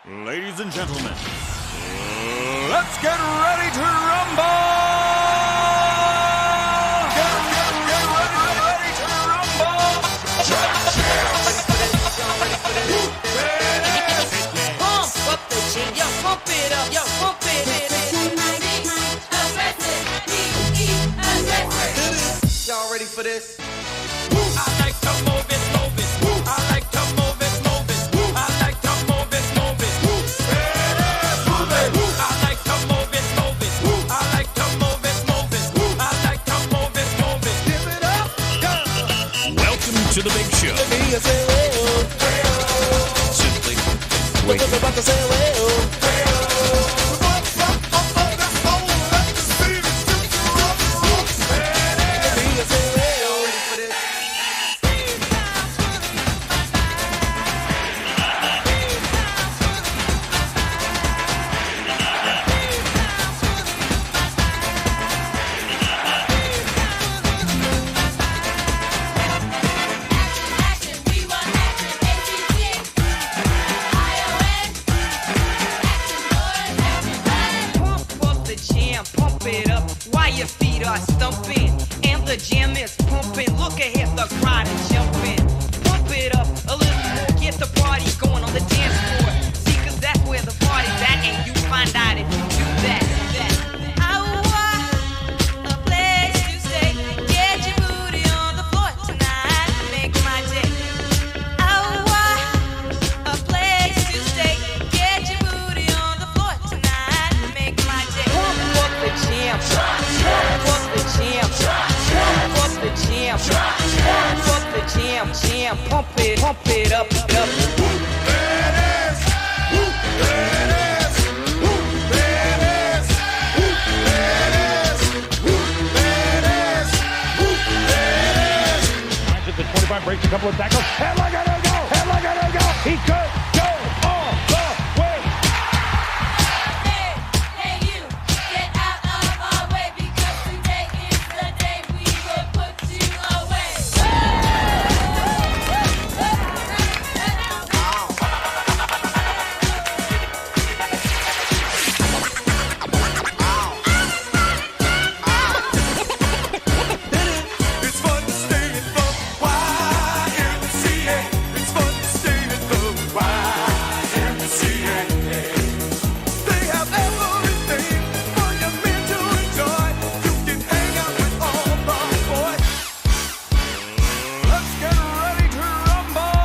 Ladies and gentlemen, let's get ready to rumble! Get ready to rumble! Pump up the jam, yo, pump it up, yo, pump it. Y'all ready for this? I like to move it, move it. I like to move it, move it. I like to move it, move it. Move it. I like to move it, move it. I like to move it, move it. I like to move it, move it. Give it up, go. Welcome to the big show. Simply wait. Pump it up while your feet are stumping and the jam is pumping. Look ahead, the crowd is jumping. Pump it up a little more, get the party going on the dance floor. See, 'cause that's where the party's at, and you find out if you do that. I want a place to stay. Get your booty on the floor tonight, make my day. I want a place to stay. Get your booty on the floor tonight, make my day. Pump up the jam, pump up the jam, pump up the jam, pump up the jam, pump it up, The 25 breaks a couple of tackles. And look at him go! And look at him go! He could go all the way. Hey, you, get out of our way because today is the day we will put you away. It's fun to stay in the YMCA. It's fun to stay in the YMCA. They have everything for your men to enjoy. You can hang out with all the boys. Let's get ready to rumble!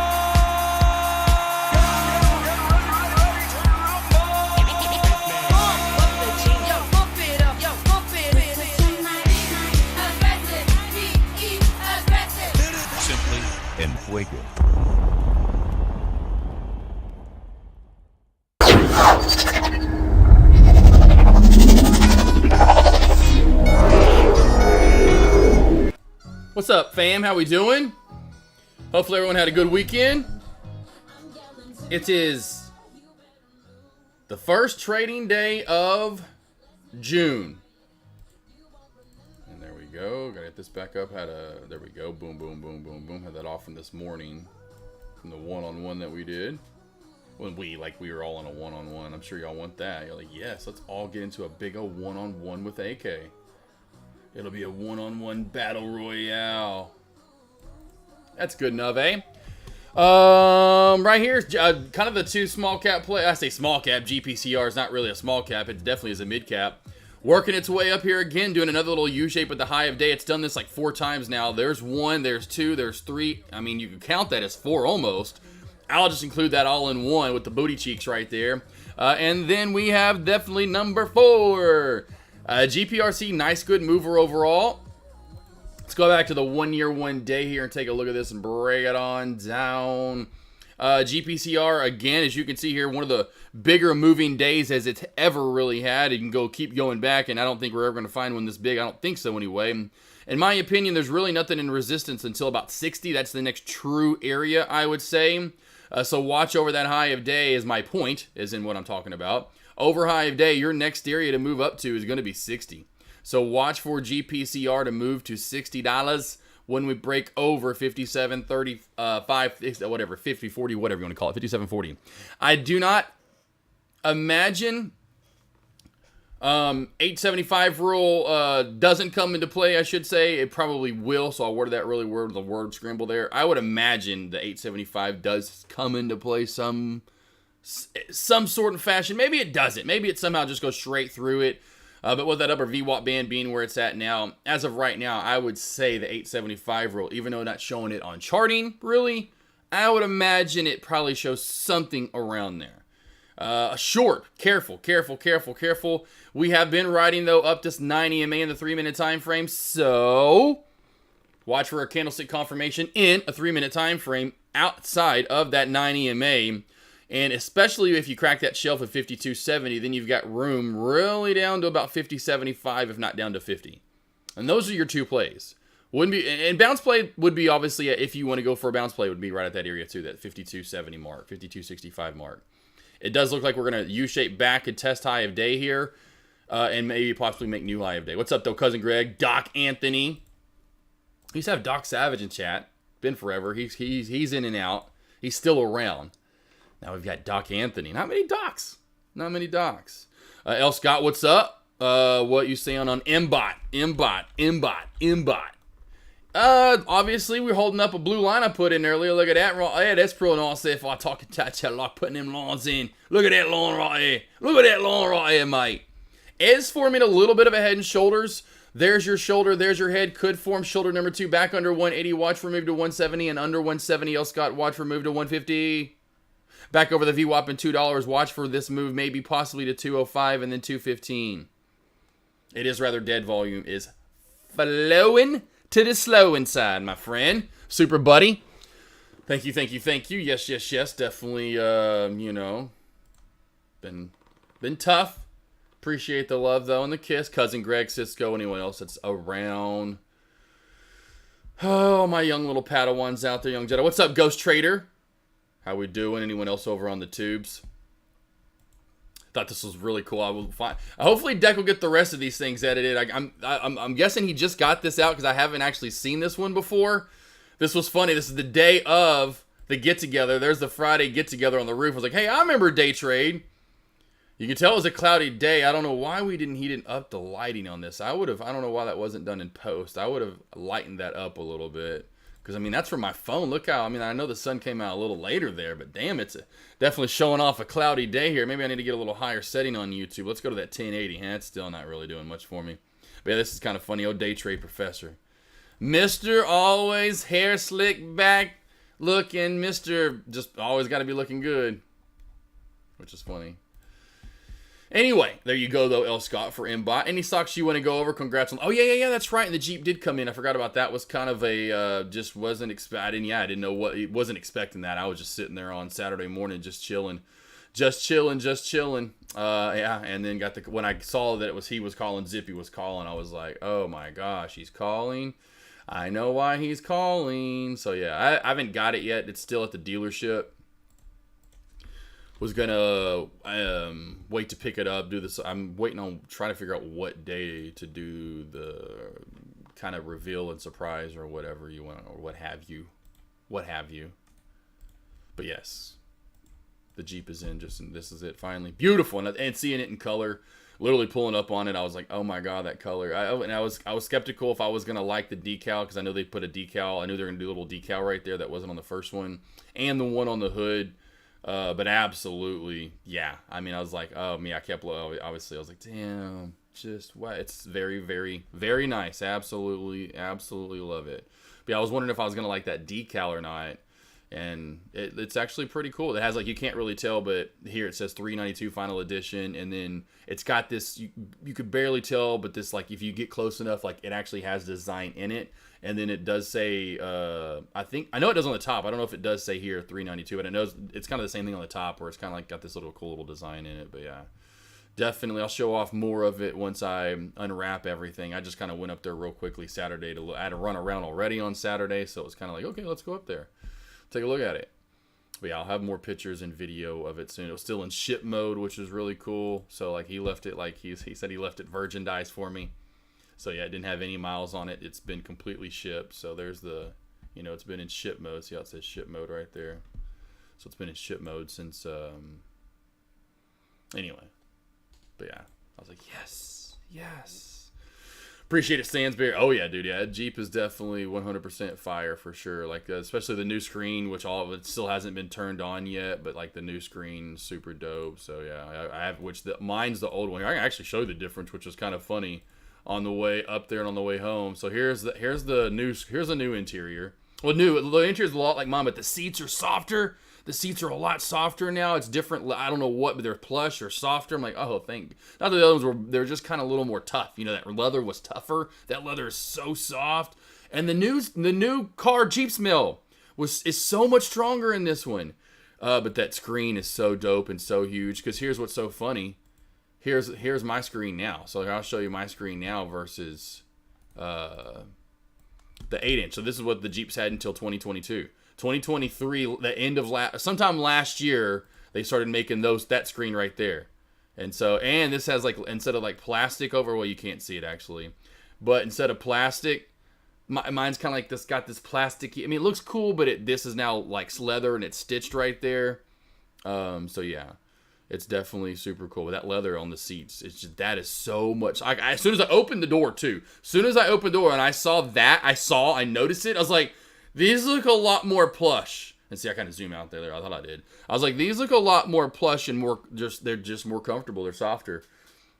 Get ready to rumble! pump up the jam, yo, pump it up, yo, pump it. Aggressive, be aggressive. Simply en fuego. What's up, fam? How we doing? Hopefully everyone had a good weekend. It is the first trading day of June. And there we go. Gotta get this back up. There we go. Boom, boom, boom, boom, boom. Had that off from this morning from the one-on-one that we did. When we were all in a one-on-one. I'm sure y'all want that. You're like, yes, let's all get into a big old one-on-one with AK. It'll be a one-on-one battle royale. That's good enough, eh? Right here is kind of the two small cap play. I say small cap. GPCR is not really a small cap. It definitely is a mid cap. Working its way up here again, doing another little U shape at the high of day. It's done this like 4 times now. There's 1, there's 2, there's 3. I mean, you can count that as 4 almost. I'll just include that all in one with the booty cheeks right there. And then we have definitely number 4. GPRC, nice good mover overall. Let's go back to the 1 year, 1 day here and take a look at this and break it on down. GPCR, again, as you can see here, one of the bigger moving days as it's ever really had. You can keep going back, and I don't think we're ever going to find one this big. I don't think so anyway. In my opinion, there's really nothing in resistance until about 60. That's the next true area, I would say. So watch over that high of day is my point, is in what I'm talking about. Over high of day, your next area to move up to is going to be 60. So watch for GPCR to move to $60 when we break over 57.35, whatever, 50.40, whatever you want to call it, 57.40. I do not imagine 875 rule doesn't come into play, I should say. It probably will, so I'll word that really word, the word scramble there. I would imagine the 875 does come into play some sort of fashion. Maybe it doesn't. Maybe it somehow just goes straight through it. But with that upper VWAP band being where it's at now, as of right now, I would say the 875 rule, even though not showing it on charting, really, I would imagine it probably shows something around there. Short. Careful. We have been riding, though, up to 9 EMA in the 3-minute time frame, so watch for a candlestick confirmation in a 3-minute time frame outside of that 9 EMA. And especially if you crack that shelf at 52.70, then you've got room really down to about 50.75, if not down to 50. And those are your two plays. Wouldn't be, and bounce play would be obviously, if you want to go for a bounce play, would be right at that area too, that 52.70 mark, 52.65 mark. It does look like we're going to U-shape back and test high of day here, and maybe possibly make new high of day. What's up, though, Cousin Greg? Doc Anthony. We used to have Doc Savage in chat. Been forever. He's in and out. He's still around. Now we've got Doc Anthony. Not many Docs. L. Scott, what's up? What you saying on Mbot? Obviously, we're holding up a blue line I put in earlier. Look at that. Hey, that's pro and all say if I talk to like putting them lawns in. Look at that lawn right here. Mate. Is forming a little bit of a head and shoulders. There's your shoulder. There's your head. Could form shoulder number 2 back under 180. Watch for move to 170 and under 170. L. Scott, watch for move to 150. Back over the VWAP and $2. Watch for this move maybe possibly to 205 and then 215. It is rather dead. Volume is flowing to the slow inside, my friend. Super buddy. Thank you. Yes. Definitely, been tough. Appreciate the love, though, and the kiss. Cousin Greg, Cisco, anyone else that's around. Oh, my young little Padawans out there, young Jedi. What's up, Ghost Trader? How we doing? Anyone else over on the tubes? Thought this was really cool. I will find. Hopefully, Deck will get the rest of these things edited. I'm guessing he just got this out because I haven't actually seen this one before. This was funny. This is the day of the get together. There's the Friday get together on the roof. I was like, hey, I remember day trade. You can tell it was a cloudy day. I don't know why he didn't up the lighting on this. I don't know why that wasn't done in post. I would have lightened that up a little bit. Because, that's from my phone. Look how, I know the sun came out a little later there, but damn, it's definitely showing off a cloudy day here. Maybe I need to get a little higher setting on YouTube. Let's go to that 1080. It's still not really doing much for me. But yeah, this is kind of funny. Oh, day trade professor. Mr. Always hair slick back looking. Mr. Just always got to be looking good. Which is funny. Anyway, there you go, though, L. Scott for Mbot. Any stocks you want to go over? Congrats on... Oh, yeah, that's right. And the Jeep did come in. I forgot about that. Was kind of a... just wasn't... I didn't know what... Wasn't expecting that. I was just sitting there on Saturday morning just chilling. Yeah, and then when I saw that it was he was calling, Zippy was calling, I was like, oh, my gosh, he's calling. I know why he's calling. So, yeah, I haven't got it yet. It's still at the dealership. Was gonna wait to pick it up, do this. I'm waiting on trying to figure out what day to do the kind of reveal and surprise or whatever you want, or what have you. But yes, the Jeep is in. This is it finally. Beautiful, and seeing it in color, literally pulling up on it, I was like, oh my god, that color. I was skeptical if I was gonna like the decal because I know they put a decal. I knew they were gonna do a little decal right there that wasn't on the first one, and the one on the hood. But absolutely, yeah. I was like, oh, me. I kept obviously. I was like, damn, just what? It's very, very, very nice. Absolutely love it. But yeah, I was wondering if I was gonna like that decal or not, and it's actually pretty cool. It has you can't really tell, but here it says 392 Final Edition, and then it's got this. You could barely tell, but this if you get close enough, it actually has design in it. And then it does say, I know it does on the top. I don't know if it does say here 392, but it knows it's kind of the same thing on the top where it's kind of got this little cool little design in it. But yeah, definitely I'll show off more of it once I unwrap everything. I just kind of went up there real quickly Saturday I had to run around already on Saturday, so it was kind of okay, let's go up there, take a look at it. But yeah, I'll have more pictures and video of it soon. It was still in ship mode, which is really cool. So he left it he said he left it virgin dice for me. So yeah, it didn't have any miles on it. It's been completely shipped. So there's the, it's been in ship mode. See how it says ship mode right there? So it's been in ship mode since Anyway, but yeah, I was like, yes. Appreciate it, Stansberry. Oh yeah, dude. Yeah, Jeep is definitely 100% fire for sure. Like especially the new screen, which all of it still hasn't been turned on yet, but like the new screen, super dope. So yeah, I have mine's the old one. I can actually show you the difference, which is kind of funny on the way up there and on the way home. So here's the new interior. Well, the interior is a lot like mine, but the seats are softer. The seats are a lot softer now. It's different. I don't know what, but they're plush or softer. I'm like, oh, not that the other ones they're just kind of a little more tough. You know, that leather was tougher. That leather is so soft. And the new car Jeep smell is so much stronger in this one. But that screen is so dope and so huge. Because here's what's so funny. Here's my screen now. So I'll show you my screen now versus the 8-inch. So this is what the Jeeps had until 2022. 2023, the end of sometime last year, they started making that screen right there. And this has like, instead of like plastic over, well, you can't see it actually, but instead of plastic, mine's kind of like this, got this plasticky, I mean, it looks cool, but this is now like leather and it's stitched right there. So yeah, it's definitely super cool. With that leather on the seats, it's just, that is so much. As soon as I opened the door and I noticed it, I was like, these look a lot more plush. And see, I kind of zoom out there. I thought I did. I was like, these look a lot more plush and they're just more comfortable. They're softer.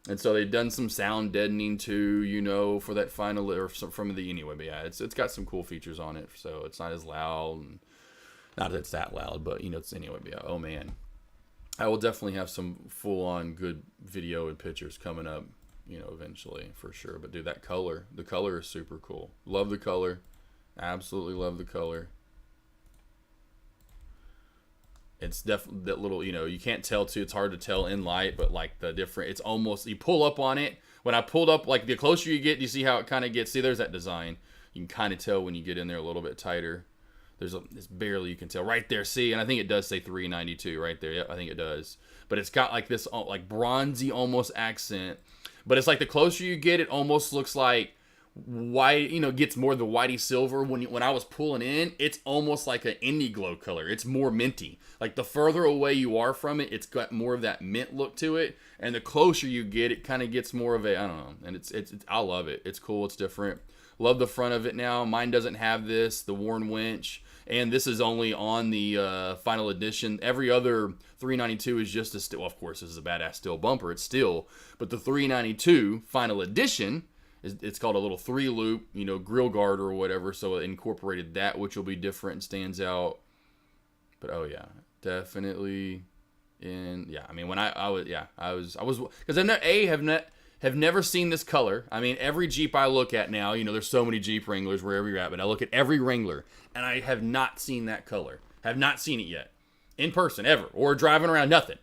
And so they've done some sound deadening too, you know, for that final, or from the, anyway. But yeah, it's got some cool features on it. So it's not as loud. And not that it's that loud, but you know, it's anyway. But yeah, oh man. I will definitely have some full on good video and pictures coming up, you know, eventually for sure. But dude, the color is super cool. Love the color. Absolutely love the color. It's definitely that little, you know, you can't tell too. It's hard to tell in light, but like it's almost, you pull up on it. When I pulled up, like the closer you get, you see how it kind of gets. See, there's that design. You can kind of tell when you get in there a little bit tighter. It's barely, you can tell right there. See, and I think it does say 392 right there. Yep, I think it does. But it's got like this like bronzy almost accent. But it's like the closer you get, it almost looks like white, you know, gets more of the whitey silver. When I was pulling in, it's almost like an indigo color. It's more minty. Like the further away you are from it, it's got more of that mint look to it, and the closer you get, it kind of gets more of a, I don't know. And it's I love it. It's cool. It's different. Love the front of it now. Mine doesn't have the worn winch, and this is only on the final edition. Every other 392 is just a steel. Well, of course, this is a badass steel bumper. It's steel, but the 392 final edition, it's called a little 3-loop, you know, grill guard or whatever. So it incorporated that, which will be different and stands out. But oh yeah, definitely yeah. I mean, when I was because have never seen this color. I mean, every Jeep I look at now, you know, there's so many Jeep Wranglers wherever you're at, but I look at every Wrangler and I have not seen that color. Have not seen it yet in person ever, or driving around, nothing.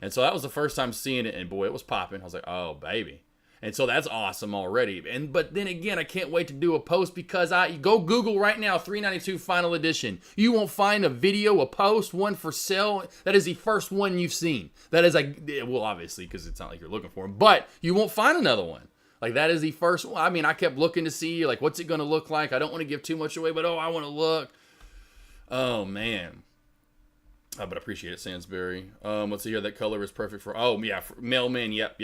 And so that was the first time seeing it, and boy, it was popping. I was like, oh baby. And so that's awesome already. But then again, I can't wait to do a post, because go Google right now 392 Final Edition. You won't find a video, a post, one for sale. That is the first one you've seen. That is well, obviously, because it's not like you're looking for them, but you won't find another one. Like that is the first one. I mean, I kept looking to see like what's it going to look like. I don't want to give too much away, but I want to look. Oh man. But I appreciate it, Sansbury. Let's see here. That color is perfect for mailman. Yep,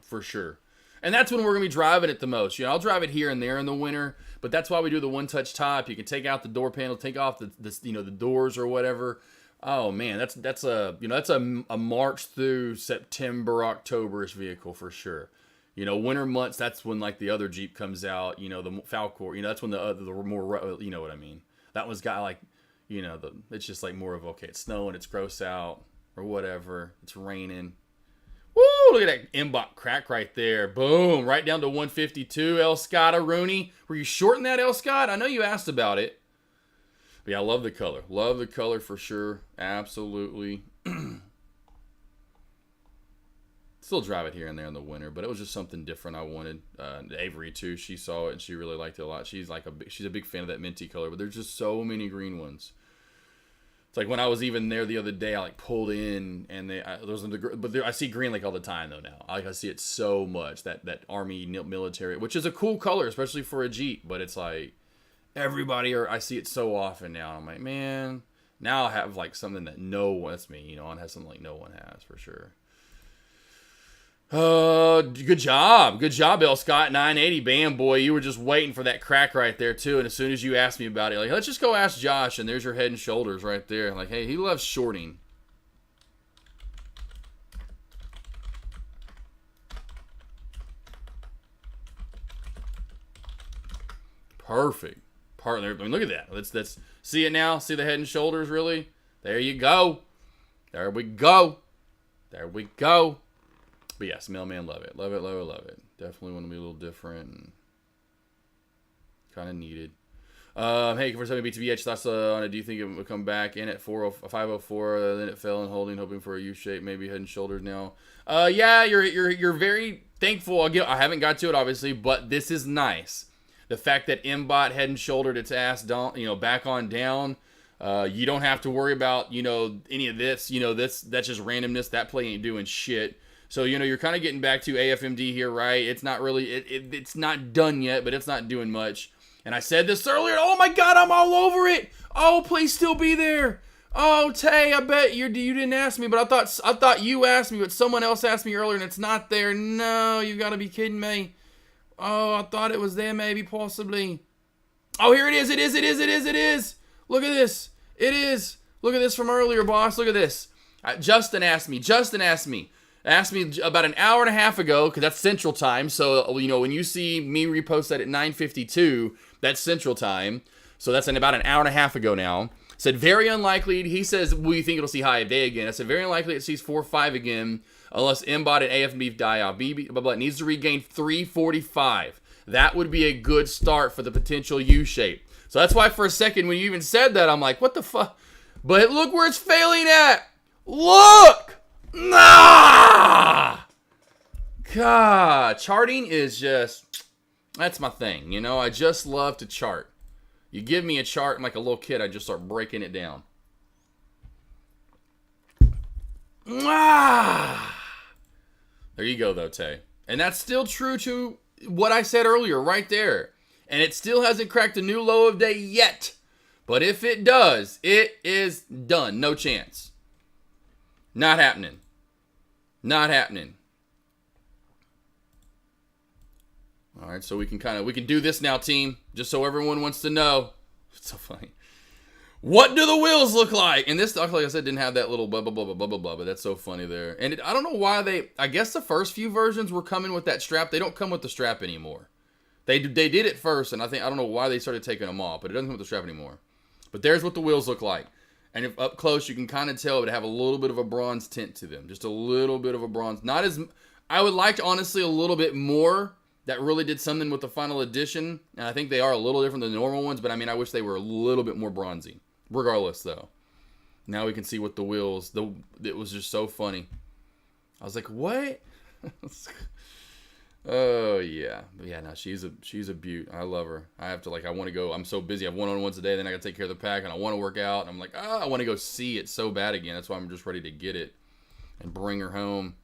for sure. And that's when we're going to be driving it the most. You know, I'll drive it here and there in the winter, but that's why we do the one-touch top. You can take out the door panel, take off the doors or whatever. Oh man, that's a March through September, October-ish vehicle for sure. You know, winter months, that's when like the other Jeep comes out, you know, the Falcor, you know, that's when the more, you know what I mean. That one's got like, you know, it's just like more of, okay, it's snowing, it's gross out or whatever, it's raining. Woo! Look at that M-Bot crack right there. Boom! Right down to 152. El Scotta Rooney. Were you shorting that, El Scott? I know you asked about it. But yeah, I love the color. Love the color for sure. Absolutely. Still drive it here and there in the winter, but it was just something different I wanted. Avery too, she saw it and she really liked it a lot. She's a big fan of that minty color, but there's just so many green ones. It's like when I was even there the other day, I like pulled in and I see green like all the time though now. I see it so much, that army military, which is a cool color, especially for a Jeep. But it's like I see it so often now. I'm like, man, now I have like something that that's me, you know, and has something like no one has for sure. Good job. Good job, L. Scott. 980. Bam, boy. You were just waiting for that crack right there, too. And as soon as you asked me about it, like, let's just go ask Josh. And there's your Head and Shoulders right there. Like, hey, he loves shorting. Perfect. I mean, look at that. Let's see it now. See the Head and Shoulders, really? There you go. There we go. There we go. But yes, Mailman, love it. Love it, love it, love it. Definitely want to be a little different and kind of needed. Hey, for 7 BTVH, thoughts on it. Do you think it would come back in at 504? Then it fell in holding, hoping for a U shape, maybe Head and Shoulders now. Yeah, you're very thankful. I haven't got to it obviously, but this is nice. The fact that Mbot Head and Shouldered its ass down, back on down. You don't have to worry about any of this. That's just randomness. That play ain't doing shit. So you're kind of getting back to AFMD here, right? It's not really it's not done yet, but it's not doing much. And I said this earlier. Oh my God, I'm all over it. Oh, please still be there. Oh, Tay, I bet you didn't ask me, but I thought you asked me, but someone else asked me earlier, and it's not there. No, you got to be kidding me. Oh, I thought it was there, maybe, possibly. Oh, here it is. It is. Look at this. It is. Look at this from earlier, boss. Look at this. Justin asked me. Asked me about an hour and a half ago, because that's Central Time. So, when you see me repost that at 9:52, that's Central Time. So that's in about an hour and a half ago now. Said, very unlikely. He says, we think it'll see high of day again. I said, very unlikely it sees 4.5 again, unless Mbot and AFB die out. It needs to regain 345. That would be a good start for the potential U shape. So that's why for a second, when you even said that, I'm like, what the fuck? But look where it's failing at. Look! Nah! God, charting is just, that's my thing. I just love to chart. You give me a chart, and like a little kid, I just start breaking it down. Ah! There you go, though, Tay. And that's still true to what I said earlier, right there. And it still hasn't cracked a new low of day yet. But if it does, it is done. No chance. Not happening. Not happening. All right, so we can do this now, team, just so everyone wants to know. It's so funny. What do the wheels look like? And this, like I said, didn't have that little blah, blah, blah, blah, blah, blah, blah, but that's so funny there. And I don't know why I guess the first few versions were coming with that strap. They don't come with the strap anymore. They did it first, and I don't know why they started taking them off, but it doesn't come with the strap anymore. But there's what the wheels look like. And if up close, you can kind of tell it would have a little bit of a bronze tint to them. Just a little bit of a bronze. Not as, I would like, honestly, a little bit more that really did something with the final edition. And I think they are a little different than the normal ones, but I mean, I wish they were a little bit more bronzy. Regardless, though. Now we can see what the wheels, it was just so funny. I was like, what? Oh, yeah. But yeah, no, she's a beaut. I love her. I want to go. I'm so busy. I have one-on-ones a day. Then I got to take care of the pack, and I want to work out. And I'm like, I want to go see it so bad again. That's why I'm just ready to get it and bring her home.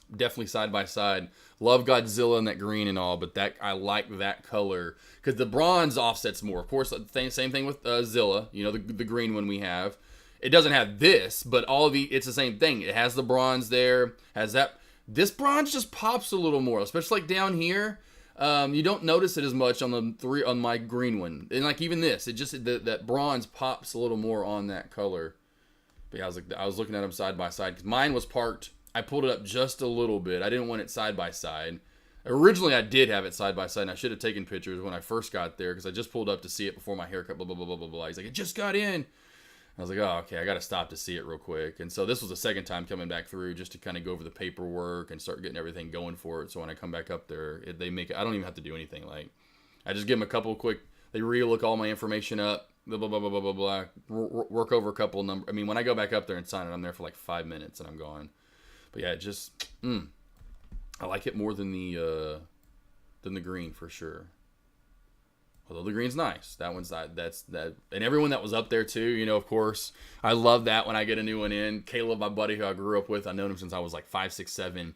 Definitely side by side. Love Godzilla in that green and all, but I like that color because the bronze offsets more. Of course, same thing with Zilla. The green one we have. It doesn't have this, but it's the same thing. It has the bronze there. Has that. This bronze just pops a little more, especially like down here. You don't notice it as much on my green one, and like even this, that bronze pops a little more on that color. But yeah, I was looking at them side by side because mine was parked. I pulled it up just a little bit. I didn't want it side by side. Originally, I did have it side by side, and I should have taken pictures when I first got there because I just pulled up to see it before my haircut. Blah blah blah blah blah blah. He's like, it just got in. I was like, oh, okay, I got to stop to see it real quick. And so this was the second time coming back through just to kind of go over the paperwork and start getting everything going for it. So when I come back up there, I don't even have to do anything. Like, I just give them a couple quick, they re-look all my information up, blah, blah, blah, blah, blah, blah, blah, work over a couple of numbers. I mean, when I go back up there and sign it, I'm there for like 5 minutes and I'm gone. But yeah, I like it more than the green for sure. Although the green's nice. And everyone that was up there too, of course, I love that when I get a new one in. Caleb, my buddy who I grew up with, I've known him since I was like 5, 6, 7.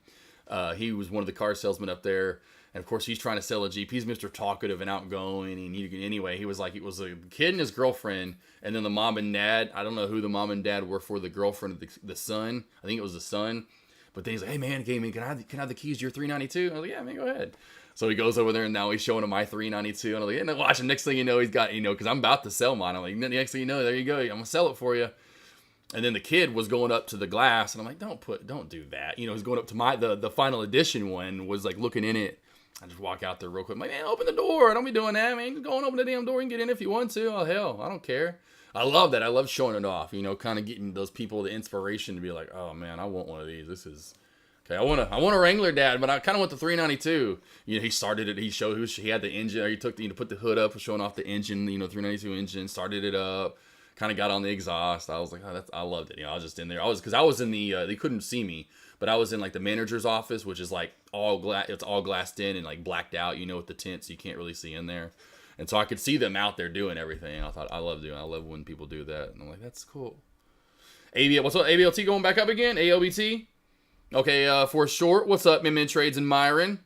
He was one of the car salesmen up there. And of course, he's trying to sell a Jeep. He's Mr. Talkative and outgoing. And anyway, he was like, it was a kid and his girlfriend. And then the mom and dad, I don't know who the mom and dad were for the girlfriend of the son. I think it was the son. But then he's like, hey man, can I have the keys to your 392? I was like, yeah, man, go ahead. So he goes over there, and now he's showing him my 392. And I'm like, and watch him. Next thing you know, he's got, because I'm about to sell mine. I'm like, next thing you know, there you go. I'm going to sell it for you. And then the kid was going up to the glass, and I'm like, don't do that. He's going up to the final edition one, was like looking in it. I just walk out there real quick. I'm like, man, open the door. Don't be doing that, man. Just go and open the damn door and get in if you want to. Oh, hell, I don't care. I love that. I love showing it off, kind of getting those people the inspiration to be like, oh, man, I want one of these. This is... Okay, I want a Wrangler, Dad, but I kind of want the 392. He started it. He showed he had the engine. Or he took put the hood up, showing off the engine. 392 engine. Started it up. Kind of got on the exhaust. I was like, I loved it. I was just in there. I was in the. They couldn't see me, but I was in like the manager's office, which is like all glass. It's all glassed in and like blacked out. With the tint, so you can't really see in there. And so I could see them out there doing everything. I thought I love when people do that. And I'm like, that's cool. What's up? ABLT going back up again? ALBT. Okay, for short, what's up, Min Trades and Myron?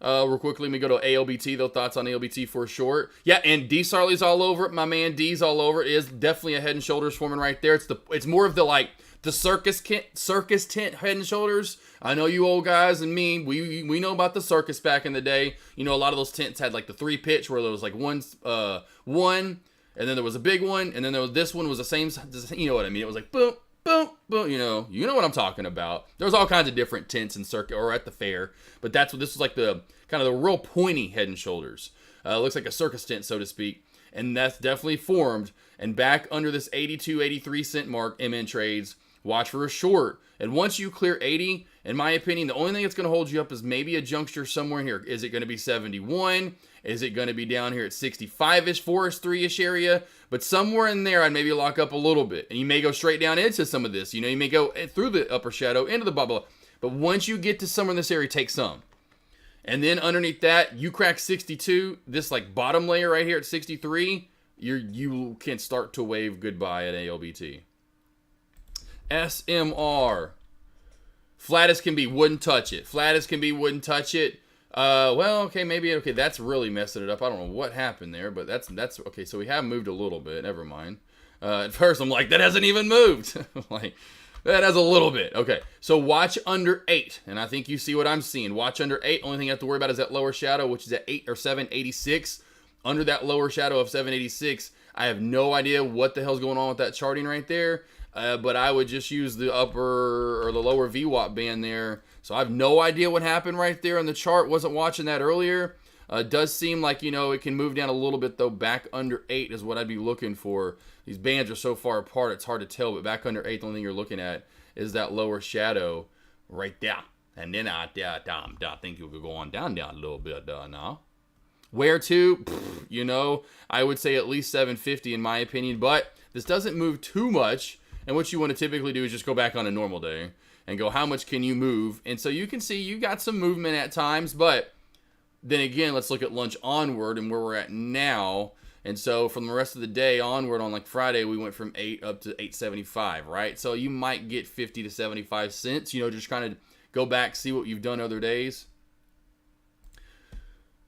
Real quickly, let me go to ALBT, though. Thoughts on ALBT for short. Yeah, and D Sarley's all over it. My man D's all over it. Is definitely a Head and Shoulders foreman right there. It's more of the circus tent Head and Shoulders. I know you old guys and me, we know about the circus back in the day. A lot of those tents had like the 3-pitch where there was like one, and then there was a big one, and then there was this one was the same. You know what I mean? It was like boom. Boom, boom, you know what I'm talking about. There's all kinds of different tents in circuit or at the fair, but this was like the kind of the real pointy Head and Shoulders. Looks like a circus tent, so to speak, and that's definitely formed. And back under this 82, 83 cent mark, MN Trades, watch for a short. And once you clear 80, in my opinion, the only thing that's going to hold you up is maybe a juncture somewhere in here. Is it going to be 71? Is it going to be down here at 65-ish, Forest 3-ish area? But somewhere in there, I'd maybe lock up a little bit. And you may go straight down into some of this. You may go through the upper shadow, into the bubble. But once you get to somewhere in this area, take some. And then underneath that, you crack 62. This like bottom layer right here at 63, you can start to wave goodbye at ALBT. SMR. Flat as can be, wouldn't touch it. Flat as can be, wouldn't touch it. Okay, that's really messing it up. I don't know what happened there, but that's okay. So we have moved a little bit. Never mind. At first, I'm like, that hasn't even moved. Like, that has a little bit. Okay, so watch under 8, and I think you see what I'm seeing. Watch under 8. Only thing you have to worry about is that lower shadow, which is at 8 or 786. Under that lower shadow of 786, I have no idea what the hell's going on with that charting right there. But I would just use the upper or the lower VWAP band there. So I have no idea what happened right there on the chart. Wasn't watching that earlier. Does seem like, it can move down a little bit, though. Back under 8 is what I'd be looking for. These bands are so far apart, it's hard to tell. But back under 8, the only thing you're looking at is that lower shadow right there. And then I think you could go on down a little bit now. Where to? I would say at least 750 in my opinion. But this doesn't move too much. And what you want to typically do is just go back on a normal day and go, how much can you move? And so you can see you got some movement at times, but then again, let's look at lunch onward and where we're at now. And so from the rest of the day onward on like Friday, we went from 8 up to 875, right? So you might get 50 to 75 cents, just kind of go back, see what you've done other days.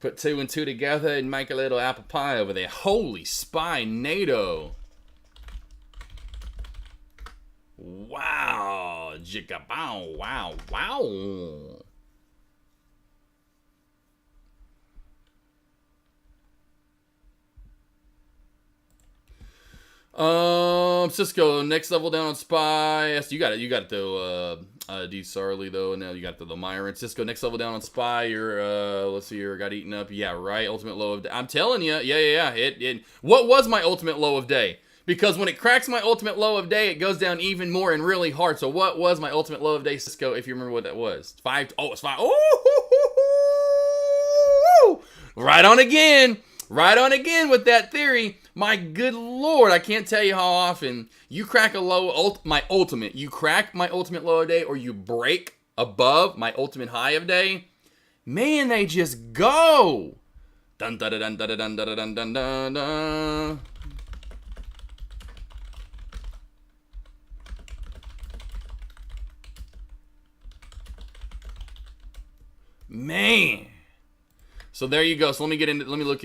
Put 2 and 2 together and make a little apple pie over there. Holy spy-nado. Wow, jickabow, wow. Cisco, next level down on Spy. Yes, you got it though, D Sarley though, and now you got the Myron. Cisco, next level down on Spy, you're, let's see here, got eaten up. Yeah, right, ultimate low of day. I'm telling you, yeah. What was my ultimate low of day? Because when it cracks my ultimate low of day, it goes down even more and really hard. So what was my ultimate low of day, Cisco, if you remember what that was? 5. Oh, it's 5. Oh, right on again with that theory. My good Lord, I can't tell you how often you crack you crack my ultimate low of day, or you break above my ultimate high of day. Man, they just go. Dun dun dun dun dun dun dun dun dun dun. Man. So there you go. So let me look.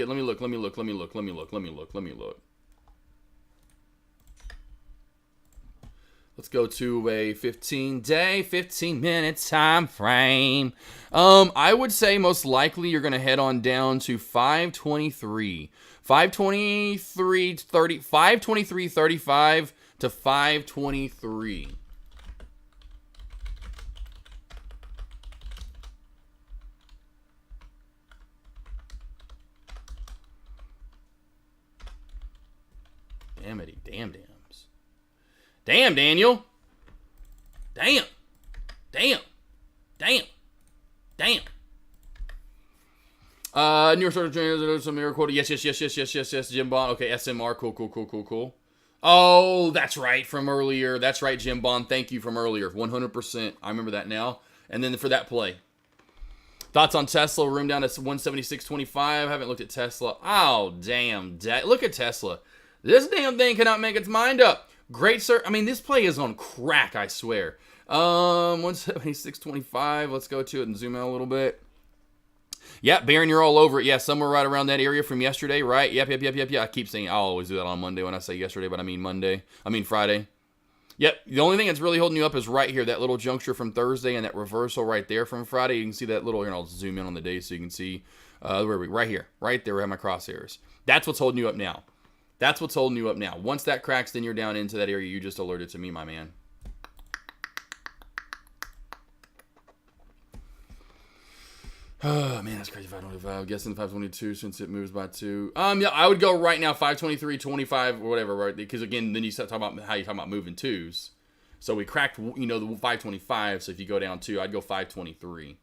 Let's go to a 15-day, 15-minute time frame. I would say most likely you're going to head on down to 523. 523.35 to 523. Damnity, damn dams. Damn, Daniel. Damn. Damn. Damn. Damn. New York Sort of some mirror quote. Yes, Jim Bond. Okay, SMR. Cool. Oh, that's right from earlier. That's right, Jim Bond. Thank you from earlier. 100%. I remember that now. And then for that play. Thoughts on Tesla? Room down to 176.25. Haven't looked at Tesla. Oh, damn. Look at Tesla. This damn thing cannot make its mind up. Great, sir. I mean, this play is on crack, I swear. 176.25. Let's go to it and zoom out a little bit. Yeah, Baron, you're all over it. Yeah, somewhere right around that area from yesterday, right? Yep. I keep saying I'll always do that on Monday when I say yesterday, but I mean Friday. Yep, the only thing that's really holding you up is right here, that little juncture from Thursday and that reversal right there from Friday. You can see that little, here, I'll zoom in on the day so you can see, where are we? Right here, right there where I have my crosshairs. That's what's holding you up now. That's what's holding you up now. Once that cracks, then you're down into that area you just alerted to me, my man. Oh, man, that's crazy. 525. I'm guessing 522 since it moves by 2. Yeah, I would go right now 523.25 or whatever, right? Because, again, then you start talking about how you're talking about moving 2s. So we cracked, the 525. So if you go down 2, I'd go 523.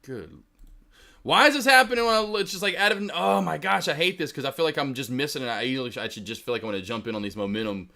Good. Why is this happening when it's just like out of... Oh, my gosh, I hate this because I feel like I'm just missing it. I should just feel like I want to jump in on these momentum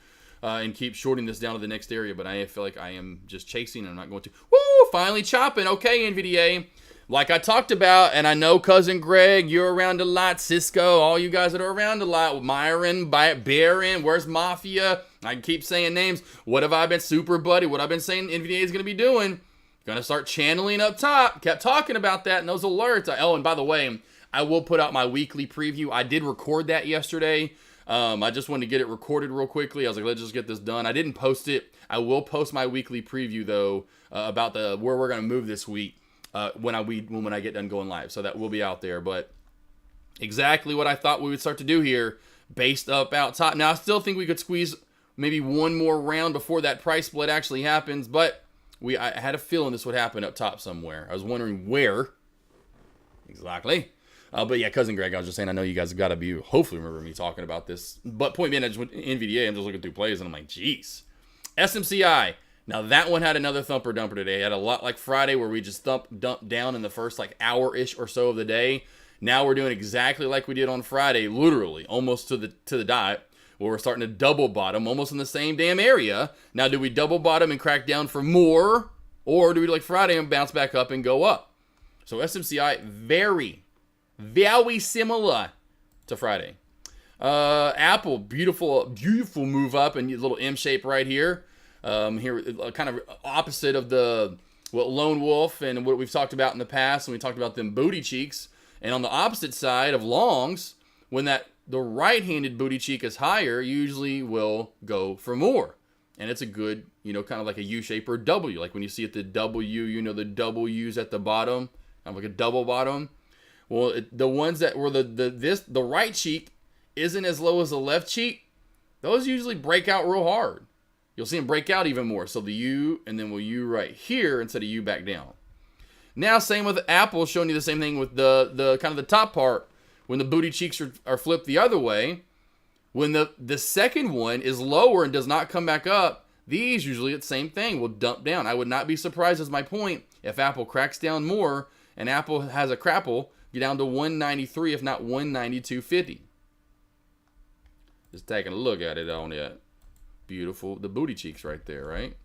and keep shorting this down to the next area, but I feel like I am just chasing and I'm not going to. Woo! Finally chopping. Okay, NVDA. Like I talked about, and I know Cousin Greg, you're around a lot. Cisco, all you guys that are around a lot. Myron, Baron, where's Mafia? I keep saying names. What have I been, Super Buddy? What I've been saying NVDA is going to be doing. Gonna start channeling up top. Kept talking about that and those alerts. Oh, and by the way, I will put out my weekly preview. I did record that yesterday. I just wanted to get it recorded real quickly. I was like, let's just get this done. I didn't post it. I will post my weekly preview though about where we're gonna move this week when I get done going live. So that will be out there. But exactly what I thought we would start to do here, based up out top. Now I still think we could squeeze maybe one more round before that price split actually happens, but I had a feeling this would happen up top somewhere. I was wondering where exactly. But yeah, Cousin Greg, I was just saying, I know you guys have got to be, hopefully remember me talking about this. But point being, I just went NVDA, I'm just looking through plays, and I'm like, geez. SMCI. Now, that one had another thumper dumper today. It had a lot like Friday where we just dumped down in the first like hour-ish or so of the day. Now we're doing exactly like we did on Friday, literally, almost to the dot, where we're starting to double bottom, almost in the same damn area. Now, do we double bottom and crack down for more? Or do we do like Friday and bounce back up and go up? So SMCI, very similar to Friday. Apple, beautiful move up and a little M shape right here. Here, kind of opposite of what Lone Wolf and what we've talked about in the past when we talked about them booty cheeks. And on the opposite side of longs, when the right-handed booty cheek is higher, usually will go for more. And it's a good, kind of like a U shape or W. Like when you see at the W, the W's at the bottom, kind of like a double bottom. Well, the ones that were the right cheek isn't as low as the left cheek, those usually break out real hard. You'll see them break out even more. So the U, and then we'll U right here instead of U back down. Now, same with Apple, showing you the same thing with the kind of the top part. When the booty cheeks are flipped the other way, when the second one is lower and does not come back up, these usually the same thing will dump down. I would not be surprised, as my point, if Apple cracks down more and Apple has a crapple, get down to 193, if not 192.50. Just taking a look at it on it. Beautiful. The booty cheeks right there, right?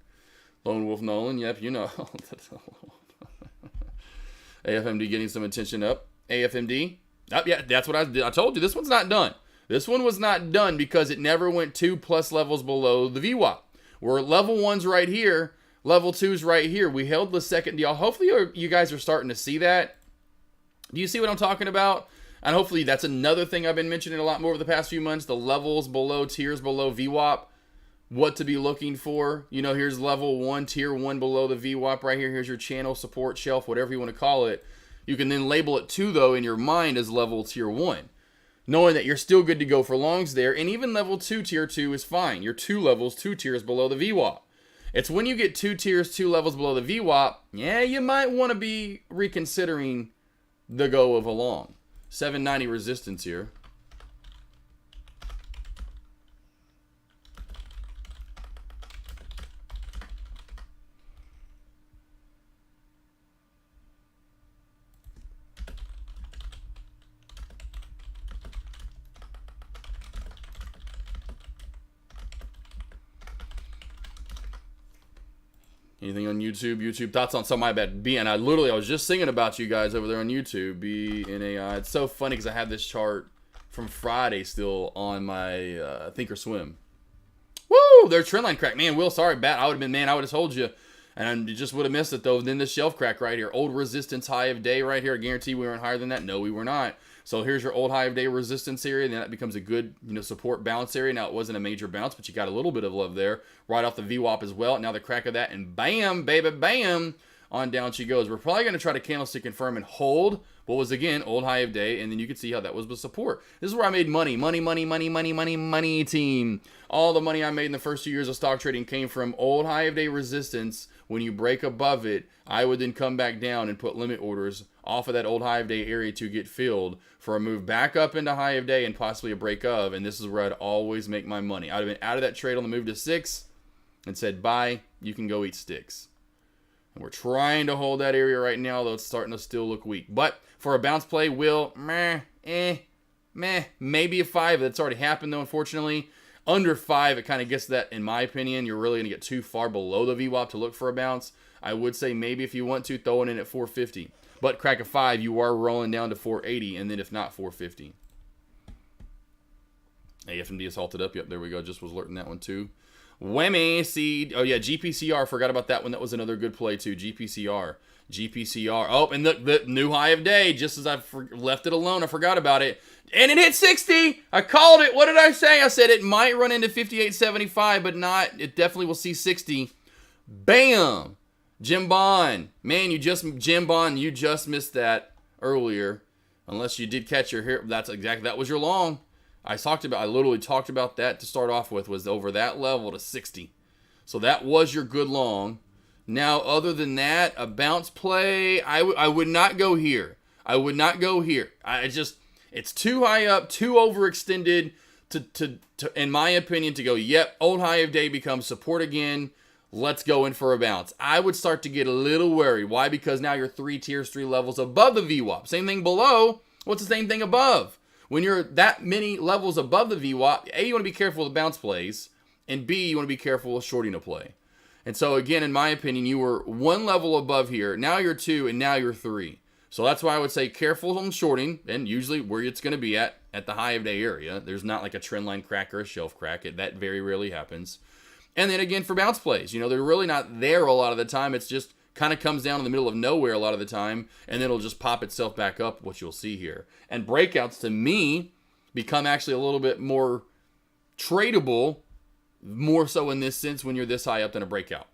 Lone Wolf Nolan, yep, AFMD getting some attention up. AFMD. Oh, yeah, that's what I did. I told you, this one's not done. This one was not done because it never went 2+ levels below the VWAP. We're level 1's right here. Level 2's right here. We held the second deal. Hopefully you guys are starting to see that. Do you see what I'm talking about? And hopefully that's another thing I've been mentioning a lot more over the past few months. The levels below, tiers below VWAP. what to be looking for. You know, here's level 1, tier 1 below the VWAP right here. Here's your channel, support, shelf, whatever you want to call it. You can then label it 2, though, in your mind as level tier 1. Knowing that you're still good to go for longs there. And even level 2, tier 2 is fine. You're 2 levels, 2 tiers below the VWAP. It's when you get 2 tiers, 2 levels below the VWAP, yeah, you might want to be reconsidering the go of a long. 790 resistance here. Anything on YouTube? YouTube thoughts on something I bet BN. I was just singing about you guys over there on YouTube. BNAI. It's so funny because I have this chart from Friday still on my Think or Swim. Woo! Their trend line crack. Man, Will, sorry, Bat. I would have been, man, I would have told you. And you just would have missed it, though. Then the shelf crack right here. Old resistance high of day right here. I guarantee we weren't higher than that. No, we were not. So here's your old high of day resistance area. Then that becomes a good, support bounce area. Now, it wasn't a major bounce, but you got a little bit of love there. Right off the VWAP as well. Now the crack of that, and bam, baby, bam. On down she goes. We're probably going to try to candlestick confirm and hold what was, again, old high of day. And then you can see how that was with support. This is where I made money. Money, team. All the money I made in the first 2 years of stock trading came from old high of day resistance. When you break above it, I would then come back down and put limit orders off of that old high of day area to get filled for a move back up into high of day and possibly a break of. And this is where I'd always make my money. I'd have been out of that trade on the move to 6 and said, bye, you can go eat sticks. And we're trying to hold that area right now, though it's starting to still look weak. But for a bounce play, maybe a 5. That's already happened, though, unfortunately. Under 5, it kind of gets that, in my opinion. You're really going to get too far below the VWAP to look for a bounce. I would say maybe if you want to, throw it in at 450. But crack a 5, you are rolling down to 480, and then if not, 450. AFMD is halted up. Yep, there we go. Just was alerting that one, too. Whammy, see. Oh, yeah, GPCR. Forgot about that one. That was another good play, too. GPCR. Oh, and the new high of day. Just as I left it alone, I forgot about it. And it hit 60. I called it. What did I say? I said it might run into 58.75, but not. It definitely will see 60. Bam. Jim Bond. Man, Jim Bond, you just missed that earlier. Unless you did catch your hair. That was your long. I literally talked about that to start off with, was over that level to 60. So that was your good long. Now, other than that, a bounce play, I would not go here. I would not go here. It's too high up, too overextended to in my opinion, to go, yep, old high of day becomes support again. Let's go in for a bounce. I would start to get a little worried. Why? Because now you're 3 tiers, 3 levels above the VWAP. Same thing below. What's the same thing above? When you're that many levels above the VWAP, A, you want to be careful with bounce plays, and B, you want to be careful with shorting a play. And so, again, in my opinion, you were 1 level above here. Now you're 2, and now you're 3. So that's why I would say careful on shorting, and usually where it's going to be at the high of day area. There's not like a trend line crack or a shelf crack. That very rarely happens. And then, again, for bounce plays, they're really not there a lot of the time. It's just kind of comes down in the middle of nowhere a lot of the time, and then it'll just pop itself back up, what you'll see here. And breakouts, to me, become actually a little bit more tradable, more so in this sense when you're this high up than a breakout.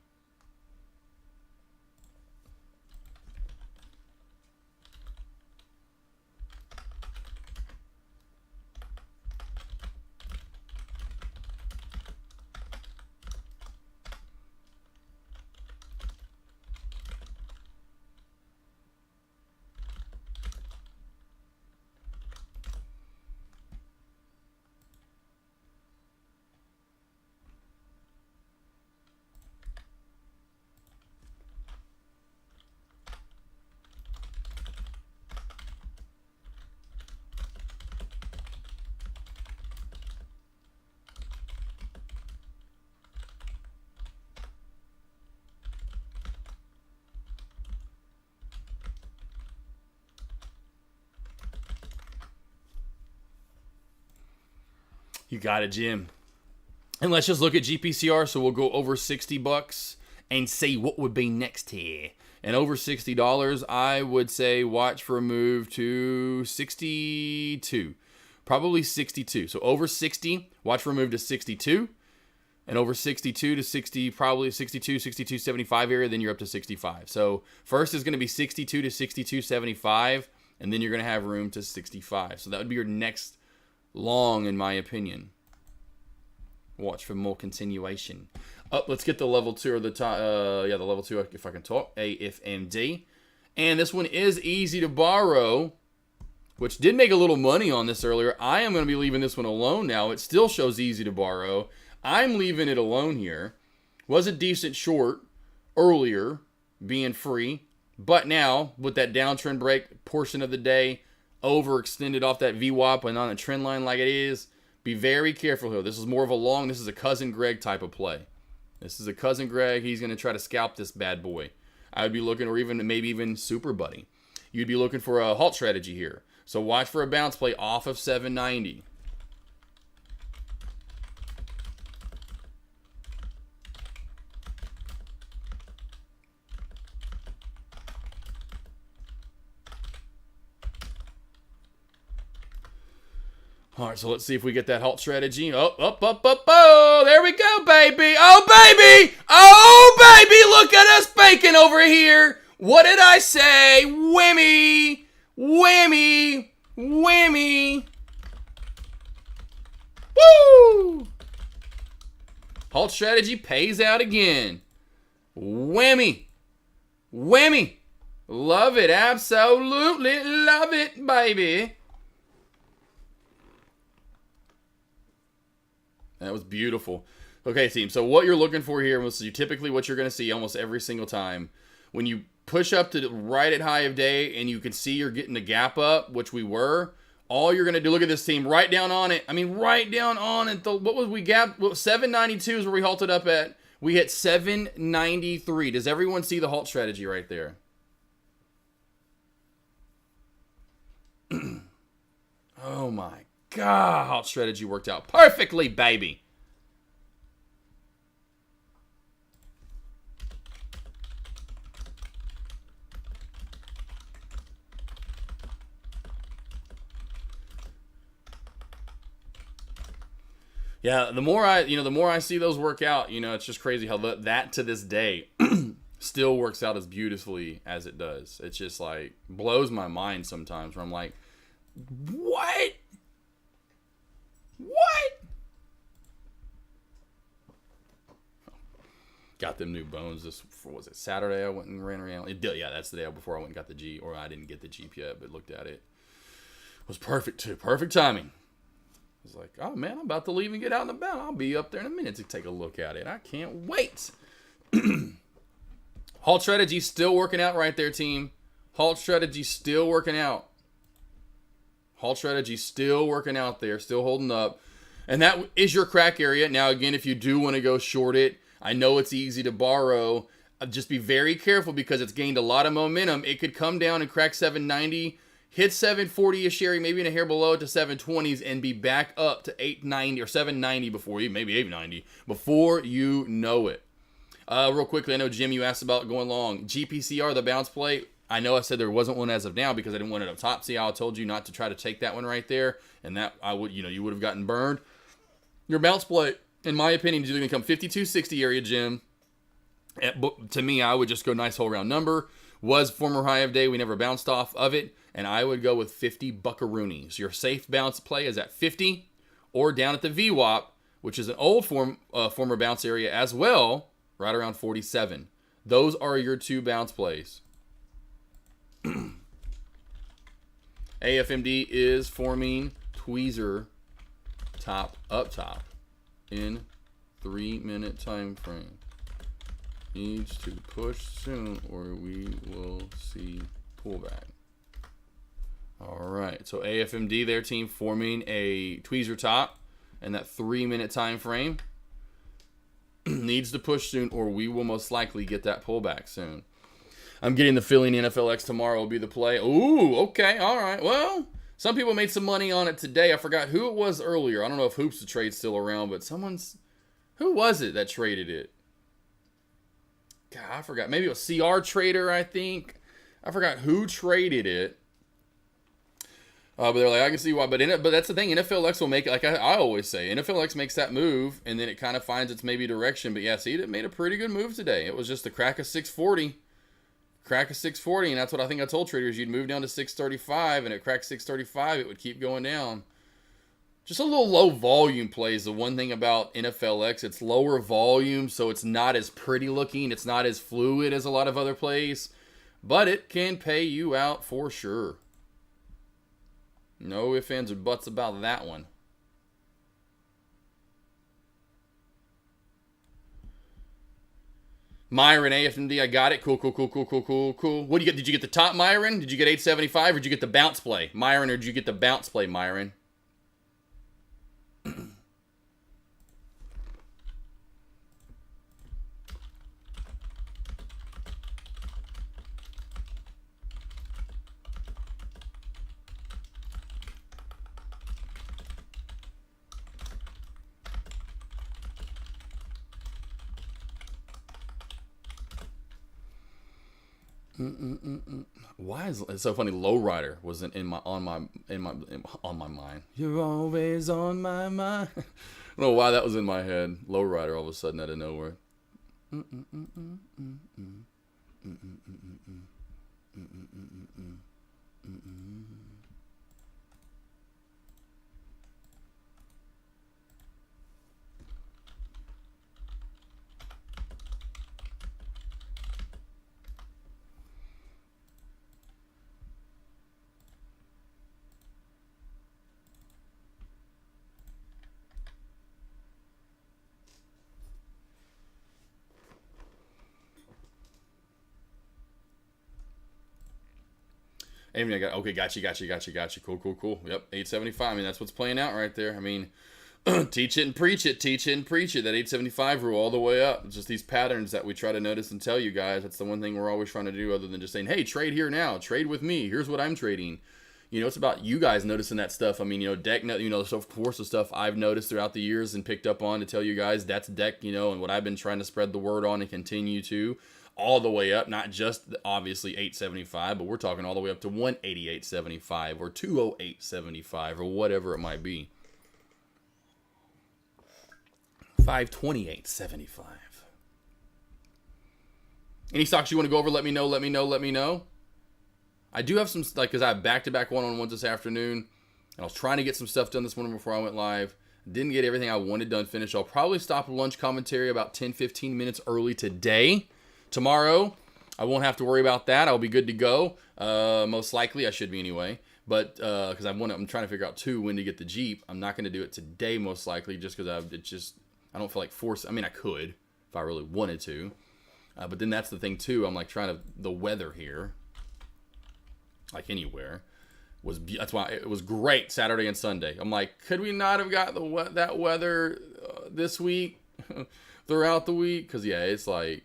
You got it, Jim. And let's just look at GPCR. So we'll go over $60 and see what would be next here. And over $60, I would say watch for a move to 62. Probably 62. So over 60, watch for a move to 62. And over 62 to 60, probably 62, 62.75 area, then you're up to 65. So first is going to be 62 to 62.75, and then you're going to have room to 65. So that would be your next long, in my opinion. Watch for more continuation. Let's get the level 2 or the top. The level 2, if I can talk. AFMD. And this one is easy to borrow, which did make a little money on this earlier. I am going to be leaving this one alone now. It still shows easy to borrow. I'm leaving it alone here. Was a decent short earlier, being free. But now, with that downtrend break portion of the day, overextended off that VWAP and on a trend line like it is, be very careful here. This is more of a long, this is a Cousin Greg type of play. This is a Cousin Greg. He's going to try to scalp this bad boy. I would be looking, or even maybe even Super Buddy. You'd be looking for a halt strategy here. So watch for a bounce play off of 790. All right, so let's see if we get that halt strategy. Oh, there we go, baby. Oh, baby. Oh, baby, look at us baking over here. What did I say? Whammy, whammy, whammy. Woo! Halt strategy pays out again. Whammy, whammy. Love it, absolutely love it, baby. That was beautiful. Okay, team. So what you're looking for here was typically what you're going to see almost every single time. When you push up to right at high of day and you can see you're getting the gap up, which we were, all you're going to do, look at this team, right down on it. I mean, right down on it. What was we gapped? 792 is where we halted up at. We hit 793. Does everyone see the halt strategy right there? Oh my God, halt strategy worked out perfectly, baby. Yeah, the more I see those work out, it's just crazy how that to this day still works out as beautifully as it does. It's just like blows my mind sometimes where I'm like, what? What? Got them new bones was it Saturday I went and ran around. Yeah, that's the day before I went and got the G, or I didn't get the Jeep yet, but looked at it. It was perfect too. Perfect timing. I was like, oh man, I'm about to leave and get out and about. I'll be up there in a minute to take a look at it. I can't wait. Halt strategy still working out right there, team. Halt strategy still working out. Halt strategy still working out there, still holding up. And that is your crack area. Now, again, if you do want to go short it, I know it's easy to borrow. Just be very careful because it's gained a lot of momentum. It could come down and crack 790, hit 740-ish area, maybe in a hair below it to 720s, and be back up to 890 or 790 before you, maybe 890, before you know it. Real quickly, I know, Jim, you asked about going long. GPCR, the bounce play. I know I said there wasn't one as of now because I didn't want it up top. See how I told you not to try to take that one right there, and that I would, you would have gotten burned. Your bounce play, in my opinion, is going to come 5260 area, Jim. To me, I would just go nice whole round number. Was former high of day. We never bounced off of it, and I would go with 50 buckaroonies. Your safe bounce play is at 50, or down at the VWAP, which is an old former bounce area as well, right around 47. Those are your two bounce plays. AFMD is forming tweezer top up top in 3-minute time frame. Needs to push soon or we will see pullback. All right, so AFMD, their team, forming a tweezer top in that 3-minute time frame. Needs to push soon or we will most likely get that pullback soon. I'm getting the feeling NFLX tomorrow will be the play. Ooh, okay, all right. Well, some people made some money on it today. I forgot who it was earlier. I don't know if Hoops to Trade's still around, but who was it that traded it? God, I forgot. Maybe it was CR Trader, I think. I forgot who traded it. But they're like, I can see why. But that's the thing. NFLX will make, like I always say, NFLX makes that move, and then it kind of finds its maybe direction. But yeah, see, it made a pretty good move today. It was just the crack of 640. Crack of 640, and that's what I think I told traders. You'd move down to 635, and at crack 635, it would keep going down. Just a little low volume plays. The one thing about NFLX, it's lower volume, so it's not as pretty looking. It's not as fluid as a lot of other plays, but it can pay you out for sure. No ifs, ands, or buts about that one. Myron, AFMD, I got it. Cool. What do you get? Did you get the top Myron? Did you get 875, or did you get the bounce play? Myron, or did you get the bounce play, Myron? Why is it's so funny? Lowrider wasn't on my mind. You're always on my mind. I don't know why that was in my head. Lowrider all of a sudden out of nowhere. Amy, I got okay. Got you. Cool. Yep, 875. I mean, that's what's playing out right there. I mean, teach it and preach it. That 875 rule all the way up. It's just these patterns that we try to notice and tell you guys. That's the one thing we're always trying to do, other than just saying, "Hey, trade here now. Trade with me. Here's what I'm trading." You know, it's about you guys noticing that stuff. I mean, you know, deck, you know, so of course the stuff I've noticed throughout the years and picked up on to tell you guys that's deck, you know, and what I've been trying to spread the word on and continue to. All the way up, not just obviously 875, but we're talking all the way up to 188.75 or 208.75 or whatever it might be. 528.75. Any stocks you want to go over? Let me know. I do have some, like, because I have back-to-back one-on-ones this afternoon, and I was trying to get some stuff done this morning before I went live. Didn't get everything I wanted done finished. I'll probably stop lunch commentary about 10-15 minutes early today. Tomorrow, I won't have to worry about that. I'll be good to go. Most likely, I should be anyway. But because I'm trying to figure out too when to get the Jeep. I'm not going to do it today, most likely, just because I don't feel like force. I mean, I could if I really wanted to. But then that's the thing too. I'm like the weather here, like anywhere, that's why it was great Saturday and Sunday. I'm like, could we not have got that weather this week throughout the week? Because yeah, it's like.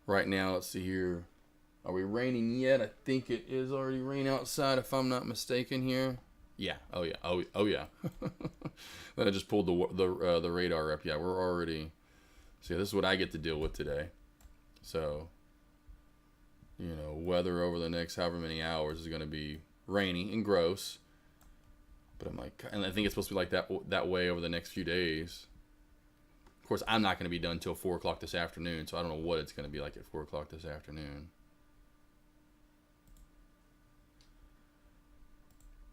Right now, let's see here. Are we raining yet? I think it is already raining outside, if I'm not mistaken here. Yeah. Oh yeah. Oh yeah. Then I just pulled the radar up. Yeah, we're already. See, this is what I get to deal with today. So, you know, weather over the next however many hours is going to be rainy and gross. But I'm like, and I think it's supposed to be like that way over the next few days. Of course, I'm not going to be done till 4 o'clock this afternoon, so I don't know what it's going to be like at 4 o'clock this afternoon.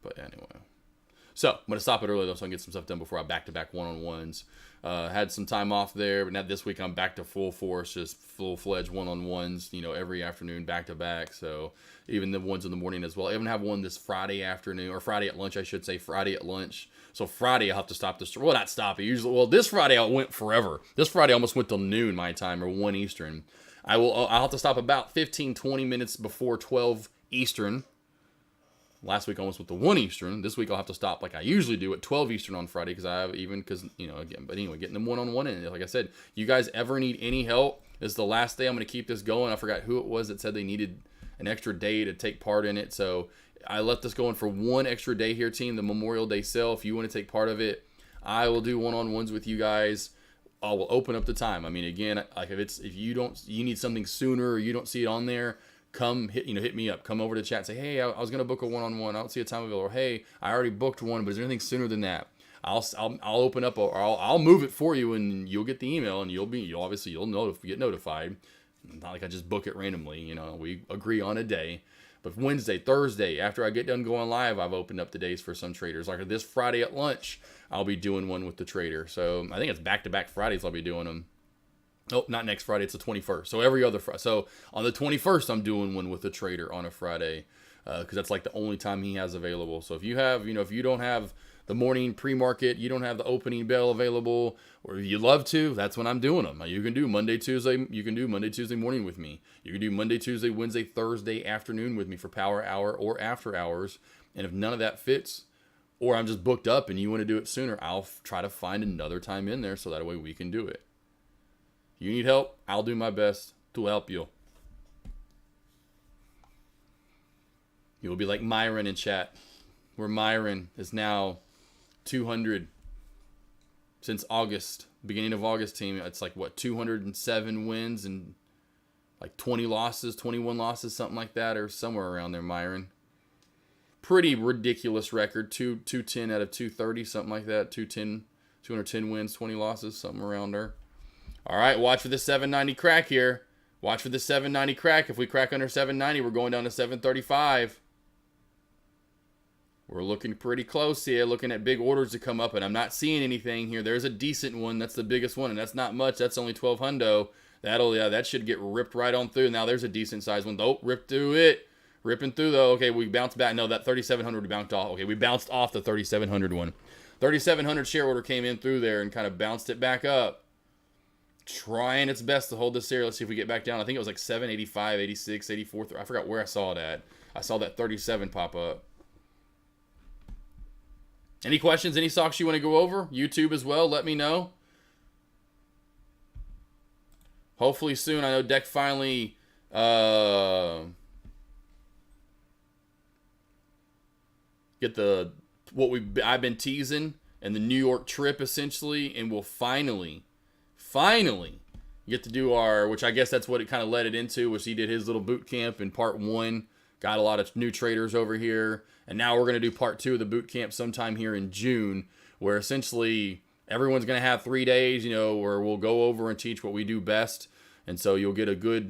But anyway. So, I'm going to stop it early, though, so I can get some stuff done before I back-to-back one-on-ones. Had some time off there, but now this week I'm back to full force, just full-fledged one-on-ones, you know, every afternoon back-to-back. So, even the ones in the morning as well. I even have one this Friday afternoon, or Friday at lunch, I should say, Friday at lunch. So Friday I'll have to stop this. Well, not stop it. Usually, this Friday I went forever. This Friday I almost went till noon my time, or 1 Eastern. I'll have to stop about 15-20 minutes before 12 Eastern. Last week I almost went to 1 Eastern. This week I'll have to stop like I usually do at 12 Eastern on Friday because you know, again. But anyway, getting them one-on-one in. Like I said, you guys ever need any help? This is the last day I'm going to keep this going. I forgot who it was that said they needed an extra day to take part in it. So I let this go in for one extra day here, team. The Memorial Day sale. If you want to take part of it, I will do one-on-ones with you guys. I will open up the time. I mean, again, like if you need something sooner or you don't see it on there, come hit me up. Come over to chat and say, hey, I was gonna book a one-on-one. I don't see a time available. Or hey, I already booked one, but is there anything sooner than that? I'll open up or I'll move it for you, and you'll get the email, and you'll get notified. Not like I just book it randomly. We agree on a day. But Wednesday, Thursday, after I get done going live, I've opened up the days for some traders. Like this Friday at lunch, I'll be doing one with the trader. So I think it's back-to-back Fridays I'll be doing them. Oh, not next Friday. It's the 21st. So every other Friday. So on the 21st, I'm doing one with the trader on a Friday because that's like the only time he has available. So if you have, if you don't have the morning pre-market, you don't have the opening bell available, or if you love to, that's when I'm doing them. You can do Monday, Tuesday. You can do Monday, Tuesday morning with me. You can do Monday, Tuesday, Wednesday, Thursday afternoon with me for power hour or after hours. And if none of that fits, or I'm just booked up and you want to do it sooner, I'll try to find another time in there so that way we can do it. You need help, I'll do my best to help you. You'll be like Myron in chat, where Myron is now 200 since August, beginning of August team. It's like, 207 wins and like 20 losses, 21 losses, something like that, or somewhere around there, Myron. Pretty ridiculous record, 210 out of 230, something like that, 210 wins, 20 losses, something around there. All right, watch for the 790 crack here. Watch for the 790 crack. If we crack under 790, we're going down to 735. We're looking pretty close here, looking at big orders to come up, and I'm not seeing anything here. There's a decent one. That's the biggest one, and that's not much. That's only 12 hundo. That should get ripped right on through. Now there's a decent size one. Oh, ripped through it. Ripping through, though. Okay, we bounced back. No, that 3,700 we bounced off. Okay, we bounced off the 3,700 one. 3,700 share order came in through there and kind of bounced it back up. Trying its best to hold this here. Let's see if we get back down. I think it was like 785, 86, 84. I forgot where I saw it at. I saw that 37 pop up. Any questions? Any stocks you want to go over? YouTube as well. Let me know. Hopefully soon. I know Deck finally get I've been teasing and the New York trip essentially, and we'll finally get to do which I guess that's what it kind of led it into, was he did his little boot camp in part 1. Got a lot of new traders over here. And now we're going to do part 2 of the boot camp sometime here in June, where essentially everyone's going to have 3 days, where we'll go over and teach what we do best. And so you'll get a good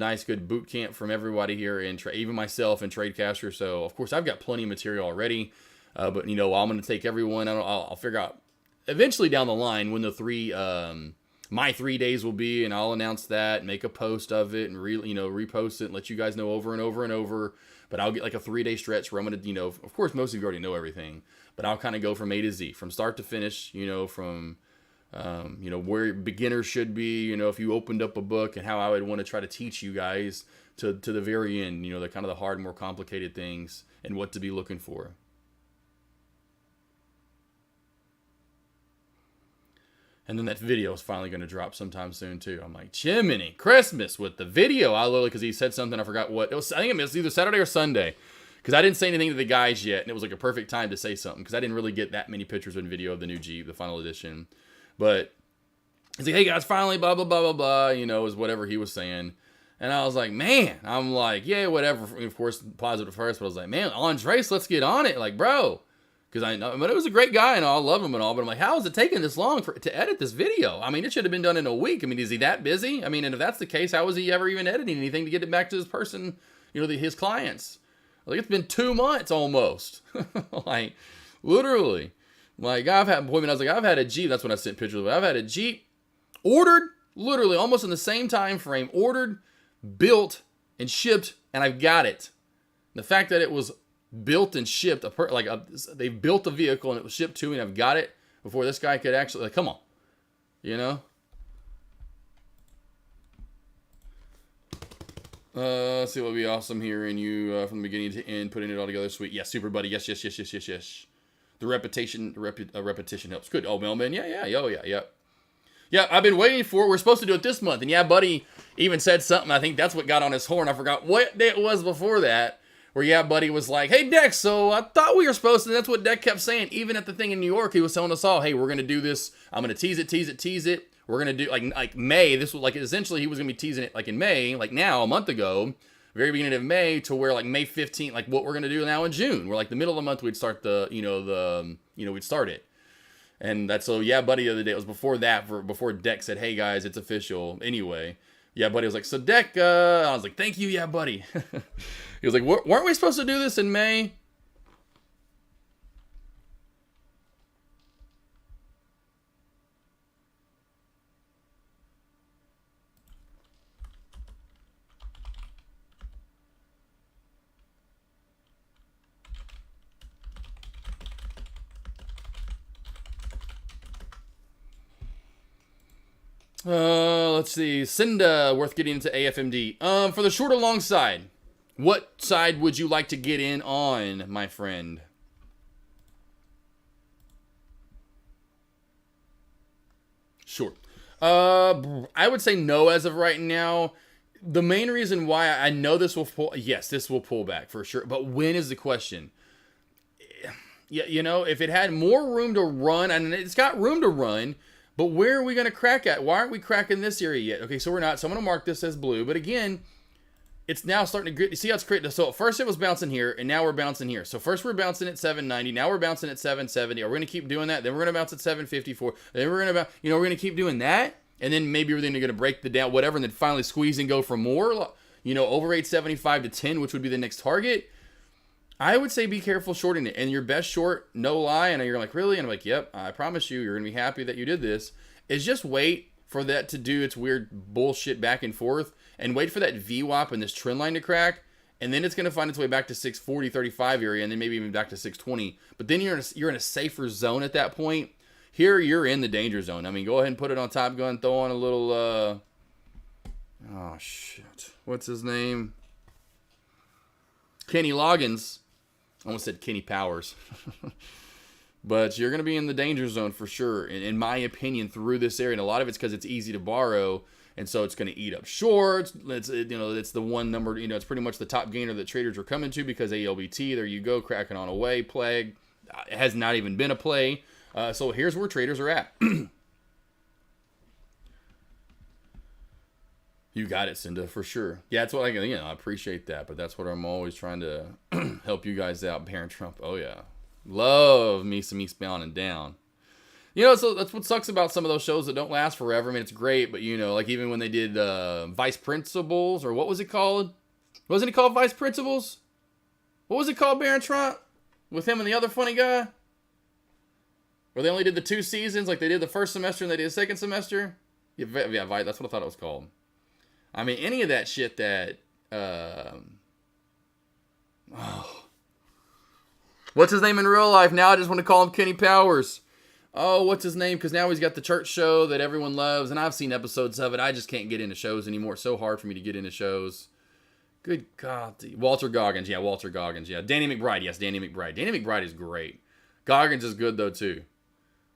boot camp from everybody here, even myself and TradeCaster. So, of course, I've got plenty of material already. But, I'm going to take everyone. I'll figure out eventually down the line when the my 3 days will be, and I'll announce that, make a post of it, and repost it, and let you guys know over and over and over. But I'll get like a 3-day stretch where I'm going to, of course, most of you already know everything, but I'll kind of go from A to Z, from start to finish, from, where beginners should be, if you opened up a book, and how I would want to try to teach you guys to the very end, the kind of the hard, more complicated things and what to be looking for. And then that video is finally going to drop sometime soon, too. I'm like, Jiminy Christmas with the video. I literally, because he said something, I forgot what. I think it was either Saturday or Sunday. Because I didn't say anything to the guys yet, and it was like a perfect time to say something. Because I didn't really get that many pictures and video of the new Jeep, the final edition. But he's like, hey guys, finally, blah, blah, blah, blah, blah, is whatever he was saying. And I was like, man, I'm like, yeah, whatever. Of course, positive first, but I was like, man, Andres, let's get on it. Like, bro. Because I know, but it was a great guy and I love him and all, but I'm like, how is it taking this long to edit this video? I mean, it should have been done in a week. I mean, is he that busy? I mean, and if that's the case, how was he ever even editing anything to get it back to his person, his clients? Like, it's been 2 months almost. Like, literally. Like, I've had a Jeep. That's when I sent pictures of it. I've had a Jeep ordered, literally almost in the same time frame, ordered, built, and shipped, and I've got it. The fact that it was built and shipped, they built a vehicle and it was shipped to me, and I've got it before this guy could actually, come on, Let's see what would be awesome hearing you from the beginning to end, putting it all together. Sweet. Yeah, super buddy. Yes. The repetition helps. Good. Oh, Mailman. Yeah. Yeah, I've been waiting for it. We're supposed to do it this month. And yeah, buddy even said something. I think that's what got on his horn. I forgot what day it was before that. Where, yeah, buddy was like, hey, Deck, so I thought we were supposed to. That's what Deck kept saying. Even at the thing in New York, he was telling us all, hey, we're going to do this. I'm going to tease it. We're going to do, like May. This was, essentially, he was going to be teasing it, in May, now, a month ago. very beginning of May to where like May 15th, like what we're gonna do now in June. We're like the middle of the month we'd start we'd start it. And that's so yeah, buddy. The other day it was before that, before Deck said, "Hey guys, it's official." Anyway, yeah, buddy was like, "So Deck," I was like, "Thank you, yeah, buddy." He was like, "Weren't we supposed to do this in May?" Let's see. Cinda, worth getting into AFMD. For the short or long side, what side would you like to get in on, my friend? Sure. I would say no as of right now. The main reason why I know this will pull, yes, this will pull back for sure. But when is the question? Yeah, if it had more room to run, and it's got room to run. But where are we going to crack at? Why aren't we cracking this area yet? Okay, so we're not. So I'm going to mark this as blue. But again, it's now starting to... You see how it's created? So first it was bouncing here, and now we're bouncing here. So first we're bouncing at 790. Now we're bouncing at 770. Are we going to keep doing that? Then we're going to bounce at 754. Then we're going to... we're going to keep doing that. And then maybe we're then going to break the down, whatever, and then finally squeeze and go for more. Over 875 to 10, which would be the next target. I would say be careful shorting it. And your best short, no lie, and you're like, really? And I'm like, yep, I promise you're going to be happy that you did this, is just wait for that to do its weird bullshit back and forth, and wait for that VWAP and this trend line to crack, and then it's going to find its way back to 640, 35 area, and then maybe even back to 620. But then you're in a safer zone at that point. Here, you're in the danger zone. I mean, go ahead and put it on Top Gun, throw on a little, oh, shit. What's his name? Kenny Loggins. I almost said Kenny Powers. But you're going to be in the danger zone for sure, in my opinion, through this area. And a lot of it's because it's easy to borrow, and so it's going to eat up shorts. It's the one number, it's pretty much the top gainer that traders are coming to because ALBT, there you go, cracking on away, plague. It has not even been a play. So here's where traders are at. You got it, Cinda, for sure. Yeah, that's what I appreciate that, but that's what I'm always trying to help you guys out. Baron Trump, oh yeah. Love me some Eastbound and Down. So that's what sucks about some of those shows that don't last forever. I mean, it's great, but like even when they did Vice Principals, or what was it called? Wasn't it called Vice Principals? What was it called, Baron Trump? With him and the other funny guy? Where they only did the 2 seasons, like they did the first semester and they did the second semester? Yeah, that's what I thought it was called. I mean, any of that shit that... What's his name in real life? Now I just want to call him Kenny Powers. Oh, what's his name? Because now he's got the church show that everyone loves, and I've seen episodes of it. I just can't get into shows anymore. It's so hard for me to get into shows. Good God. Walter Goggins. Yeah, Walter Goggins. Yeah, Danny McBride. Yes, Danny McBride. Danny McBride is great. Goggins is good, though, too.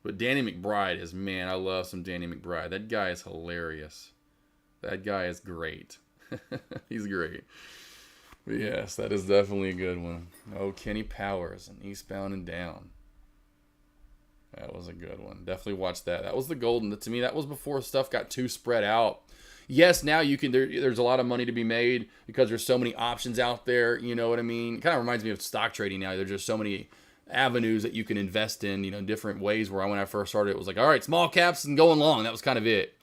But Danny McBride is, man, I love some Danny McBride. That guy is hilarious. That guy is great. He's great. But yes, that is definitely a good one. Oh, Kenny Powers and Eastbound and Down. That was a good one. Definitely watch that. That was the golden. To me, that was before stuff got too spread out. Yes, now you can. There's a lot of money to be made because there's so many options out there. You know what I mean? It kind of reminds me of stock trading now. There's just so many avenues that you can invest in. Different ways. Where when I first started, it was like, all right, small caps and going long. That was kind of it.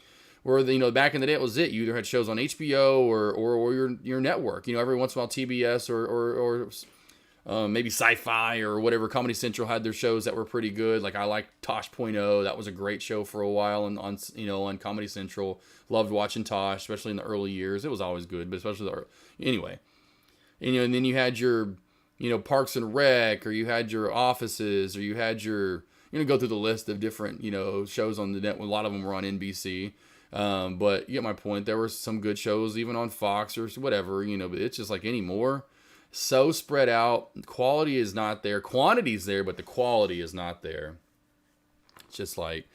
Where back in the day, it was it. You either had shows on HBO or your network. Every once in a while, TBS or maybe Sci-Fi or whatever. Comedy Central had their shows that were pretty good. Like I liked Tosh Point oh. That was a great show for a while on Comedy Central. Loved watching Tosh, especially in the early years. It was always good, but especially anyway. And then you had your Parks and Rec, or you had your Offices, or you had your go through the list of different shows on the net. A lot of them were on NBC. But you get my point. There were some good shows even on Fox or whatever, but it's just like anymore. So spread out. Quality is not there. Quantity's there, but the quality is not there. It's just like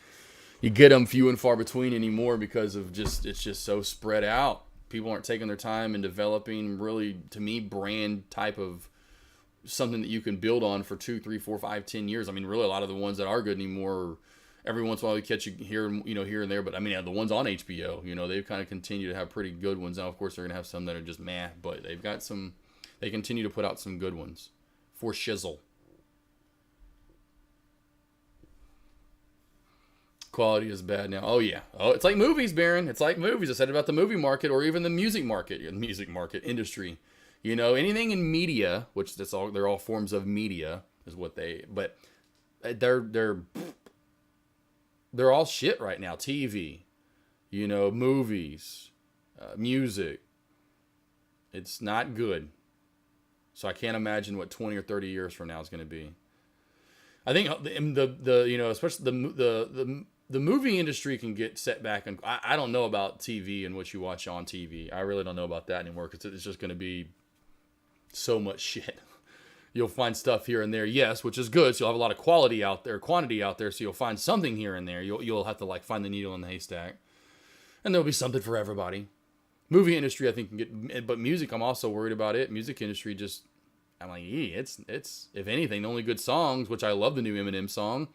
you get them few and far between anymore because of it's just so spread out. People aren't taking their time in developing really, to me, brand type of something that you can build on for 2, 3, 4, 5, 10 years. I mean, really a lot of the ones that are good anymore Every once in a while we catch you here, here and there. But I mean, the ones on HBO, they've kind of continued to have pretty good ones. Now, of course, they're gonna have some that are just meh, but they've got some. They continue to put out some good ones for shizzle. Quality is bad now. Oh yeah. Oh, it's like movies, Baron. It's like movies. I said about the movie market or even the music market industry. Anything in media, which they're all forms of media, is what but they're all shit right now. TV, movies, music. It's not good. So I can't imagine what 20 or 30 years from now is going to be. I think especially the movie industry can get set back, and I don't know about TV and what you watch on TV. I really don't know about that anymore because it's just going to be so much shit. You'll find stuff here and there, yes, which is good. So you'll have a lot of quantity out there. So you'll find something here and there. You'll have to find the needle in the haystack, and there'll be something for everybody. Movie industry, I think, can get, but music, I'm also worried about it. Music industry, I'm like, it's if anything, the only good songs, which I love the new Eminem song,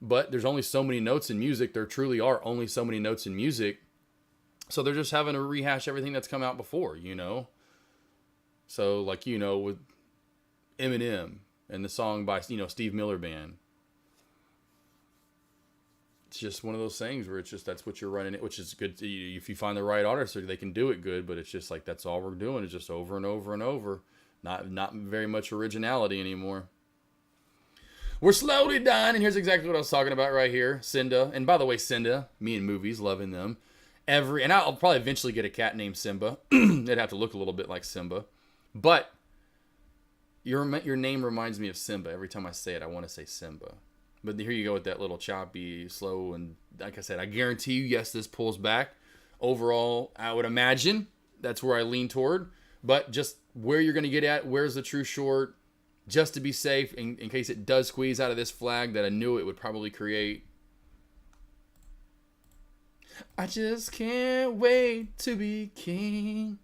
but there's only so many notes in music. There truly are only so many notes in music, so they're just having to rehash everything that's come out before, So with Eminem and the song by Steve Miller Band. It's just one of those things where it's just that's what you're running it, which is good. If you find the right artist, they can do it good. But it's just like that's all we're doing is just over and over and over. Not very much originality anymore. We're slowly dying, and here's exactly what I was talking about right here. Cinda, and by the way, Cinda, me and movies, loving them. And I'll probably eventually get a cat named Simba. It'd have to look a little bit like Simba, but your name reminds me of Simba. Every time I say it, I want to say Simba. But here you go with that little choppy, slow, and like I said, I guarantee you, yes, this pulls back. Overall, I would imagine that's where I lean toward. But just where you're going to get at, where's the true short, just to be safe, in case it does squeeze out of this flag that I knew it would probably create. I just can't wait to be king.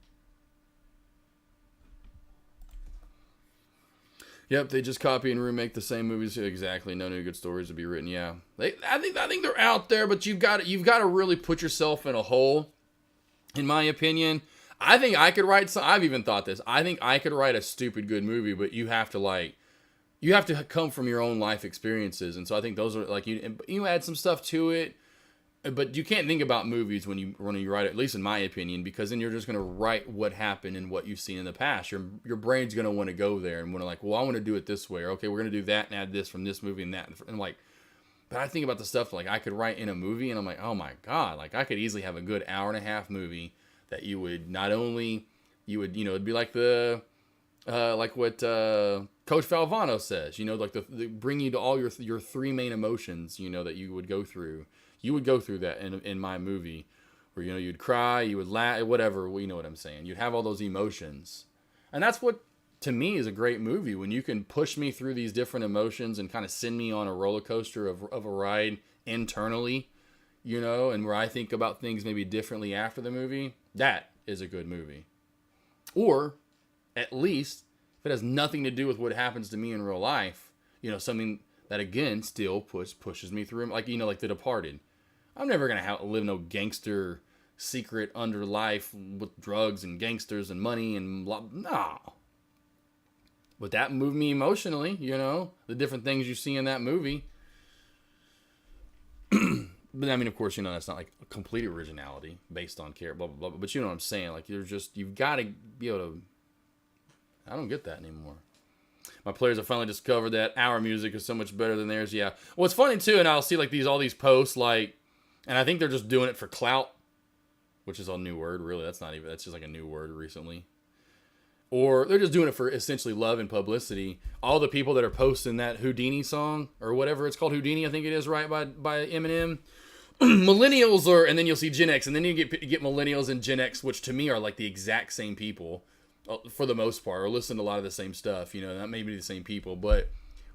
Yep, they just copy and remake the same movies. Exactly, no new good stories to be written. Yeah, I think they're out there, but you've got to really put yourself in a hole. In my opinion, I think I could write some. I've even thought this. I think I could write a stupid good movie, but you have to come from your own life experiences, and so I think those are you add some stuff to it. But you can't think about movies when you write it, at least in my opinion, because then you're just going to write what happened and what you've seen in the past. Your brain's going to want to go there and want to I want to do it this way. Or, okay, we're going to do that and add this from this movie and that. And but I think about the stuff I could write in a movie, and I'm like, oh my God, I could easily have a good hour and a half movie that you would not only, it'd be like the, like what Coach Valvano says, the bring you to all your three main emotions, that you would go through. You would go through that in my movie where, you'd cry, you would laugh, whatever, you know what I'm saying. You'd have all those emotions. And that's what, to me, is a great movie, when you can push me through these different emotions and kind of send me on a roller coaster of a ride internally, and where I think about things maybe differently after the movie. That is a good movie. Or, at least, if it has nothing to do with what happens to me in real life, something that, again, still pushes me through, like The Departed. I'm never going to live no gangster secret under life with drugs and gangsters and money and blah. No. But that moved me emotionally, the different things you see in that movie. But I mean, of course, that's not a complete originality based on care, blah, blah, blah. But you know what I'm saying? You've got to be able to, I don't get that anymore. My players have finally discovered that our music is so much better than theirs. Yeah. Well, it's funny too, and I'll see all these posts and I think they're just doing it for clout, which is a new word, really. That's just a new word recently. Or they're just doing it for essentially love and publicity. All the people that are posting that Houdini song, or whatever it's called, Houdini, I think it is, right, by Eminem. Millennials and then you'll see Gen X, and then you get millennials and Gen X, which to me are the exact same people, for the most part, or listen to a lot of the same stuff, not maybe the same people, but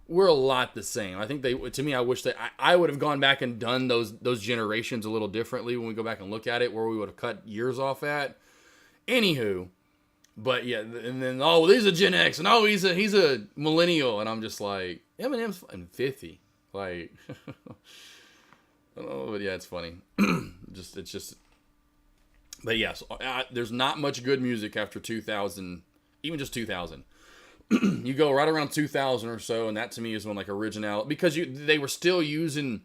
we're a lot the same. I think to me, I wish that I would have gone back and done those generations a little differently when we go back and look at it, where we would have cut years off at. Anywho, but yeah, and then, he's a Gen X, and he's a millennial, and I'm just like, Eminem's 50. Oh, but yeah, it's funny. It's just. But yes, there's not much good music after 2000, even just 2000. You go right around 2000 or so, and that to me is when like originality, because they were still using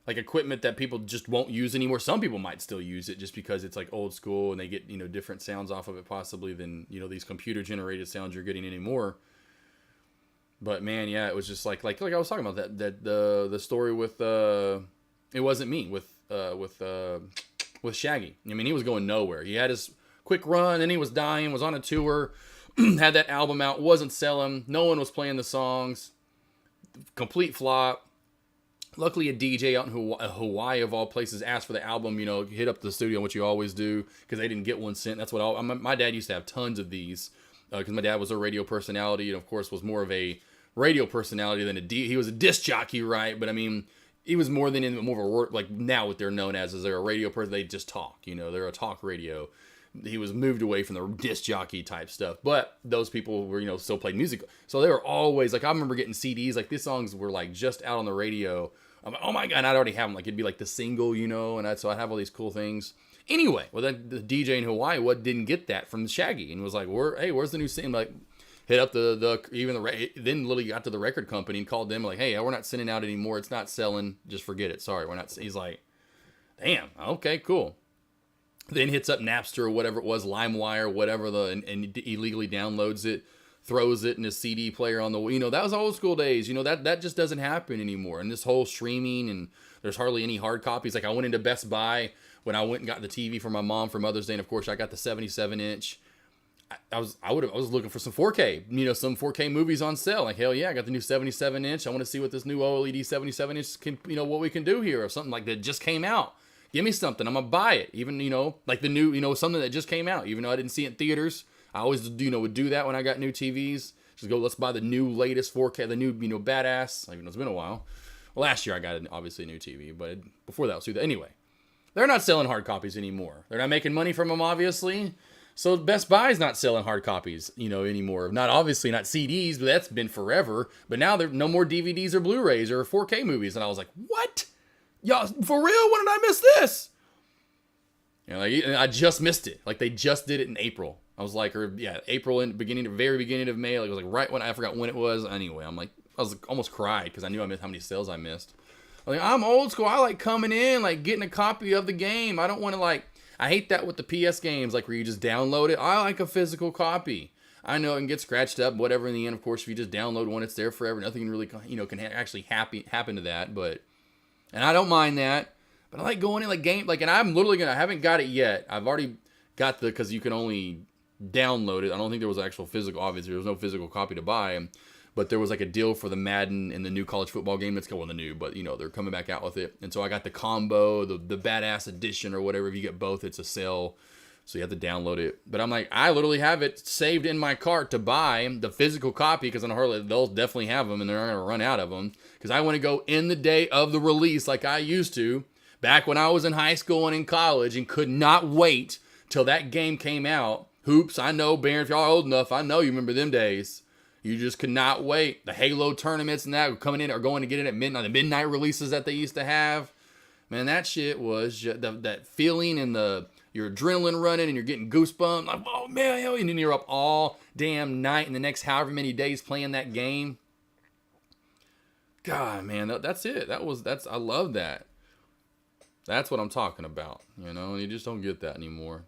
like equipment that people just won't use anymore. Some people might still use it just because it's like old school and they get, different sounds off of it possibly than, these computer generated sounds you're getting anymore. But man, yeah, it was just like I was talking about that the story with It Wasn't Me with Shaggy. I mean, he was going nowhere. He had his quick run and he was dying, was on a tour, had that album out, wasn't selling. No one was playing the songs. Complete flop. Luckily, a DJ out in Hawaii, of all places, asked for the album, hit up the studio, which you always do, because they didn't get one cent. That's what my dad used to have tons of these, because my dad was a radio personality, and of course was more of a radio personality than he was a disc jockey, right? But I mean, he was more of a, like now what they're known as they're a radio person. They just talk, they're a talk radio. He was moved away from the disc jockey type stuff, but those people were, still played music. So they were always like, I remember getting CDs, like these songs were like just out on the radio. I'm like, oh my God, I'd already have them. Like it'd be like the single, so I'd have all these cool things. Anyway, well, then the DJ in Hawaii, didn't get that from Shaggy and was like, where's the new single? Like, hit up then literally got to the record company and called them like, hey, we're not sending out anymore. It's not selling. Just forget it. Sorry, we're not. He's like, damn, okay, cool. Then hits up Napster or whatever it was, LimeWire, whatever, and illegally downloads it, throws it in a CD player on the, that was old school days. That just doesn't happen anymore. And this whole streaming, and there's hardly any hard copies. Like I went into Best Buy when I went and got the TV for my mom for Mother's Day, and of course I got the 77-inch. I was looking for some 4K, some 4K movies on sale. Like, hell yeah, I got the new 77-inch. I want to see what this new OLED 77-inch can, what we can do here, or something like that just came out. Give me something. I'm going to buy it. Even, like the new, something that just came out. Even though I didn't see it in theaters. I always, would do that when I got new TVs. Just go, let's buy the new latest 4K, the new, badass. Even though it's been a while. Last year I got, obviously, a new TV. But before that, was through that. Anyway, they're not selling hard copies anymore. They're not making money from them, obviously. So Best Buy's not selling hard copies, anymore. Not CDs, but that's been forever. But now there are no more DVDs or Blu-rays or 4K movies. And I was like, what? Y'all, for real? When did I miss this? I just missed it. Like they just did it in April. I was like, April in very beginning of May. Like it was like right when I forgot when it was. Anyway, I was like, almost cried because I knew how many sales I missed. I'm old school. I like coming in, like getting a copy of the game. I don't want to I hate that with the PS games, like where you just download it. I like a physical copy. I know it can get scratched up, whatever. In the end, of course, if you just download one, it's there forever. Nothing really, can actually happen to that. And I don't mind that. But I like going in and I'm literally I haven't got it yet. I've already got because you can only download it. I don't think there was actual physical, obviously there was no physical copy to buy. But there was like a deal for the Madden and the new college football game that's going the new, but they're coming back out with it. And so I got the combo, the badass edition or whatever. If you get both, it's a sale. So you have to download it. But I'm like, I literally have it saved in my cart to buy the physical copy because they'll definitely have them and they're not going to run out of them. Because I want to go in the day of the release like I used to back when I was in high school and in college and could not wait till that game came out. Hoops, I know, Baron, if y'all are old enough, I know you remember them days. You just could not wait. The Halo tournaments and that were coming in or going to get it at midnight. The midnight releases that they used to have. Man, that shit was just, that feeling and your adrenaline running and you're getting goosebumps. Like, oh man, and then you're up all damn night and the next however many days playing that game. God, man, that's it. I love that. That's what I'm talking about. You just don't get that anymore.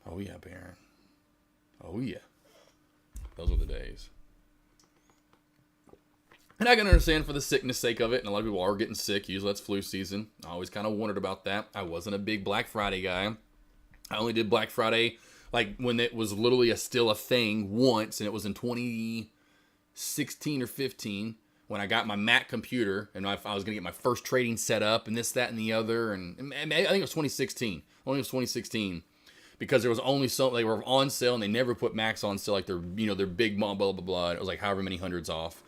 Oh yeah, Baron. Oh yeah. Those were the days. And I can understand for the sickness sake of it, and a lot of people are getting sick. Usually that's flu season. I always kind of wondered about that. I wasn't a big Black Friday guy. I only did Black Friday like when it was literally still a thing once, and it was in 2016 or 15 when I got my Mac computer, and I was going to get my first trading set up, and this, that, and the other. And I think it was 2016. Only it was 2016. Because there was only they were on sale and they never put Macs on sale like they're big blah blah blah blah. It was like however many hundreds off,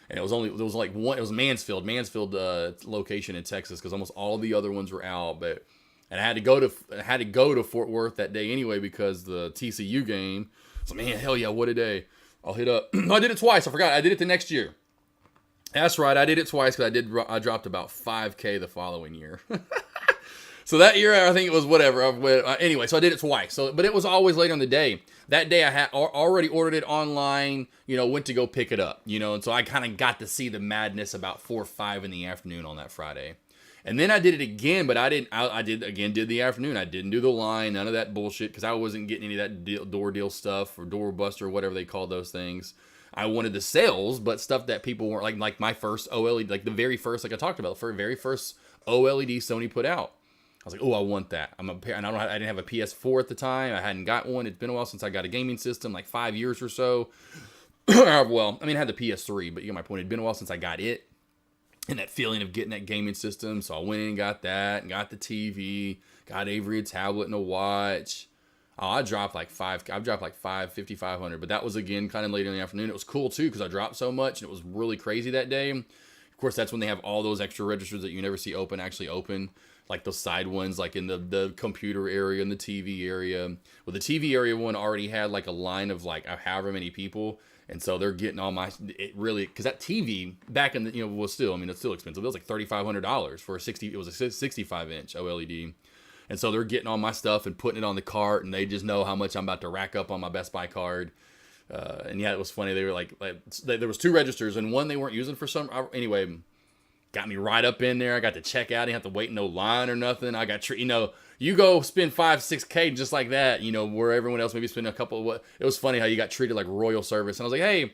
and it was like one. It was Mansfield location in Texas because almost all the other ones were out. And I had to go to Fort Worth that day anyway because the TCU game. So man, hell yeah, what a day! I'll hit up. I did it twice. I forgot. I did it the next year. That's right. I did it twice because I dropped about 5K the following year. So that year, I think it was whatever. Anyway, so I did it twice. But it was always later in the day. That day, I had already ordered it online. Went to go pick it up. And so I kind of got to see the madness about 4 or 5 in the afternoon on that Friday. And then I did it again, but I did the afternoon. I didn't do the line, none of that bullshit, because I wasn't getting any of that door deal stuff or door buster or whatever they call those things. I wanted the sales, but stuff that people weren't like my first OLED, like the very first, like I talked about, the very first OLED Sony put out. I was like, oh, I want that. And I didn't have a PS4 at the time. I hadn't got one. It's been a while since I got a gaming system, like 5 years or so. Well, I had the PS3, but you get my point. It'd been a while since I got it. And that feeling of getting that gaming system. So I went in and got that and got the TV, got Avery a tablet and a watch. Oh, I dropped like 5,500, but that was again kind of later in the afternoon. It was cool too because I dropped so much and it was really crazy that day. Of course, that's when they have all those extra registers that you never see actually open, like those side ones, like in the computer area and the TV area. Well, the TV area one already had like a line of like however many people. And so they're getting all because that TV back in the, was still, it's still expensive. It was like $3,500 for it was a 65-inch OLED. And so they're getting all my stuff and putting it on the cart, and they just know how much I'm about to rack up on my Best Buy card. And yeah, it was funny. They were like there was 2 registers, and one they weren't using for some, anyway, got me right up in there. I got to check out. I didn't have to wait in no line or nothing. I got, you go spend 5-6K just like that, where everyone else maybe spend a couple of it was funny how you got treated like royal service. And I was like, hey,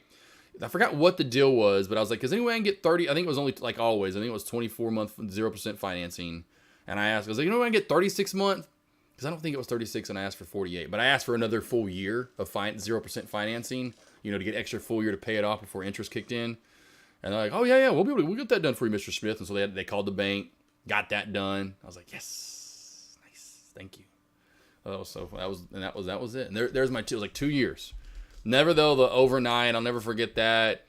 I forgot what the deal was, but I was like, is anyway I can get 30? I think it was only like always. I think it was 24-month 0% financing. And I asked, I was like, I can get 36 month? Because I don't think it was 36 and I asked for 48. But I asked for another full year of 0% financing, to get extra full year to pay it off before interest kicked in. And they're like, oh, yeah, we'll get that done for you, Mr. Smith. And so they called the bank, got that done. I was like, yes, nice, thank you. Oh, that was so fun. That was it. And there's my 2, it was like 2 years. Never, though, the overnight, I'll never forget that.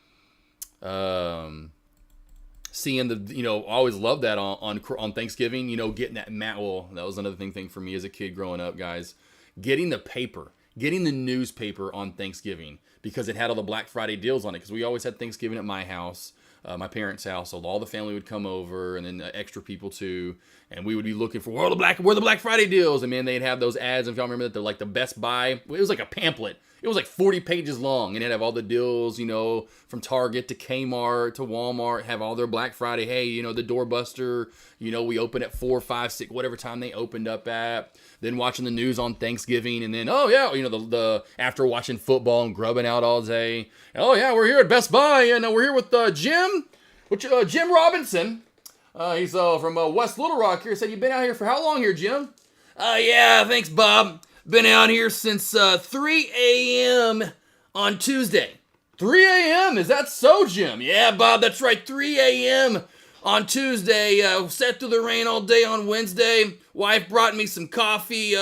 Seeing the, I always loved that on Thanksgiving, getting that well, that was another thing for me as a kid growing up, guys. Getting the newspaper on Thanksgiving because it had all the Black Friday deals on it. Because we always had Thanksgiving at my house, my parents' house, so all the family would come over and then extra people too. And we would be looking for where are the Black Friday deals, and man, they'd have those ads. If y'all remember that, they're like the Best Buy. It was like a pamphlet. It was like 40 pages long, and it'd have all the deals, from Target to Kmart to Walmart, have all their Black Friday. Hey, the doorbuster, we open at 4, 5, 6, whatever time they opened up at. Then watching the news on Thanksgiving, and then, oh yeah, the after watching football and grubbing out all day. Oh yeah, we're here at Best Buy, and we're here with Jim Robinson. He's from West Little Rock here. Said, you've been out here for how long here, Jim? Yeah, thanks, Bob. Been out here since 3 a.m. on Tuesday. 3 a.m.? Is that so, Jim? Yeah, Bob, that's right. 3 a.m. on Tuesday. Sat through the rain all day on Wednesday. Wife brought me some coffee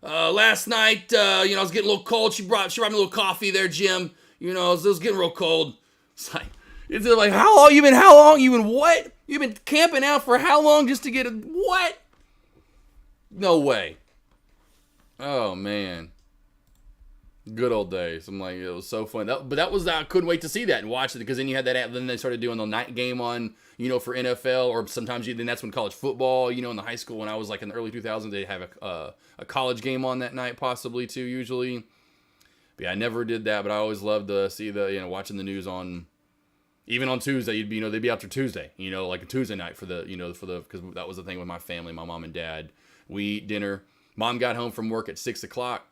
last night. I was getting a little cold. She brought me a little coffee there, Jim. It was getting real cold. It's like, how long? You've been what? You've been camping out for how long just to get a what? No way. Oh, man. Good old days. I'm like, it was so fun. I couldn't wait to see that and watch it because then you had that. Then they started doing the night game on, for NFL, or sometimes then that's when college football, in the high school when I was like in the early 2000s, they'd have a college game on that night possibly too, usually. But yeah, I never did that, but I always loved to see watching the news on, even on Tuesday, they'd be after Tuesday, like a Tuesday night because that was the thing with my family, my mom and dad. We eat dinner. Mom got home from work at 6 o'clock.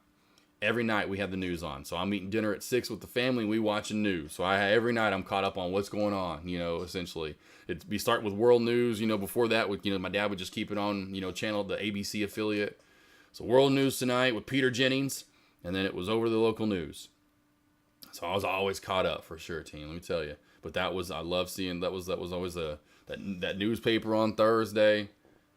Every night we have the news on. So I'm eating dinner at 6 with the family. We watching news. So every night I'm caught up on what's going on, essentially. We start with world news, before that, my dad would just keep it on, channel, the ABC affiliate. So world news tonight with Peter Jennings. And then it was over the local news. So I was always caught up for sure, team. Let me tell you. But I love seeing, that was always that newspaper on Thursday.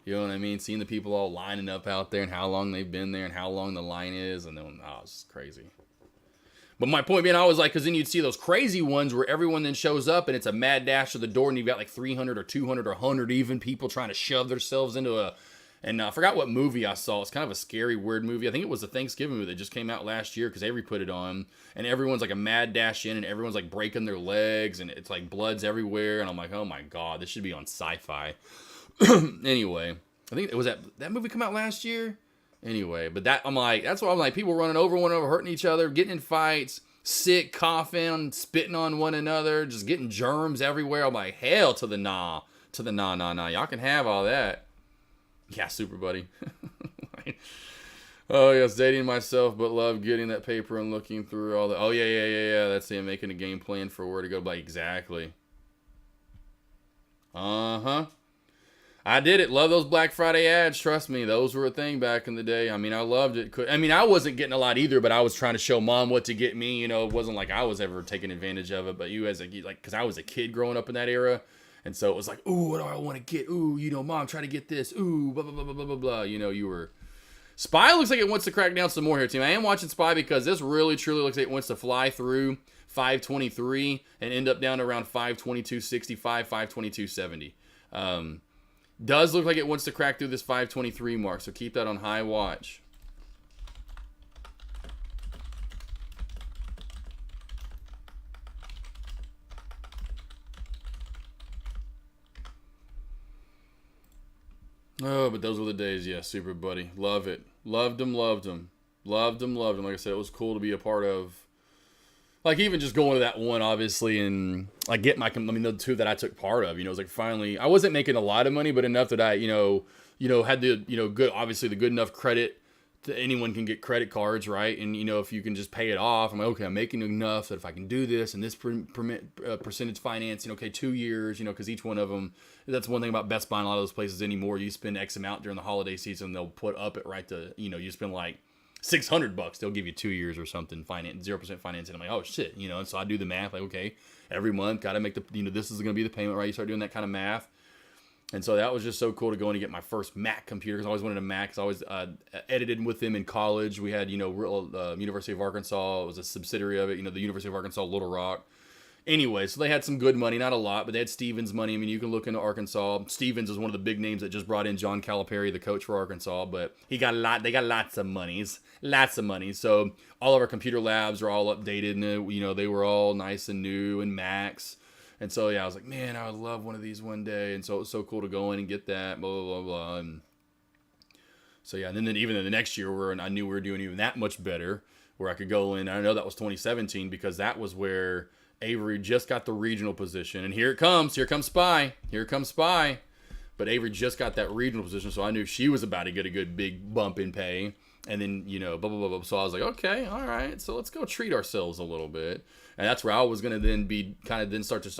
You know what I mean? Seeing the people all lining up out there and how long they've been there and how long the line is. And then, it's crazy. But my point being, I was like, because then you'd see those crazy ones where everyone then shows up and it's a mad dash to the door and you've got like 300 or 200 or 100 even people trying to shove themselves into And I forgot what movie I saw. It's kind of a scary, weird movie. I think it was a Thanksgiving movie that just came out last year because Avery put it on. And everyone's like a mad dash in and everyone's like breaking their legs and it's like blood's everywhere. And I'm like, oh my God, this should be on Sci-Fi. Anyway, I think it was that movie come out last year. Anyway, but I'm like, that's why I'm like, people running over one another, hurting each other, getting in fights, sick, coughing, spitting on one another, just getting germs everywhere. I'm like, hell to the nah. Y'all can have all that. Yeah, super buddy. Oh, yes, dating myself, but love getting that paper and looking through all the. Oh, yeah. That's him making a game plan for where to go. Like, exactly. Uh-huh. I did it. Love those Black Friday ads. Trust me, those were a thing back in the day. I mean, I loved it. I mean, I wasn't getting a lot either, but I was trying to show mom what to get me. You know, it wasn't like I was ever taking advantage of it. But you as because I was a kid growing up in that era. And so it was like, ooh, what do I want to get? Ooh, you know, mom, try to get this. Ooh, blah, blah, blah, blah, blah, blah, blah. You know, you were... Spy looks like it wants to crack down some more here, team. I am watching Spy because this really, truly looks like it wants to fly through 523 and end up down to around 522.65, 522.70. Does look like it wants to crack through this 523 mark, so keep that on high watch. Oh, but those were the days. Yeah, super buddy. Love it. Loved them. Like I said, it was cool to be a part of. Like, even just going to that one, obviously, and, like, get the two that I took part of, you know, it was like finally, I wasn't making a lot of money, but enough that I, you know, had the, good, obviously, the good enough credit that anyone can get credit cards, right? And, if you can just pay it off, I'm like, okay, I'm making enough that if I can do this and this percentage financing, okay, 2 years, because each one of them, that's one thing about Best Buy and a lot of those places anymore. You spend X amount during the holiday season, they'll put up it right to, you spend like $600, they'll give you 2 years or something, 0% financing. I'm like, oh shit, and so I do the math, like, okay, every month, got to make the, this is going to be the payment, right? You start doing that kind of math. And so that was just so cool to go in and get my first Mac computer, because I always wanted a Mac, because I always edited with them in college. We had, University of Arkansas, it was a subsidiary of it, the University of Arkansas, Little Rock. Anyway, so they had some good money, not a lot, but they had Stevens money. I mean, you can look into Arkansas. Stevens is one of the big names that just brought in John Calipari, the coach for Arkansas, but they got lots of monies. So all of our computer labs are all updated, and they were all nice and new and Macs. And so, yeah, I was like, man, I would love one of these one day. And so it was so cool to go in and get that, blah, blah, blah, blah. And so, yeah, and then even in the next year, I knew we were doing even that much better, where I could go in. I know that was 2017, because that was where Avery just got the regional position. And here it comes. Here comes Spy. But Avery just got that regional position, so I knew she was about to get a good big bump in pay. And then, blah, blah, blah, blah. So I was like, okay, all right, so let's go treat ourselves a little bit. And that's where I was going to then be I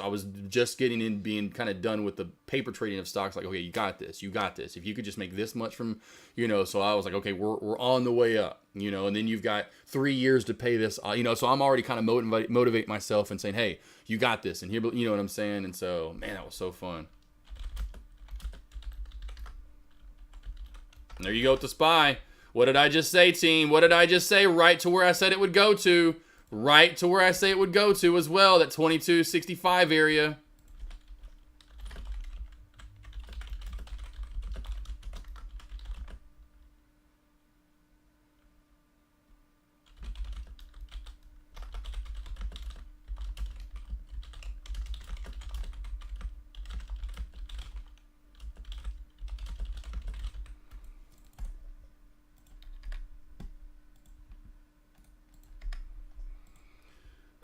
was just getting in, being kind of done with the paper trading of stocks. Like, okay, you got this. If you could just make this much from, so I was like, okay, we're on the way up, and then you've got 3 years to pay this, so I'm already kind of motivate myself and saying, hey, you got this. And here, you know what I'm saying? And so, man, that was so fun. And there you go with the Spy. What did I just say, team? What did I just say? Right to where I said it would go to. Right to where I say it would go to as well. That 2265 area.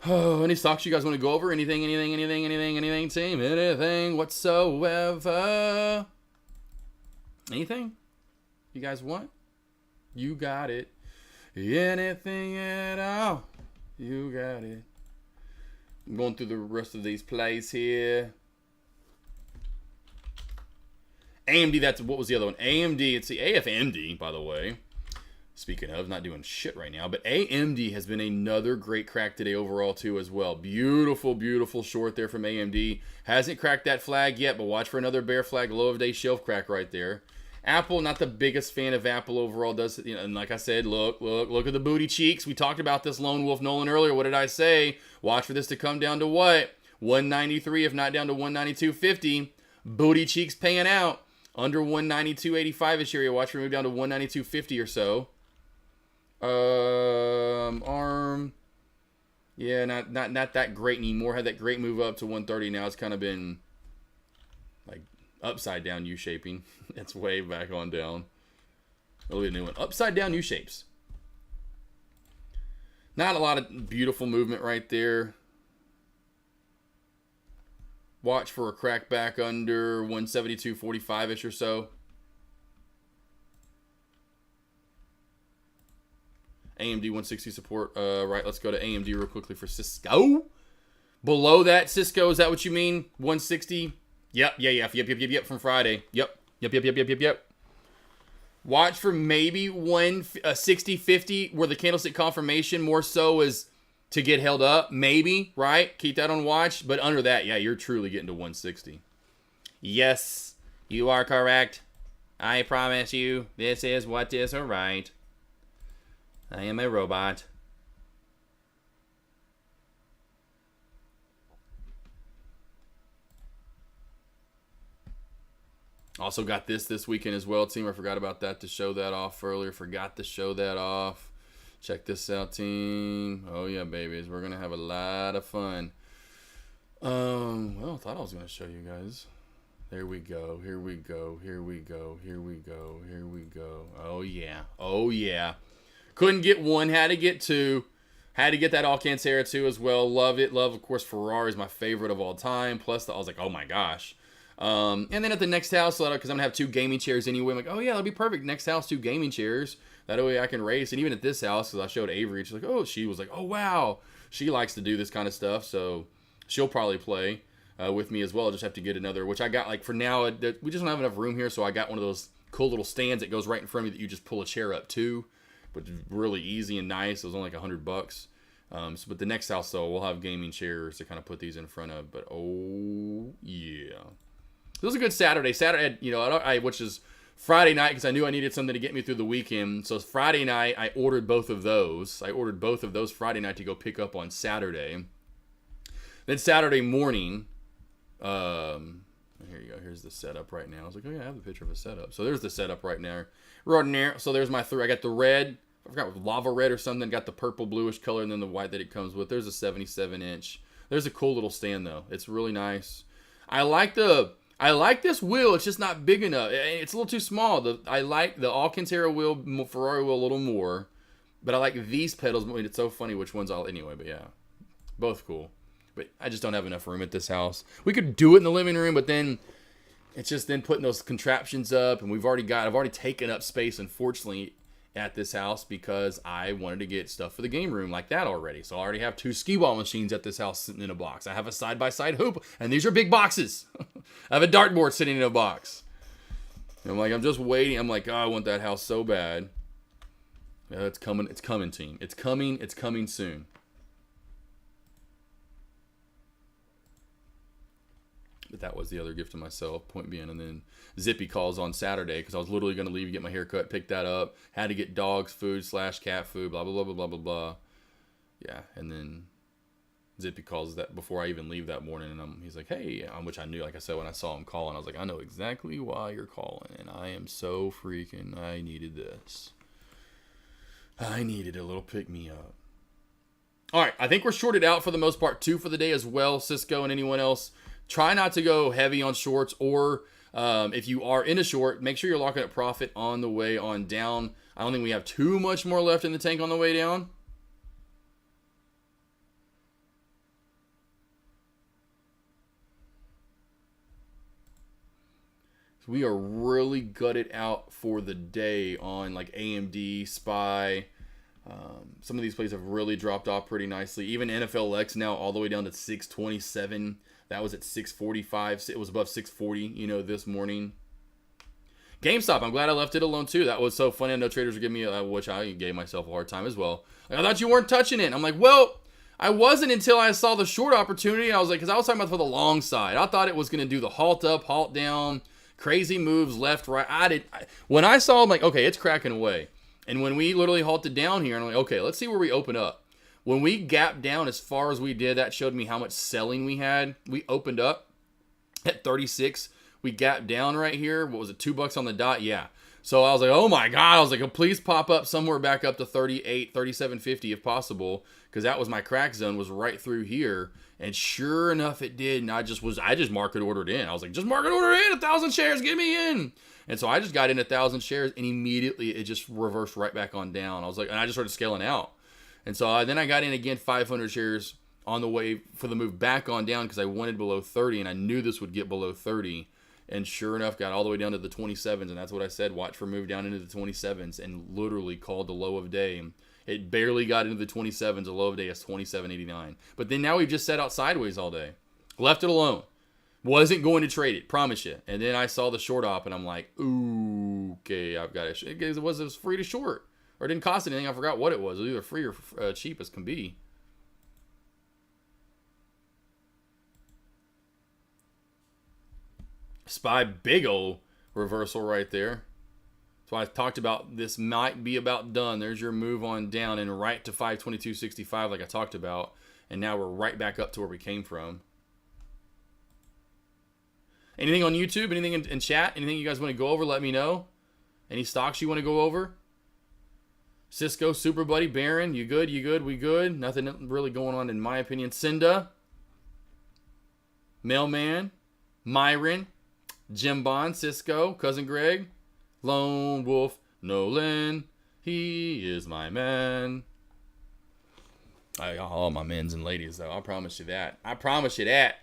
Oh, any stocks you guys want to go over? Anything, team? Anything whatsoever? Anything you guys want? You got it. Anything at all? You got it. I'm going through the rest of these plays here. AMD, what was the other one? AMD, it's the AFMD, by the way. Speaking of, not doing shit right now, but AMD has been another great crack today overall too as well. Beautiful, beautiful short there from AMD. Hasn't cracked that flag yet, but watch for another bear flag, low of day shelf crack right there. Apple, not the biggest fan of Apple overall. Does, and like I said, look at the booty cheeks. We talked about this Lone Wolf Nolan earlier. What did I say? Watch for this to come down to what? 193, if not down to 192.50. Booty cheeks paying out. Under 192.85 ish area. Watch for move down to 192.50 or so. Arm. Yeah, not that great anymore. Had that great move up to 130. Now it's kind of been like upside down U-shaping. It's way back on down. It'll be a new one. Upside down U-shapes. Not a lot of beautiful movement right there. Watch for a crack back under 172.45-ish or so. AMD 160 support. Right, let's go to AMD real quickly for Cisco. Below that, Cisco, is that what you mean? 160? Yep, from Friday. Yep. Watch for maybe 60-50 where the candlestick confirmation more so is to get held up. Maybe, right? Keep that on watch. But under that, yeah, you're truly getting to 160. Yes, you are correct. I promise you, this is what is right. I am a robot. Also got this weekend as well, team. I forgot about that to show that off earlier. Forgot to show that off. Check this out, team. Oh, yeah, babies. We're going to have a lot of fun. Well, I thought I was going to show you guys. There we go. Here we go. Oh, yeah. Couldn't get one. Had to get two. Had to get that Alcantara 2 as well. Love it. Love, of course, Ferrari is my favorite of all time. Plus, I was like, oh, my gosh. And then at the next house, because I'm going to have 2 gaming chairs anyway. I'm like, oh, yeah, that'll be perfect. Next house, 2 gaming chairs. That way I can race. And even at this house, because I showed Avery, she's like, she was like, oh, wow. She likes to do this kind of stuff. So she'll probably play with me as well. I'll just have to get another, which I got, like, for now, we just don't have enough room here. So I got one of those cool little stands that goes right in front of you that you just pull a chair up to. But it's really easy and nice. It was only like $100. But the next house, though, we'll have gaming chairs to kind of put these in front of. But, oh, yeah. It was a good Saturday. Saturday, which is Friday night, because I knew I needed something to get me through the weekend. So Friday night, I ordered both of those. Friday night to go pick up on Saturday. Then Saturday morning, here you go. Here's the setup right now. I was like, oh yeah, I have the picture of a setup. So there's the setup right now. So there's my I got the red. I forgot, lava red or something. Got the purple bluish color and then the white that it comes with. There's a 77-inch. There's a cool little stand though. It's really nice. I like this wheel. It's just not big enough. It's a little too small. I like the Alcantara wheel, Ferrari wheel a little more. But I like these pedals. I mean, it's so funny which ones anyway, but yeah. Both cool. But I just don't have enough room at this house. We could do it in the living room, but then it's just then putting those contraptions up. And I've already taken up space, unfortunately, at this house because I wanted to get stuff for the game room like that already. So I already have 2 skee ball machines at this house sitting in a box. I have a side-by-side hoop, and these are big boxes. I have a dartboard sitting in a box. And I'm like, I'm just waiting. I'm like, oh, I want that house so bad. Yeah, it's coming, team. It's coming soon. But that was the other gift to myself, point being. And then Zippy calls on Saturday because I was literally going to leave, get my hair cut, pick that up. Had to get dogs food / cat food, blah, blah, blah, blah, blah, blah, blah. Yeah, and then Zippy calls that before I even leave that morning. And he's like, hey, which I knew, like I said, when I saw him calling, I was like, I know exactly why you're calling. And I am so freaking, I needed this. I needed a little pick-me-up. All right, I think we're shorted out for the most part, too, for the day as well, Cisco and anyone else. Try not to go heavy on shorts, or if you are in a short, make sure you're locking up profit on the way on down. I don't think we have too much more left in the tank on the way down. So we are really gutted out for the day on like AMD, SPY. Some of these plays have really dropped off pretty nicely. Even NFL X now all the way down to 627. That was at 645. It was above 640, this morning. GameStop, I'm glad I left it alone too. That was so funny. I know traders were giving me, which I gave myself a hard time as well. Like, I thought you weren't touching it. I'm like, well, I wasn't until I saw the short opportunity. I was like, because I was talking about for the long side. I thought it was going to do the halt up, halt down, crazy moves left, right. When I saw, I'm like, okay, it's cracking away. And when we literally halted down here, I'm like, okay, let's see where we open up. When we gapped down as far as we did, that showed me how much selling we had. We opened up at 36 we gapped down right here. What was it, $2 on the dot? Yeah. So I was like, oh my God. I was like, please pop up somewhere back up to 38, 37.50 if possible. Because that was my crack zone, was right through here. And sure enough, it did. And I just market ordered in. I was like, just market order in, 1,000 shares, get me in. And so I just got in 1,000 shares, and immediately it just reversed right back on down. I was like, and I just started scaling out. And so then I got in again 500 shares on the way for the move back on down because I wanted below 30, and I knew this would get below 30. And sure enough, got all the way down to the 27s, and that's what I said. Watch for move down into the 27s, and literally called the low of day. It barely got into the 27s. The low of day is 27.89. But then now we've just sat out sideways all day. Left it alone. Wasn't going to trade it, promise you. And then I saw the short op, and I'm like, ooh, okay, I've got it. It was free to short, or it didn't cost anything. I forgot what it was. It was either free or cheap as can be. Spy big ol' reversal right there. So I talked about this might be about done. There's your move on down and right to 522.65 like I talked about. And now we're right back up to where we came from. Anything on YouTube? Anything in chat? Anything you guys want to go over? Let me know. Any stocks you want to go over? Cisco, Super Buddy, Baron, you good? You good? We good? Nothing really going on in my opinion. Cinda, Mailman, Myron, Jim Bond, Cisco, Cousin Greg, Lone Wolf, Nolan, he is my man. All my men's and ladies, though. I promise you that. I promise you that.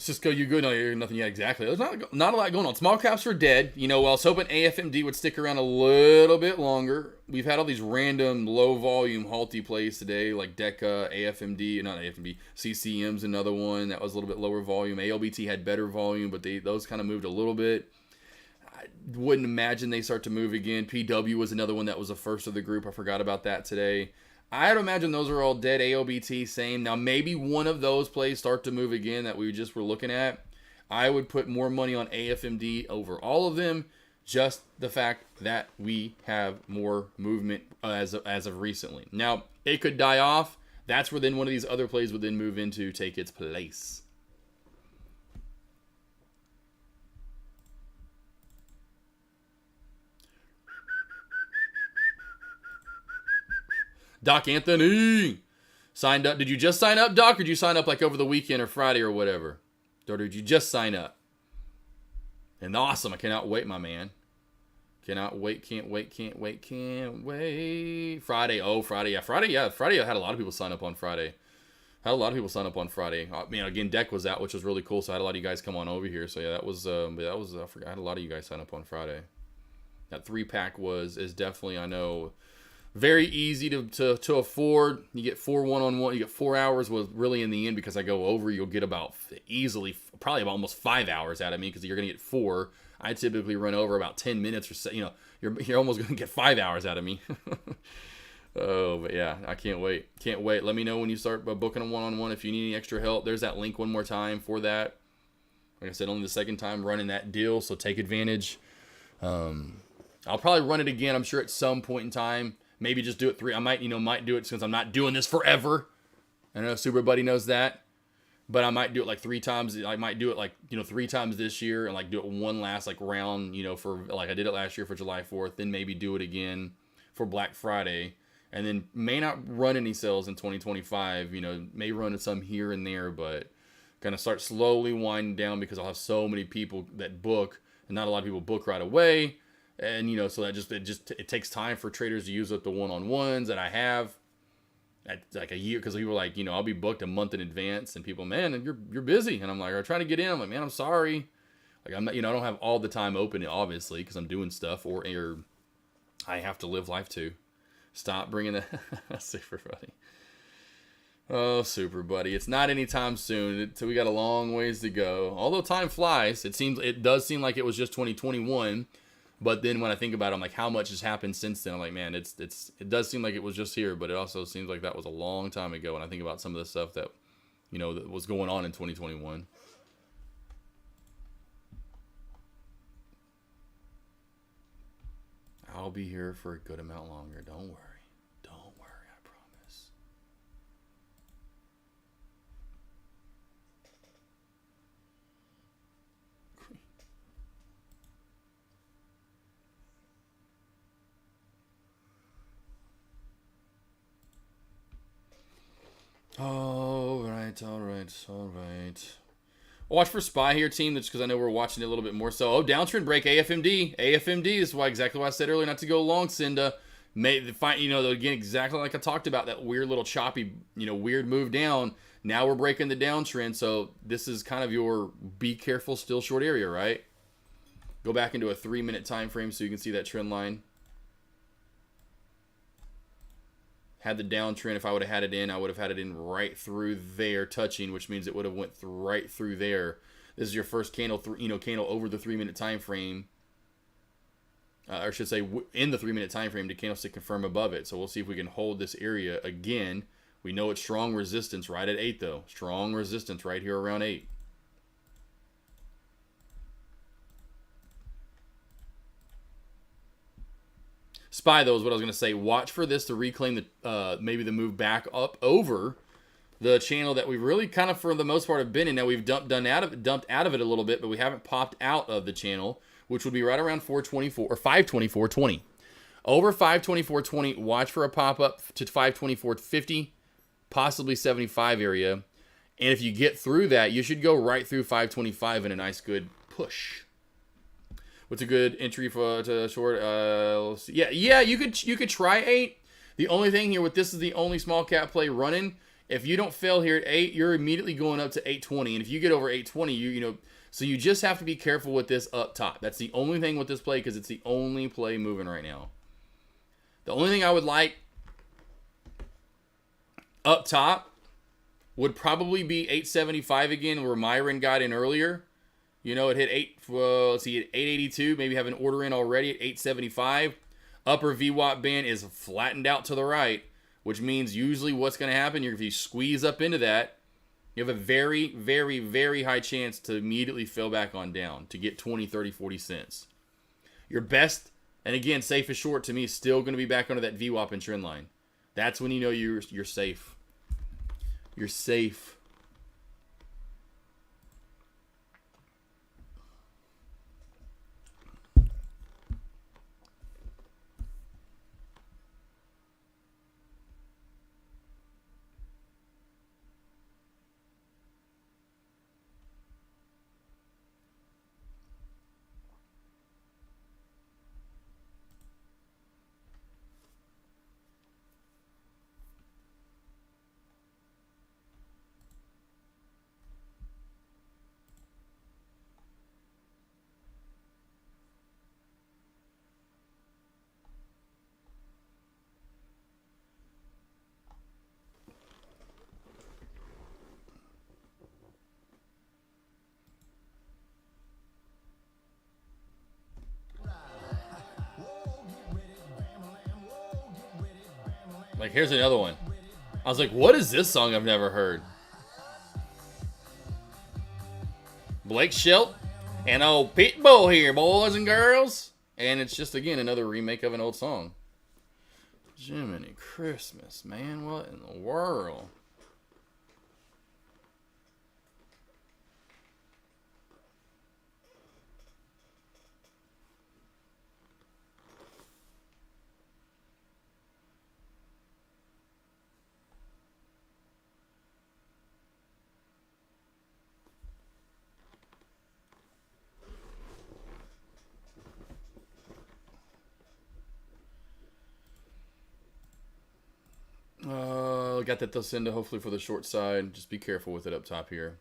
Cisco, you good? No, you're nothing yet. Exactly. There's not a lot going on. Small caps are dead. You know, I was hoping AFMD would stick around a little bit longer. We've had all these random low volume halty plays today, like DECA, AFMD, not AFMD, CCM's another one that was a little bit lower volume. ALBT had better volume, but those kind of moved a little bit. I wouldn't imagine they start to move again. PW was another one that was the first of the group. I forgot about that today. I'd imagine those are all dead. AOBT, same. Now, maybe one of those plays start to move again that we just were looking at. I would put more money on AFMD over all of them. Just the fact that we have more movement as of recently. Now, it could die off. That's where then one of these other plays would then move into, take its place. Doc Anthony signed up. Did you just sign up, Doc, or did you sign up like over the weekend or Friday or whatever? Or did you just sign up? And awesome. I cannot wait, my man. Cannot wait. Can't wait. Can't wait. Can't wait. Friday. Oh, Friday. Yeah, Friday. Yeah, Friday. I had a lot of people sign up on Friday. I mean, again, Deck was out, which was really cool. So I had a lot of you guys come on over here. So yeah, that was I forgot. I had a lot of you guys sign up on Friday. That 3-pack is definitely, I know, very easy to afford. You get 4 one-on-one. You get 4 hours. Was really in the end, because I go over, you'll get about easily probably about almost 5 hours out of me, because you're gonna get 4. I typically run over about 10 minutes or so. You know, you're almost gonna get 5 hours out of me. Oh, but yeah, I can't wait. Can't wait. Let me know when you start booking a one-on-one if you need any extra help. There's that link one more time for that. Like I said, only the second time running that deal, so take advantage. I'll probably run it again, I'm sure, at some point in time. Maybe just do it 3. I might do it since I'm not doing this forever. I know Super Buddy knows that. But I might do it like 3 times. I might do it like, 3 times this year, and like do it one last like round, for like I did it last year for July 4th. Then maybe do it again for Black Friday. And then may not run any sales in 2025. May run some here and there, but gonna start slowly winding down, because I'll have so many people that book, and not a lot of people book right away. And so that it takes time for traders to use up the one-on-ones that I have at like a year, because people are like, I'll be booked a month in advance, and people, man, you're busy, and I'm like, I'm trying to get in. I'm like, man, I'm sorry, like I'm not, I don't have all the time open, obviously, because I'm doing stuff, or I have to live life too. Stop bringing that. Super funny. Oh, super buddy. It's not anytime soon. So we got a long ways to go. Although time flies, it does seem like it was just 2021. But then when I think about it, I'm like, how much has happened since then? I'm like, man, it does seem like it was just here, but it also seems like that was a long time ago. And I think about some of the stuff that, that was going on in 2021. I'll be here for a good amount longer. Don't worry. Don't worry, I promise. All right, all right, all right. Watch for Spy here, team. That's because I know we're watching it a little bit more. So, downtrend break, AFMD. AFMD is exactly why I said earlier not to go long, Cinda. Again, exactly like I talked about, that weird little choppy, weird move down. Now we're breaking the downtrend. So this is kind of your be careful, still short area, right? Go back into a 3-minute time frame so you can see that trend line. Had the downtrend. If I would have had it in, I would have had it in right through there, touching, which means it would have went right through there. This is your first candle, candle over the 3-minute time frame, or I should say, in the 3-minute time frame to candlestick confirm above it. So we'll see if we can hold this area again. We know it's strong resistance right at 8, though. Strong resistance right here around 8. Spy, though, is what I was going to say. Watch for this to reclaim maybe the move back up over the channel that we really kind of, for the most part, have been in. Now we've dumped out of it a little bit, but we haven't popped out of the channel, which would be right around 424 or 524.20. Over 524.20, watch for a pop up to 524.50, possibly 75 area. And if you get through that, you should go right through 525 in a nice good push. What's a good entry for to short? Let's see. Yeah. You could try 8. The only thing here with this is the only small cap play running. If you don't fail here at 8, you're immediately going up to 820. And if you get over 820, so you just have to be careful with this up top. That's the only thing with this play because it's the only play moving right now. The only thing I would like up top would probably be 875 again, where Myron got in earlier. It hit 882. Maybe have an order in already at 875. Upper VWAP band is flattened out to the right, which means usually what's going to happen, if you squeeze up into that, you have a very, very, very high chance to immediately fill back on down to get 20, 30, 40 cents. Your best, and again, safest short to me is still going to be back under that VWAP and trend line. That's when you know you're safe. You're safe. Like, here's another one. I was like, what is this song I've never heard? Blake Shelton and old Pitbull here, boys and girls. And it's just, again, another remake of an old song. Jiminy Christmas, man. What in the world? Got that Tosenda hopefully for the short side. Just be careful with it up top here.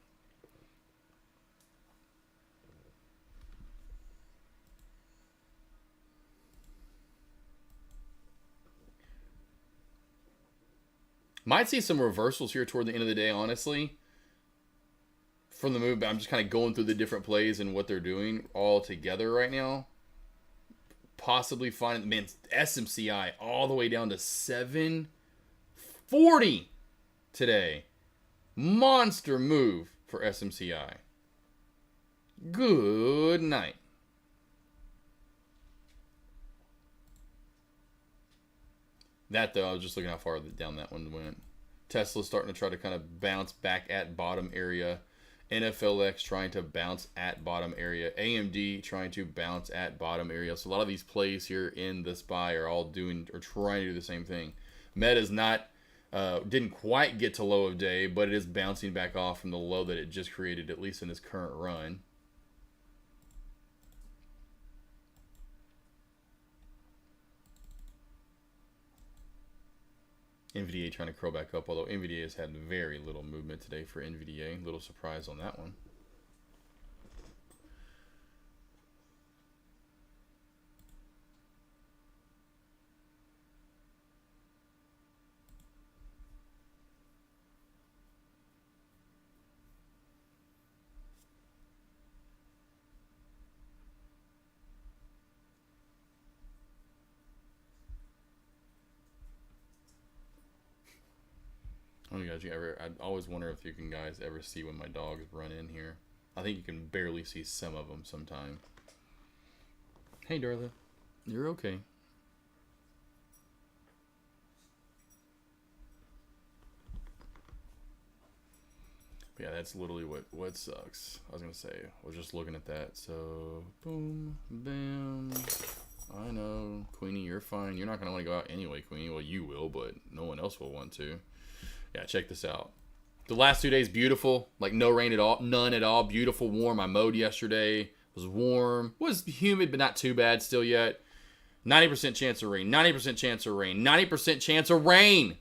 Might see some reversals here toward the end of the day, honestly. From the move, but I'm just kind of going through the different plays and what they're doing all together right now. Possibly finding, man, SMCI all the way down to 740 today. Monster move for SMCI. Good night. That, though, I was just looking how far down that one went. Tesla's starting to try to kind of bounce back at bottom area. NFLX trying to bounce at bottom area. AMD trying to bounce at bottom area. So a lot of these plays here in the SPY are all doing or trying to do the same thing. Meta's not, didn't quite get to low of day, but it is bouncing back off from the low that it just created, at least in this current run. NVDA trying to curl back up, although NVDA has had very little movement today for NVDA. Little surprise on that one. Oh, you guys, I always wonder if you can guys ever see when my dogs run in here. I think you can barely see some of them sometime. Hey, Darla. You're okay. But yeah, that's literally what sucks. I was going to say, I was just looking at that. So, boom, bam. I know. Queenie, you're fine. You're not going to want to go out anyway, Queenie. Well, you will, but no one else will want to. Yeah, check this out. The last 2 days, beautiful. Like, no rain at all. None at all. Beautiful, warm. I mowed yesterday. It was warm. Was humid, but not too bad still yet. 90% chance of rain. 90% chance of rain. 90% chance of rain.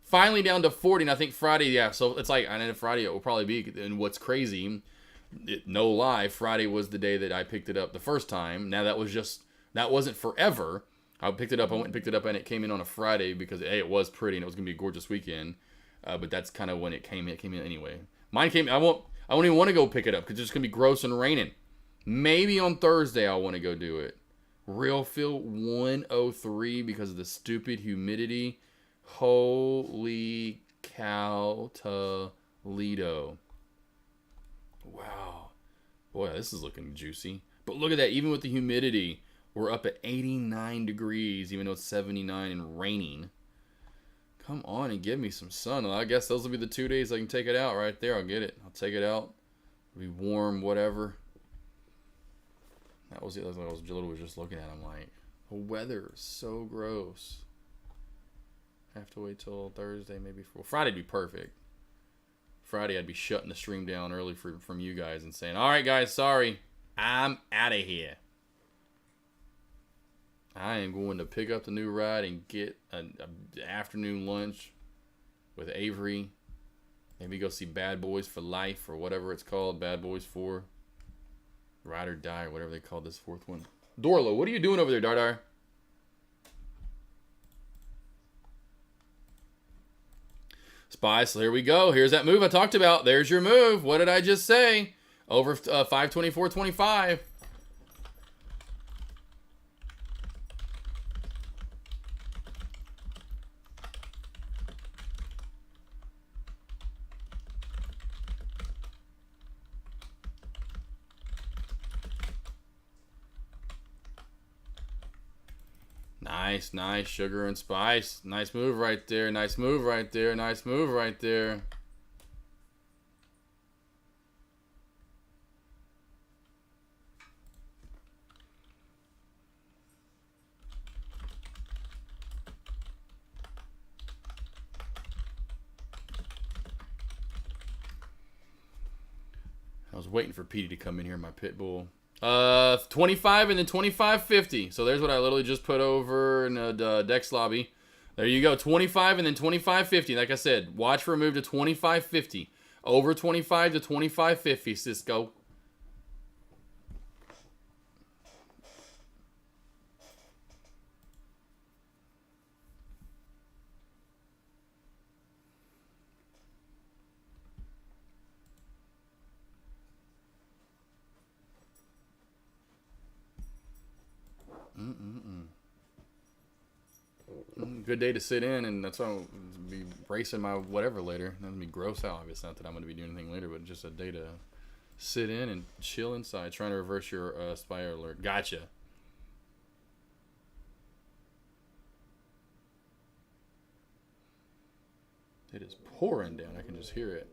Finally down to 40. And I think Friday, yeah. So it's like, I know Friday it will probably be. And what's crazy, no lie, Friday was the day that I picked it up the first time. Now, that wasn't forever. I picked it up. I went and picked it up, and it came in on a Friday because, hey, it was pretty, and it was going to be a gorgeous weekend. But that's kind of when it came in. It came in anyway. Mine came. I won't even want to go pick it up because it's just gonna be gross and raining. Maybe on Thursday I'll want to go do it. Real feel 103 because of the stupid humidity. Holy cow, Toledo! Wow, boy, this is looking juicy. But look at that. Even with the humidity, we're up at 89 degrees, even though it's 79 and raining. Come on and give me some sun. Well, I guess those will be the 2 days I can take it out right there. I'll get it. I'll take it out. It'll be warm, whatever. That was it. That's what I was literally just looking at. I'm like, the weather is so gross. Have to wait till Thursday, maybe. Friday'd be perfect. Friday, I'd be shutting the stream down early from you guys and saying, all right, guys, sorry. I'm out of here. I am going to pick up the new ride and get an afternoon lunch with Avery. Maybe go see Bad Boys for Life or whatever it's called. Bad Boys 4. Ride or Die or whatever they call this fourth one. Dorlo, what are you doing over there, Dardar? Spy, so here we go. Here's that move I talked about. There's your move. What did I just say? Over 524.25. Nice, sugar and spice. Nice move right there. Nice move right there. Nice move right there. I was waiting for Petey to come in here, my pit bull. 25 and then 25.50. So there's what I literally just put over in the Dex lobby. There you go. 25 and then 25.50. Like I said, watch for a move to 25.50. Over 25 to 25.50, Cisco. Good day to sit in, and that's why I'll be racing my whatever later. That'll be gross out, obviously. Not that I'm going to be doing anything later, but just a day to sit in and chill inside. Trying to reverse your spire alert. Gotcha. It is pouring down. I can just hear it.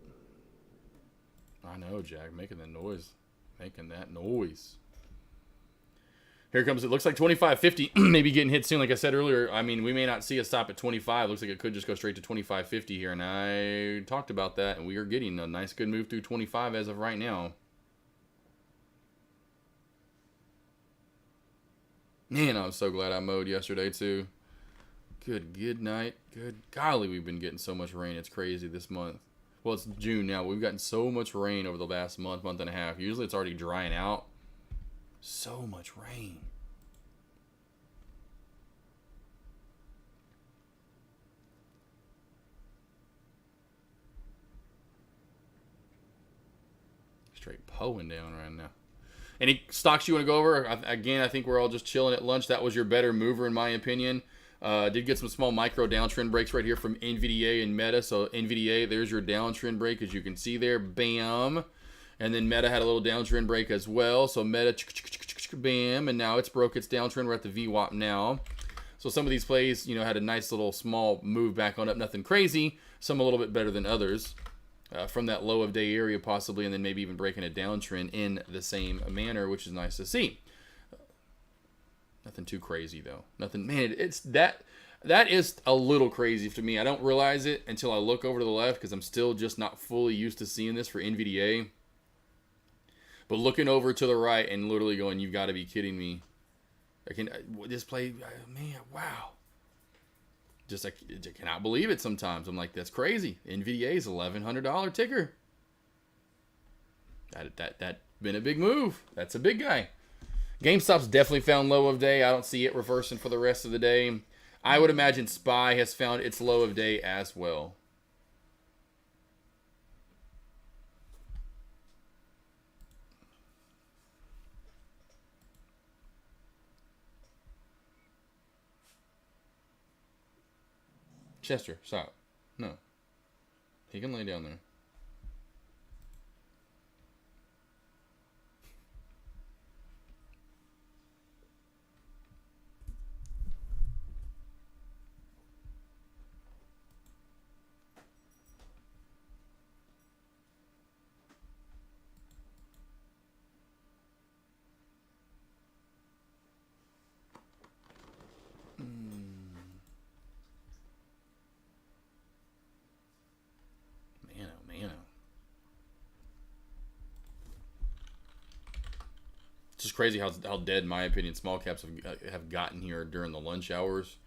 I know, Jack. Making that noise. Making that noise. Here comes, it looks like 25.50, maybe getting hit soon. Like I said earlier, I mean, we may not see a stop at 25. Looks like it could just go straight to 25.50 here. And I talked about that, and we are getting a nice, good move through 25 as of right now. Man, I'm so glad I mowed yesterday, too. Good night. Good golly, we've been getting so much rain. It's crazy this month. Well, it's June now. We've gotten so much rain over the last month and a half. Usually it's already drying out. So much rain. Straight pulling down right now. Any stocks you want to go over? Again, I think we're all just chilling at lunch. That was your better mover, in my opinion. Did get some small micro downtrend breaks right here from NVDA and Meta. So NVDA, there's your downtrend break, as you can see there. Bam. And then Meta had a little downtrend break as well. So Meta, bam, and now it's broke its downtrend. We're at the VWAP now. So some of these plays, you know, had a nice little small move back on up. Nothing crazy. Some a little bit better than others. From that low of day area possibly, and then maybe even breaking a downtrend in the same manner, which is nice to see. Nothing too crazy though. Nothing, man. It's that is a little crazy to me. I don't realize it until I look over to the left because I'm still just not fully used to seeing this for NVDA. But looking over to the right and literally going, "You've got to be kidding me!" This play, man, wow. Just I cannot believe it. Sometimes I'm like, that's crazy. NVDA's $1,100 ticker. That been a big move. That's a big guy. GameStop's definitely found low of day. I don't see it reversing for the rest of the day. I would imagine SPY has found its low of day as well. Chester, stop. No. He can lay down there. It's just crazy how dead, in my opinion, small caps have gotten here during the lunch hours.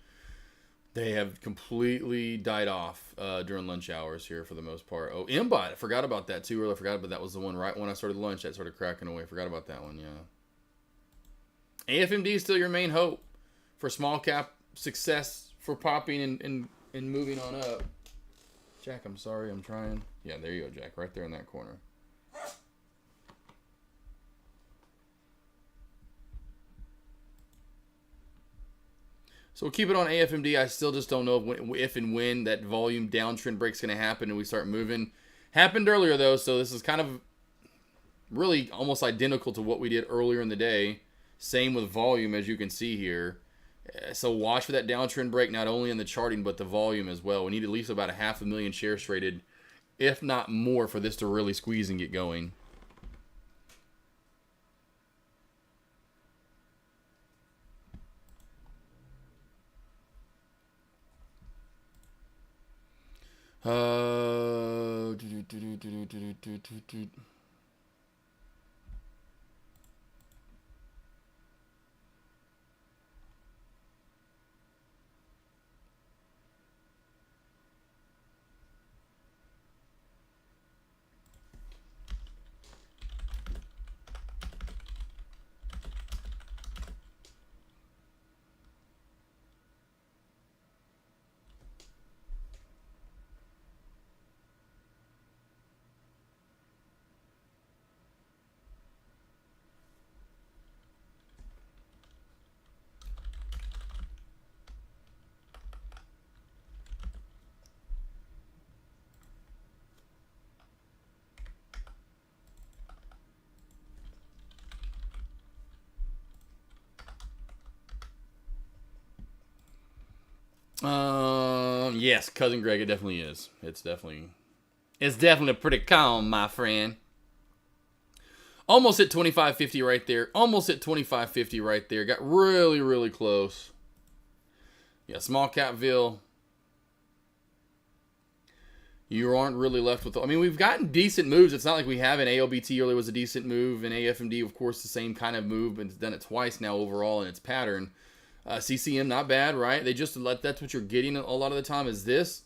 They have completely died off during lunch hours here for the most part. Oh, MBOT. I forgot about that too. I forgot, but that was the one right when I started lunch that started cracking away. Forgot about that one, yeah. AFMD is still your main hope for small cap success for popping and moving on up. Jack, I'm sorry. I'm trying. Yeah, there you go, Jack. Right there in that corner. So we'll keep it on AFMD. I still just don't know if and when that volume downtrend break's going to happen and we start moving. Happened earlier, though, so this is kind of really almost identical to what we did earlier in the day. Same with volume, as you can see here. So watch for that downtrend break, not only in the charting, but the volume as well. We need at least about 500,000 shares traded, if not more, for this to really squeeze and get going. Yes, cousin Greg, it definitely is. It's definitely pretty calm, my friend. Almost at 25.50 right there. Almost at 25.50 right there. Got really, really close. Yeah, small capville. You aren't really left with... I mean, we've gotten decent moves. It's not like we haven't. ALBT earlier was a decent move. And AFMD, of course, the same kind of move. But it's done it twice now overall in its pattern. CCM, not bad, right? They just let... That's what you're getting a lot of the time is this.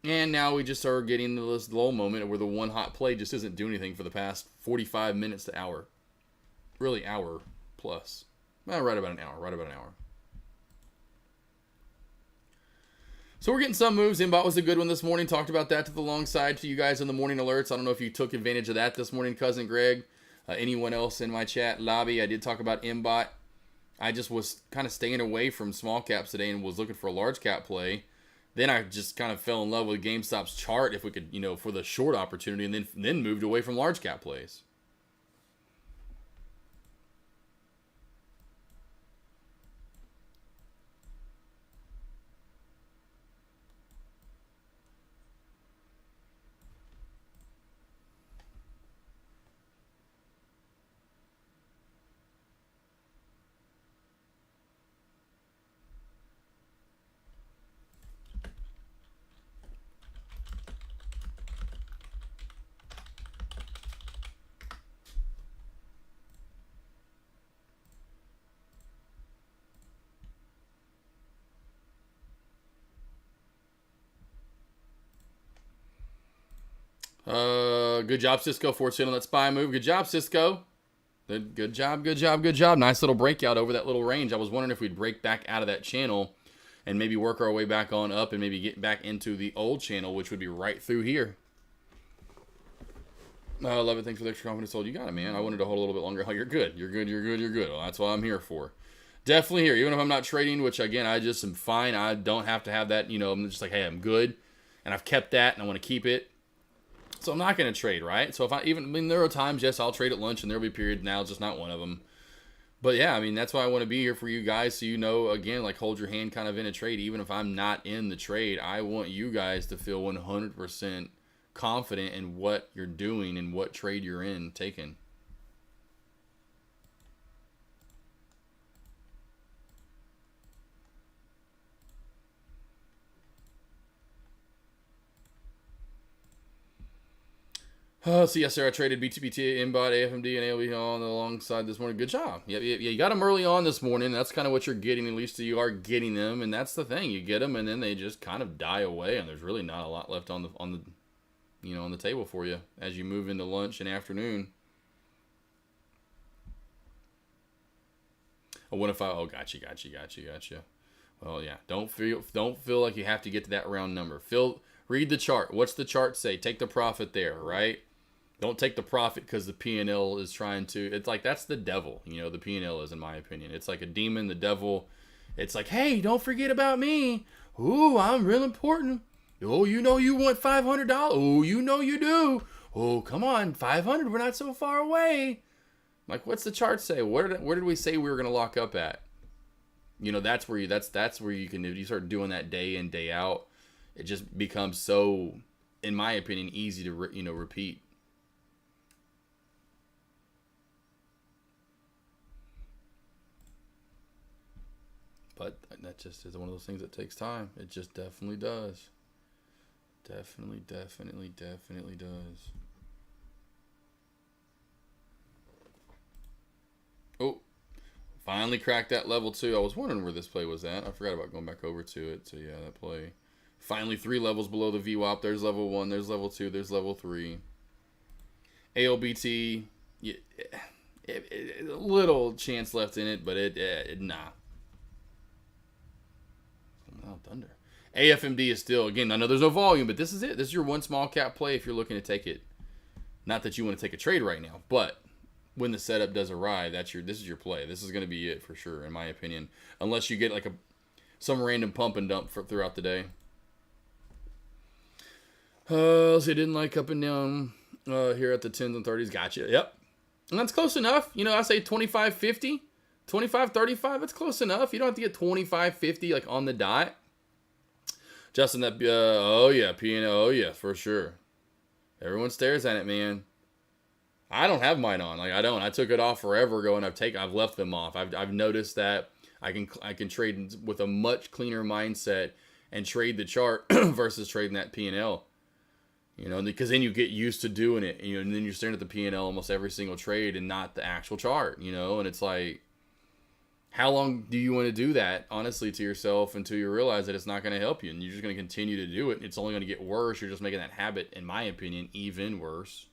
And now we just are getting this lull moment where the one hot play just isn't doing anything for the past 45 minutes to hour. Really, hour plus. Well, right about an hour. Right about an hour. So we're getting some moves. Inbot was a good one this morning. Talked about that to the long side to you guys in the morning alerts. I don't know if you took advantage of that this morning, Cousin Greg. Anyone else in my chat lobby. I did talk about Inbot. I just was kind of staying away from small caps today and was looking for a large cap play. Then I just kind of fell in love with GameStop's chart if we could, for the short opportunity, and then moved away from large cap plays. Good job, Cisco. Fortune on that spy move. Good job, Cisco. Good job, good job, good job. Nice little breakout over that little range. I was wondering if we'd break back out of that channel and maybe work our way back on up and maybe get back into the old channel, which would be right through here. I love it. Thanks for the extra confidence. You got it, man. I wanted to hold a little bit longer. Oh, you're good. You're good. You're good. You're good. Well, that's what I'm here for. Definitely here. Even if I'm not trading, which, again, I just am fine. I don't have to have that. I'm just like, hey, I'm good. And I've kept that, and I want to keep it. So I'm not going to trade, right? So there are times, yes, I'll trade at lunch, and there'll be periods now, just not one of them. But yeah, that's why I want to be here for you guys. So again, like hold your hand kind of in a trade. Even if I'm not in the trade, I want you guys to feel 100% confident in what you're doing and what trade you're in taking. So yes, sir. I traded BTBT, Inbot, AFMD, and ALB on alongside this morning. Good job. Yeah. You got them early on this morning. That's kind of what you're getting. At least you are getting them, and that's the thing. You get them, and then they just kind of die away, and there's really not a lot left on the table for you as you move into lunch and afternoon. Oh, what if I? Oh, gotcha. Well, yeah. Don't feel like you have to get to that round number. Read the chart. What's the chart say? Take the profit there, right? Don't take the profit because the P&L is trying to... It's like, that's the devil, the P&L is, in my opinion. It's like a demon, the devil. It's like, hey, don't forget about me. Ooh, I'm real important. Oh, you want $500. Oh, you do. Oh, come on, 500. We're not so far away. Like, what's the chart say? Where did we say we were going to lock up at? That's where you can... If you start doing that day in, day out, it just becomes so, in my opinion, easy to, repeat. But that just is one of those things that takes time. It just definitely does. Definitely does. Oh, finally cracked that level 2. I was wondering where this play was at. I forgot about going back over to it. So yeah, that play. Finally 3 levels below the VWAP. There's level 1. There's level 2. There's level 3. ALBT. Yeah, a little chance left in it, but nah. Thunder. AFMD is still, again, I know there's no volume, but this is it. This is your one small cap play if you're looking to take it. Not that you want to take a trade right now, but when the setup does arrive, this is your play. This is going to be it for sure, in my opinion. Unless you get like some random pump and dump throughout the day. So it didn't like up and down here at the 10s and 30s. Gotcha. Yep. And that's close enough. I say 25.50. 25.35, that's close enough. You don't have to get 25.50 like on the dot. Justin, oh yeah, P&L, oh yeah, for sure. Everyone stares at it, man. I don't have mine on. Like, I don't. I took it off forever ago, and I've left them off. I've noticed that I can trade with a much cleaner mindset and trade the chart versus trading that P&L. You know, because then you get used to doing it, and then you're staring at the P&L almost every single trade and not the actual chart, and it's like, how long do you want to do that, honestly, to yourself until you realize that it's not going to help you and you're just going to continue to do it? It's only going to get worse. You're just making that habit, in my opinion, even worse.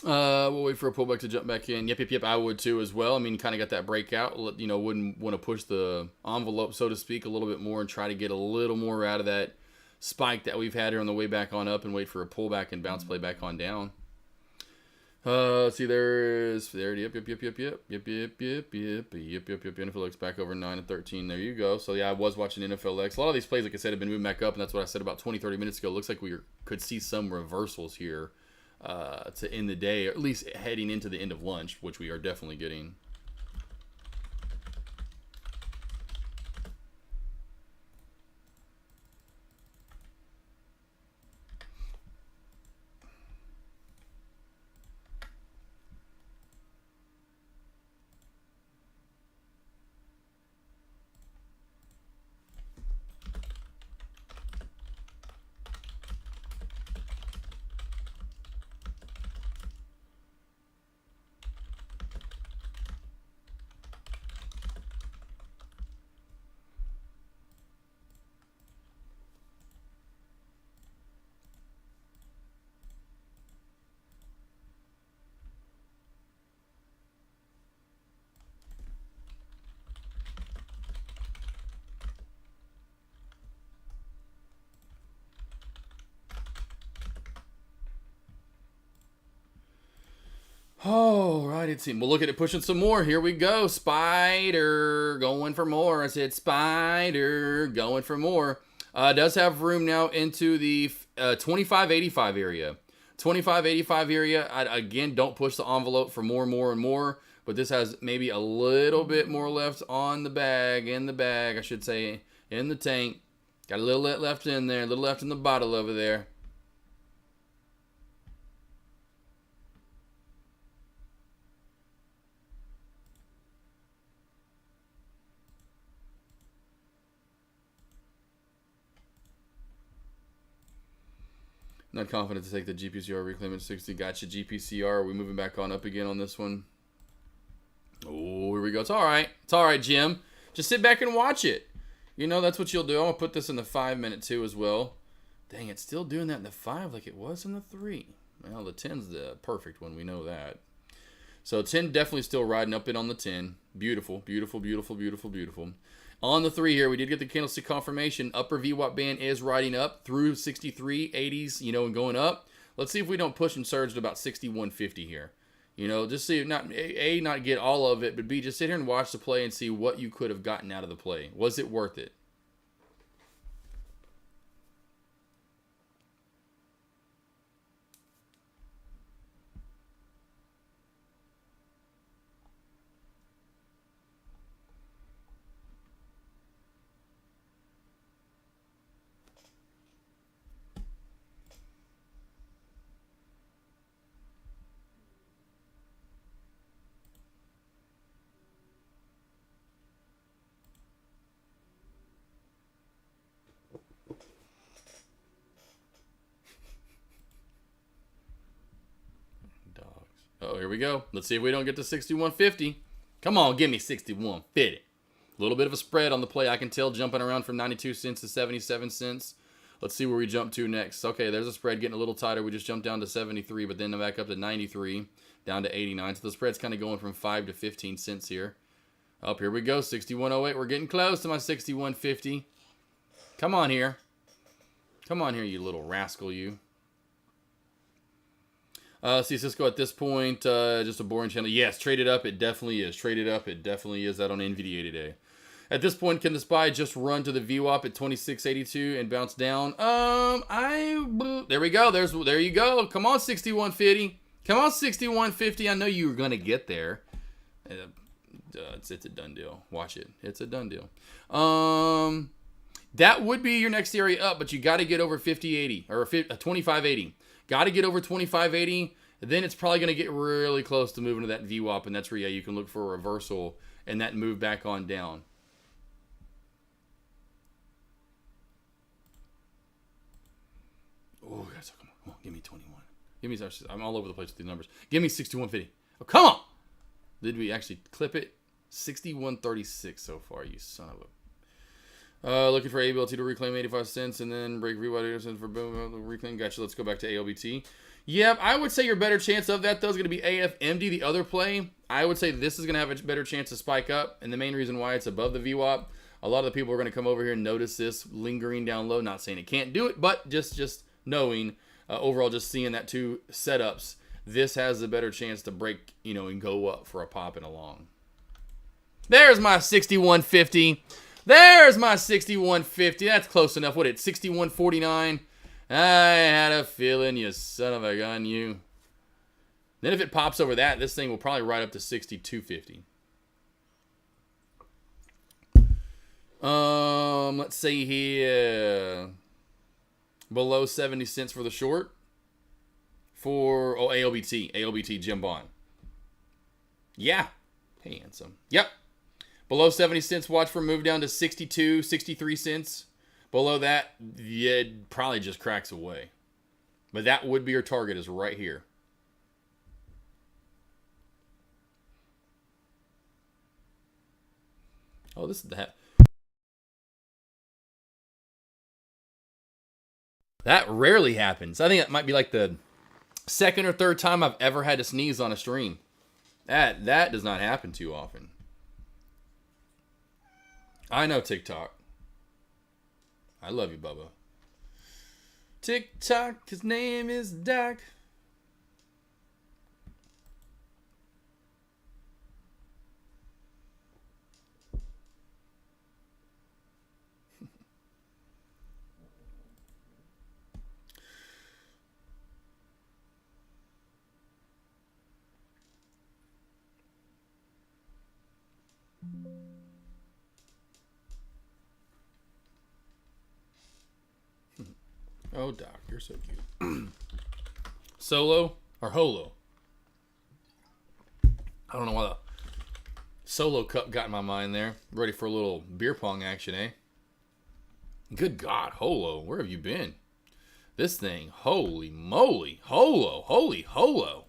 We'll wait for a pullback to jump back in. Yep. I would too as well. I mean, kind of got that breakout. Wouldn't want to push the envelope, so to speak, a little bit more and try to get a little more out of that spike that we've had here on the way back on up and wait for a pullback and bounce play back on down. Let's see, yep. NFL X back over 9 and 13. There you go. So yeah, I was watching NFL X. A lot of these plays, like I said, have been moving back up, and that's what I said about 20-30 minutes ago. Looks like we could see some reversals here to end the day, or at least heading into the end of lunch, which we are definitely getting. All right, it seems. We'll look at it pushing some more. Here we go. Spider going for more. I said Spider going for more. Does have room now into the 25.85 area. 25.85 area. Again, don't push the envelope for more, and more. But this has maybe a little bit more left on the bag. In the bag, I should say. In the tank. Got a little left in there. A little left in the bottle over there. Not confident to take the GPCR, reclaim at 60. Gotcha, GPCR. Are we moving back on up again on this one? Oh, here we go. It's all right. It's all right, Jim. Just sit back and watch it. That's what you'll do. I'm going to put this in the 5-minute too as well. Dang, it's still doing that in the 5 like it was in the 3. Well, the 10's the perfect one. We know that. So 10 definitely still riding up in on the 10. Beautiful, beautiful, beautiful, beautiful, beautiful. On the 3 here, we did get the candlestick confirmation. Upper VWAP band is riding up through 63, 80s, and going up. Let's see if we don't push and surge to about 61.50 here. Just see, not get all of it, but B, just sit here and watch the play and see what you could have gotten out of the play. Was it worth it? here we go. Let's see if we don't get to 61.50. Come on, give me 61.50. A little bit of a spread on the play, I can tell, jumping around from 92 cents to 77 cents. Let's see where we jump to next. Okay, there's a spread getting a little tighter. We just jumped down to 73, but then back up to 93, down to 89. So the spread's kind of going from 5 to 15 cents here. Up here we go, 61.08. We're getting close to my 61.50. Come on here. Come on here, you little rascal, you. See, Cisco at this point, just a boring channel. Yes, traded up. It definitely is. Traded up. It definitely is. That on NVDA today. At this point, can the SPY just run to the VWAP at 26.82 and bounce down? There we go. There you go. Come on, 61.50. Come on, 61.50. I know you were gonna get there. It's a done deal. Watch it. It's a done deal. That would be your next area up, but you got to get over 50.80 or 25.80. Got to get over 25.80. Then it's probably going to get really close to moving to that VWAP, and that's where you can look for a reversal and that move back on down. Oh, guys, come on, give me 21. Give me. I'm all over the place with these numbers. Give me 61.50. Oh, come on! Did we actually clip it? 61.36 so far. You son of a. Looking for ABLT to reclaim 85 cents and then break VWAP for reclaim. Gotcha. Let's go back to ALBT. Yep, I would say your better chance of that though is going to be AFMD, the other play. I would say this is going to have a better chance to spike up, and the main reason why it's above the VWAP. A lot of the people are going to come over here and notice this lingering down low. Not saying it can't do it, but just knowing overall, just seeing that two setups, this has a better chance to break, and go up for a pop and a long. There's my 61.50. There's my 61.50. That's close enough. What, it's 61.49? I had a feeling, you son of a gun, you. Then if it pops over that, this thing will probably ride up to 62.50. Let's see here. Below 70 cents for the short. For, ALBT, Jim Bond. Yeah. Hey, handsome. Yep. Below 70 cents, watch for move down to 62, 63 cents. Below that, yeah, it probably just cracks away. But that would be your target, is right here. Oh, this is that. That rarely happens. I think it might be like the second or third time I've ever had to sneeze on a stream. That does not happen too often. I know TikTok. I love you, Bubba. TikTok, his name is Doc. Oh, Doc, you're so cute. Solo or Holo? I don't know why the Solo Cup got in my mind there. Ready for a little beer pong action, eh? Good God, Holo, where have you been? This thing, holy moly. Holo, holy Holo.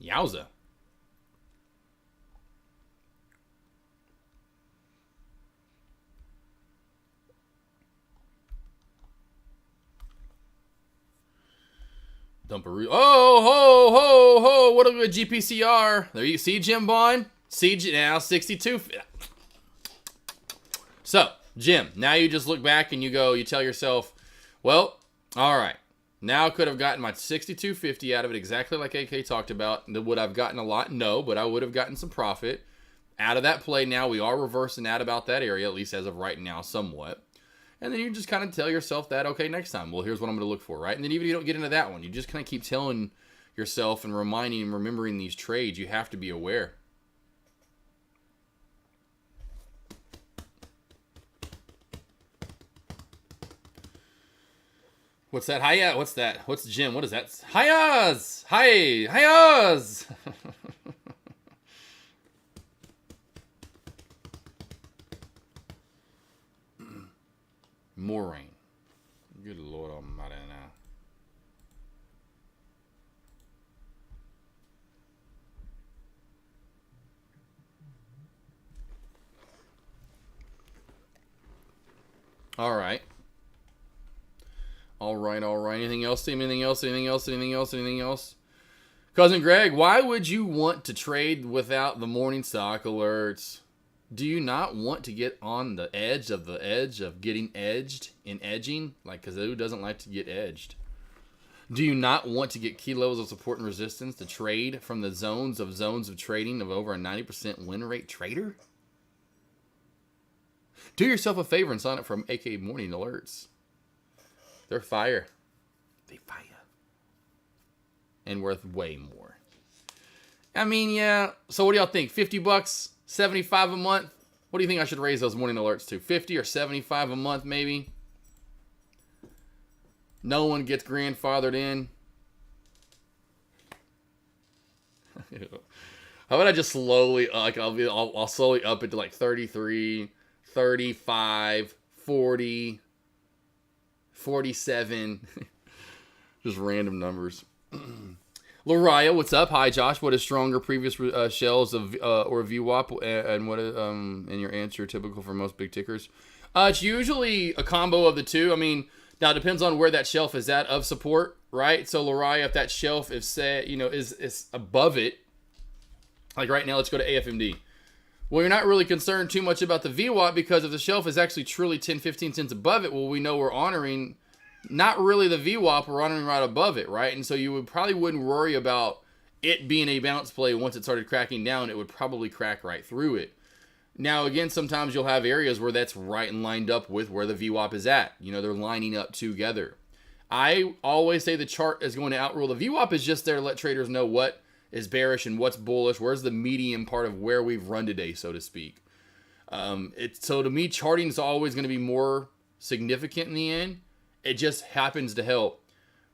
Yowza. Dumperoo. Oh, ho, ho, ho. What a good GPCR. There you see, Jim Bond. See, now 62. So, Jim, now you just look back and you tell yourself, well, all right. Now I could have gotten my 62.50 out of it exactly like AK talked about. Would I've gotten a lot? No, but I would have gotten some profit out of that play. Now we are reversing that about that area, at least as of right now, somewhat. And then you just kind of tell yourself that, okay, next time, well, here's what I'm going to look for, right? And then even if you don't get into that one, you just kind of keep telling yourself and reminding and remembering these trades. You have to be aware. What's that? Hiya? What's that? What's Jim? What is that? Hiya's! Hi! Hiya's! More rain. Good Lord Almighty now. All right. All right. Anything else? Anything else? Cousin Greg, why would you want to trade without the morning stock alerts? Do you not want to get on the edge of getting edged in edging? Like, because who doesn't like to get edged? Do you not want to get key levels of support and resistance to trade from the zones of trading of over a 90% win rate trader? Do yourself a favor and sign up for AK Morning Alerts. They're fire. They fire. And worth way more. I mean, yeah. So what do y'all think? 50 bucks? 75 a month? What do you think I should raise those morning alerts to? 50 or 75 a month, maybe? No one gets grandfathered in. How about I just slowly, like, I'll slowly up it to like 33, 35, 40, 47. Just random numbers. Lariah, what's up? Hi, Josh. What is stronger, previous shells of or VWAP, and what is and your answer typical for most big tickers? It's usually a combo of the two. I mean, now it depends on where that shelf is at of support, right? So Lariah, if that shelf is set, is above it, like right now, let's go to AFMD. Well, you're not really concerned too much about the VWAP because if the shelf is actually truly 10, 15 cents above it, well, we know we're honoring not really the VWAP, we're honoring right above it, right? And so you probably wouldn't worry about it being a bounce play. Once it started cracking down, it would probably crack right through it. Now, again, sometimes you'll have areas where that's right and lined up with where the VWAP is at. They're lining up together. I always say the chart is going to outrule. The VWAP is just there to let traders know what is bearish and what's bullish. Where's the medium part of where we've run today, so to speak. So to me, charting is always going to be more significant in the end. It just happens to help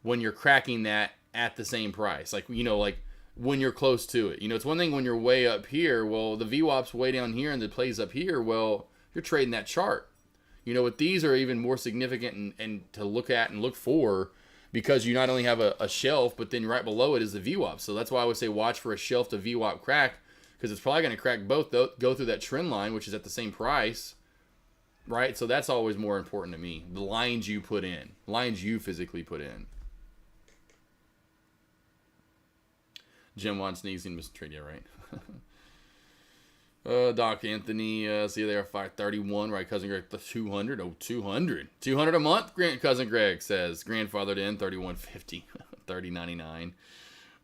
when you're cracking that at the same price. Like when you're close to it. It's one thing when you're way up here. Well, the VWAP's way down here and the play's up here. Well, you're trading that chart. With these are even more significant and to look at and look for because you not only have a shelf, but then right below it is the VWAP. So that's why I would say watch for a shelf to VWAP crack because it's probably going to crack both, go through that trend line, which is at the same price. Right? So that's always more important to me. The lines you put in. Lines you physically put in. Jim wants sneezing, Mr. Trade, yeah, right? Doc Anthony, see you there, 531, right? Cousin Greg, 200. Oh, 200. 200 a month, Cousin Greg says. Grandfathered in, 3150. 3099.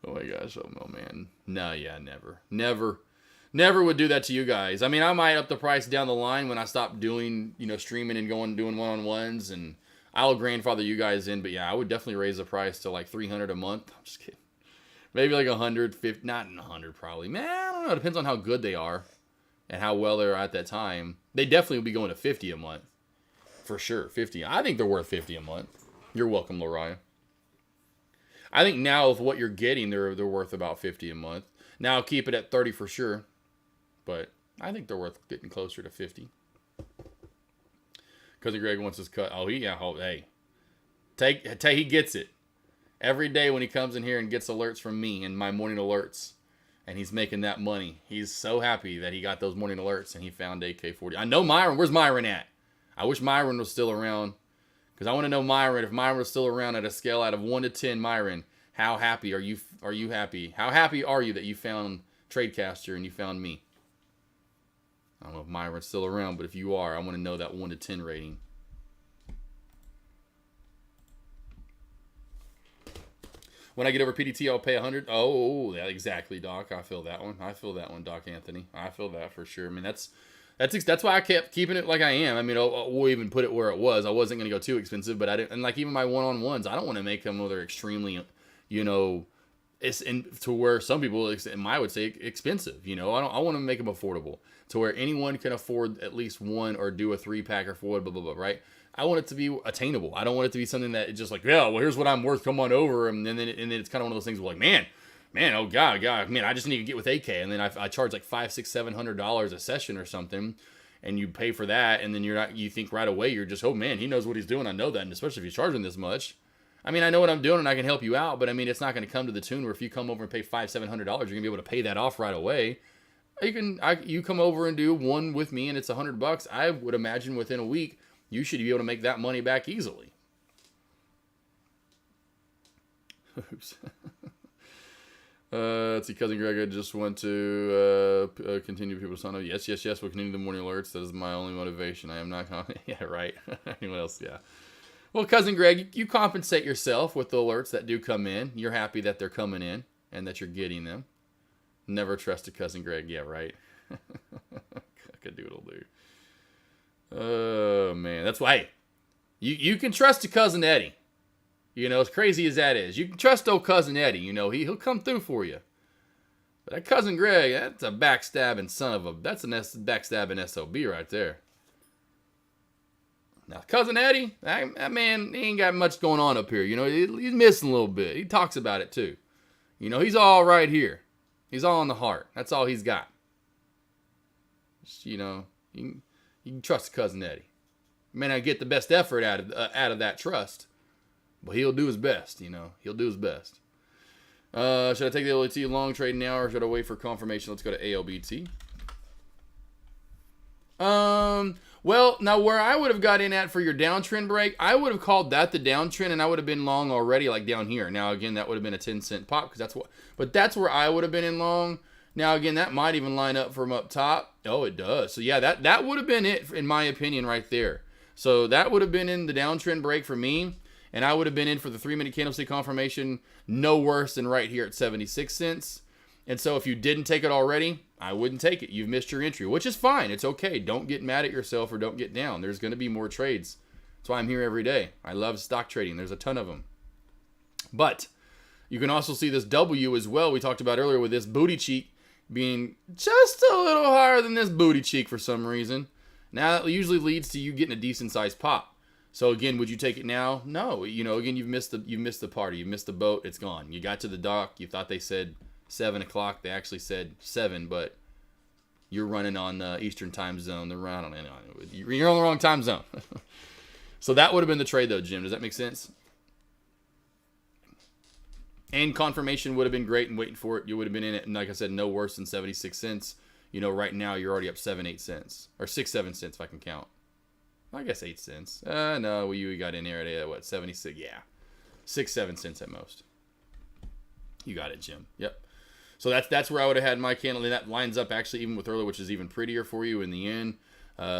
Oh my gosh, oh man. No, yeah, never. Never would do that to you guys. I mean, I might up the price down the line when I stop doing, streaming and doing one-on-ones, and I'll grandfather you guys in. But yeah, I would definitely raise the price to like 300 a month. I'm just kidding. Maybe like 150, not 100 probably. Man, I don't know. It depends on how good they are and how well they're at that time. They definitely would be going to 50 a month. For sure, 50. I think they're worth 50 a month. You're welcome, Lariah. I think now with what you're getting, they're worth about 50 a month. Now I'll keep it at 30 for sure. But I think they're worth getting closer to 50. Cousin Greg wants his cut. Oh, hey. He gets it. Every day when he comes in here and gets alerts from me and my morning alerts, and he's making that money, he's so happy that he got those morning alerts and he found AK40. I know Myron. Where's Myron at? I wish Myron was still around because I want to know Myron. If Myron was still around at a scale out of 1 to 10, Myron, how happy are you? Are you happy? How happy are you that you found Tradecaster and you found me? I don't know if Myron's still around, but if you are, I want to know that 1 to 10 rating. When I get over PDT, I'll pay 100. Oh, yeah, exactly, Doc. I feel that one. Doc Anthony. I feel that for sure. I mean, that's why I kept keeping it like I am. I mean, we'll even put it where it was. I wasn't going to go too expensive, but I didn't. And like even my one-on-ones, I don't want to make them where they're extremely, it's to where some people I would say expensive. I want to make them affordable to where anyone can afford at least one or do a 3-pack or 4, blah blah blah. Right? I want it to be attainable. I don't want it to be something that is just like, yeah, well, here's what I'm worth. Come on over, and then it's kind of one of those things where like, man, oh god, man, I just need to get with AK, and then I charge like $500, $600, $700 a session or something, and you pay for that, and then you think right away you're just, oh man, he knows what he's doing. I know that, and especially if he's charging this much. I mean, I know what I'm doing, and I can help you out, but I mean, it's not going to come to the tune where if you come over and pay $500, $700, you're gonna be able to pay that off right away. You come over and do one with me, and it's $100. I would imagine within a week you should be able to make that money back easily. Oops. Let's see, Cousin Greg, I just want to continue people to sign up. Yes, we'll continue the morning alerts. That is my only motivation. I am not yeah, right. Anyone else? Yeah. Well, Cousin Greg, you compensate yourself with the alerts that do come in. You're happy that they're coming in and that you're getting them. Never trust a Cousin Greg. Yeah, right. Cock-a-doodle doo. Oh, man. That's why, hey, you can trust a Cousin Eddie. You know, as crazy as that is. You can trust old Cousin Eddie. You know, he'll come through for you. But that Cousin Greg, that's a backstabbing son of a... That's a backstabbing SOB right there. Now, Cousin Eddie, that man, he ain't got much going on up here. You know, he's missing a little bit. He talks about it, too. You know, he's all right here. He's all in the heart. That's all he's got. Just, you know, you can trust Cousin Eddie. You may not get the best effort out of that trust. But he'll do his best, you know. He'll do his best. Should I take the LOT long trade now, or should I wait for confirmation? Let's go to ALBT. Well, now where I would have got in at for your downtrend break, I would have called that the downtrend, and I would have been long already, like down here. Now, again, that would have been a 10-cent pop, but that's where I would have been in long. Now, again, that might even line up from up top. Oh, it does. So, yeah, that would have been it, in my opinion, right there. So, that would have been in the downtrend break for me. And I would have been in for the 3-minute candlestick confirmation no worse than right here at 76 cents. And so if you didn't take it already, I wouldn't take it. You've missed your entry, which is fine. It's okay. Don't get mad at yourself or don't get down. There's going to be more trades. That's why I'm here every day. I love stock trading. There's a ton of them. But you can also see this W as well. We talked about earlier with this booty cheek being just a little higher than this booty cheek for some reason. Now that usually leads to you getting a decent sized pop. So again, would you take it now? No. You know, again, you've missed the party. You've missed the boat. It's gone. You got to the dock. You thought they said 7 o'clock. They actually said 7, but you're running on the Eastern time zone. You're on the wrong time zone. So that would have been the trade, though, Jim. Does that make sense? And confirmation would have been great and waiting for it. You would have been in it, and like I said, no worse than 76 cents. You know, right now you're already up 7-8 cents. Or 6-7 cents if I can count. I guess 8 cents. No, you got in there at what, 76? Yeah. 6-7 cents at most. You got it, Jim. Yep. So that's where I would have had my candle. And that lines up actually even with earlier, which is even prettier for you in the end.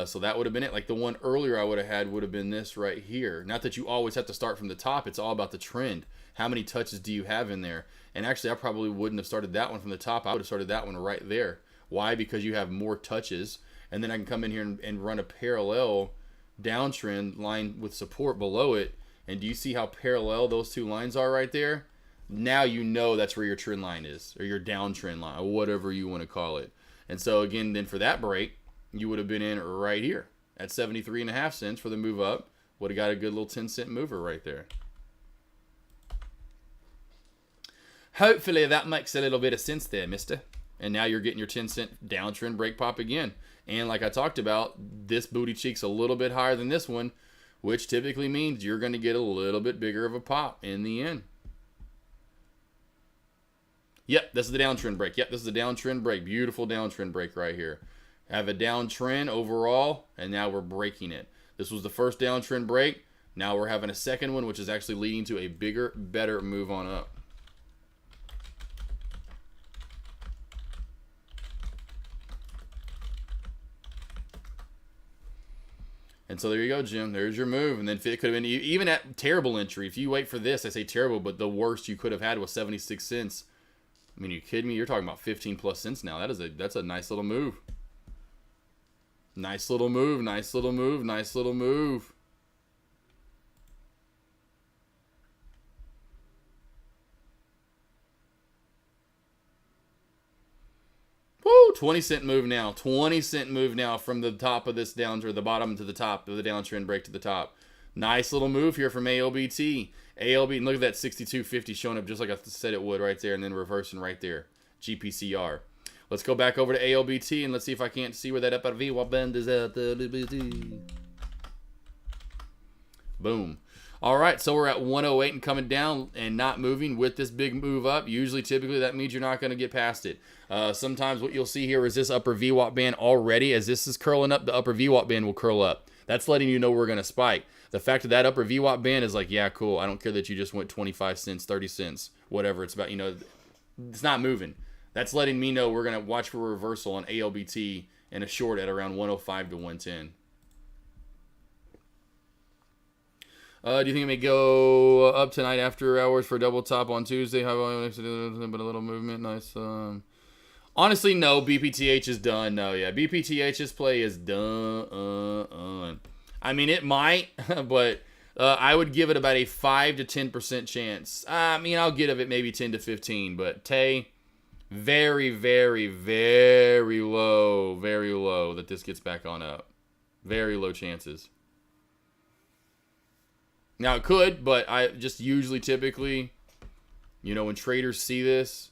So that would have been it. Like the one earlier I would have had would have been this right here. Not that you always have to start from the top. It's all about the trend. How many touches do you have in there? And actually, I probably wouldn't have started that one from the top. I would have started that one right there. Why? Because you have more touches. And then I can come in here and run a parallel downtrend line with support below it. And do you see how parallel those two lines are right there? Now you know that's where your trend line is, or your downtrend line, or whatever you want to call it. And so again, then for that break, you would have been in right here at 73.5 cents for the move up. Would have got a good little 10-cent mover right there. Hopefully that makes a little bit of sense there, mister. And now you're getting your 10-cent downtrend break pop again. And like I talked about, this booty cheek's a little bit higher than this one, which typically means you're going to get a little bit bigger of a pop in the end. Yep, this is the downtrend break. Yep, this is the downtrend break. Beautiful downtrend break right here. Have a downtrend overall, and now we're breaking it. This was the first downtrend break. Now we're having a second one, which is actually leading to a bigger, better move on up. And so there you go, Jim. There's your move. And then it could have been even at terrible entry. If you wait for this, I say terrible, but the worst you could have had was 76 cents. I mean, are you kidding me? You're talking about 15 plus cents now. That's a nice little move. Nice little move. Nice little move. Nice little move. Woo, 20-cent move now. 20-cent move now from the top of this downtrend, the bottom to the top of the downtrend break to the top. Nice little move here from ALBT. ALB, and look at that 62.50 showing up just like I said it would right there, and then reversing right there. GPCR. Let's go back over to ALBT and let's see if I can't see where that upper VWAP band is at. Boom. All right, so we're at 108 and coming down and not moving with this big move up. Usually, typically, that means you're not going to get past it. Sometimes what you'll see here is this upper VWAP band already. As this is curling up, the upper VWAP band will curl up. That's letting you know we're going to spike. The fact that that upper VWAP band is like, yeah, cool. I don't care that you just went 25 cents, 30 cents, whatever it's about. You know, it's not moving. That's letting me know we're going to watch for a reversal on ALBT and a short at around 105 to 110. Do you think it may go up tonight after hours for a double top on Tuesday? But a little movement. Nice. Honestly, no. BPTH is done. No, yeah. BPTH's play is done. I mean, it might, but I would give it about a 5 to 10% chance. I mean, I'll give it maybe 10 to 15. But Tay, very, very, very low that this gets back on up. Very low chances. Now, it could, but I just usually, typically, you know, when traders see this,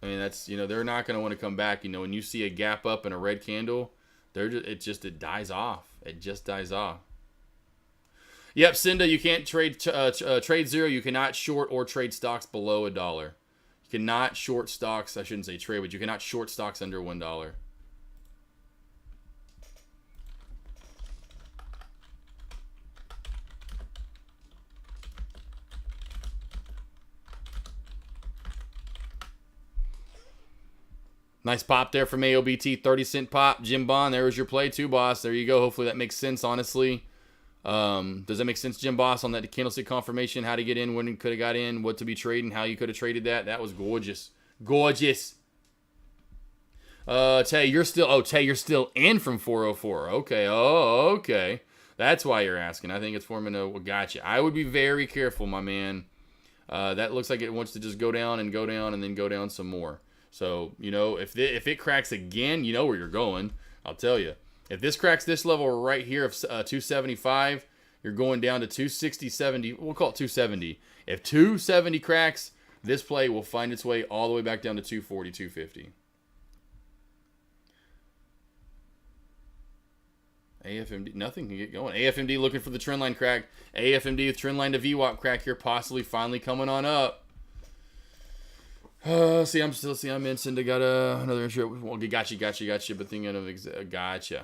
I mean, that's, you know, they're not going to want to come back. You know, when you see a gap up and a red candle, it dies off. It just dies off. Yep, Cinda, you can't trade zero. You cannot short or trade stocks below $1. You cannot short stocks. I shouldn't say trade, but you cannot short stocks under $1. Nice pop there from AOBT, 30-cent pop. Jim Bond, there was your play too, boss. There you go. Hopefully that makes sense, honestly. Does that make sense, Jim Boss, on that candlestick confirmation? How to get in, when you could have got in, what to be trading, how you could have traded that? That was gorgeous. Gorgeous. Tay, you're still in from 404. Okay. Oh, okay. That's why you're asking. I think it's forming a... Well, gotcha. I would be very careful, my man. That looks like it wants to just go down and then go down some more. So, you know, if it cracks again, you know where you're going. I'll tell you. If this cracks this level right here of 275, you're going down to 260, 70. We'll call it 270. If 270 cracks, this play will find its way all the way back down to 240, 250. AFMD, nothing can get going. AFMD looking for the trend line crack. AFMD with trend line to VWAP crack here, possibly finally coming on up. I'm in. Cinda got another insurance. Well, gotcha. But thinking of gotcha.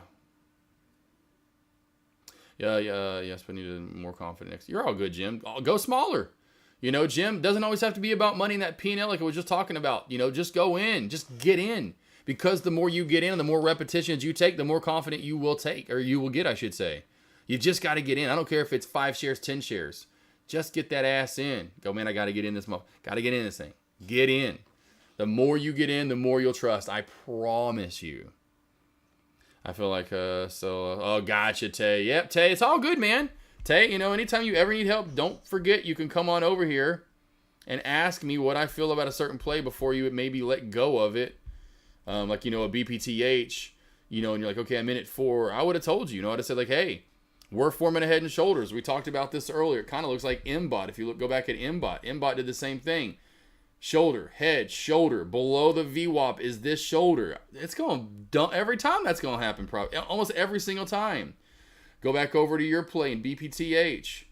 Yeah, yes, but needed more confidence. You're all good, Jim. Go smaller. You know, Jim, doesn't always have to be about money in that P&L like I was just talking about. You know, just go in. Just get in. Because the more you get in, the more repetitions you take, the more confident you will take. Or you will get, I should say. You just got to get in. I don't care if it's 5 shares, 10 shares. Just get that ass in. Go, man, I got to get in this month. Got to get in this thing. Get in. The more you get in, the more you'll trust. I promise you. I feel like, oh, gotcha, Tay. Yep, Tay, it's all good, man. Tay, you know, anytime you ever need help, don't forget you can come on over here and ask me what I feel about a certain play before you maybe let go of it. Like, you know, a BPTH, you know, and you're like, okay, I'm in it for, I would have told you, you know, I'd have said like, hey, we're forming a head and shoulders. We talked about this earlier. It kind of looks like MBOT. If you go back at MBOT, MBOT did the same thing. Shoulder, head, shoulder. Below the VWAP is this shoulder. It's going to, every time that's going to happen, probably. Almost every single time. Go back over to your play in BPTH.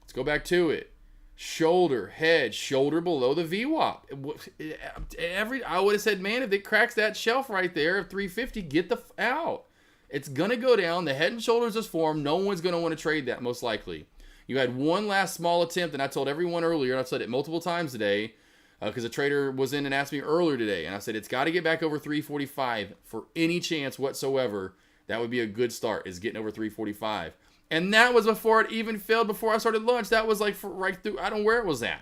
Let's go back to it. Shoulder, head, shoulder below the VWAP. I would have said, man, if it cracks that shelf right there of 350, get the out. It's going to go down. The head and shoulders is formed. No one's going to want to trade that, most likely. You had one last small attempt, and I told everyone earlier, and I've said it multiple times today, because a trader was in and asked me earlier today, and I said it's got to get back over 345 for any chance whatsoever. That would be a good start, is getting over 345. And that was before it even failed, before I started lunch. That was like right through, I don't know where it was at.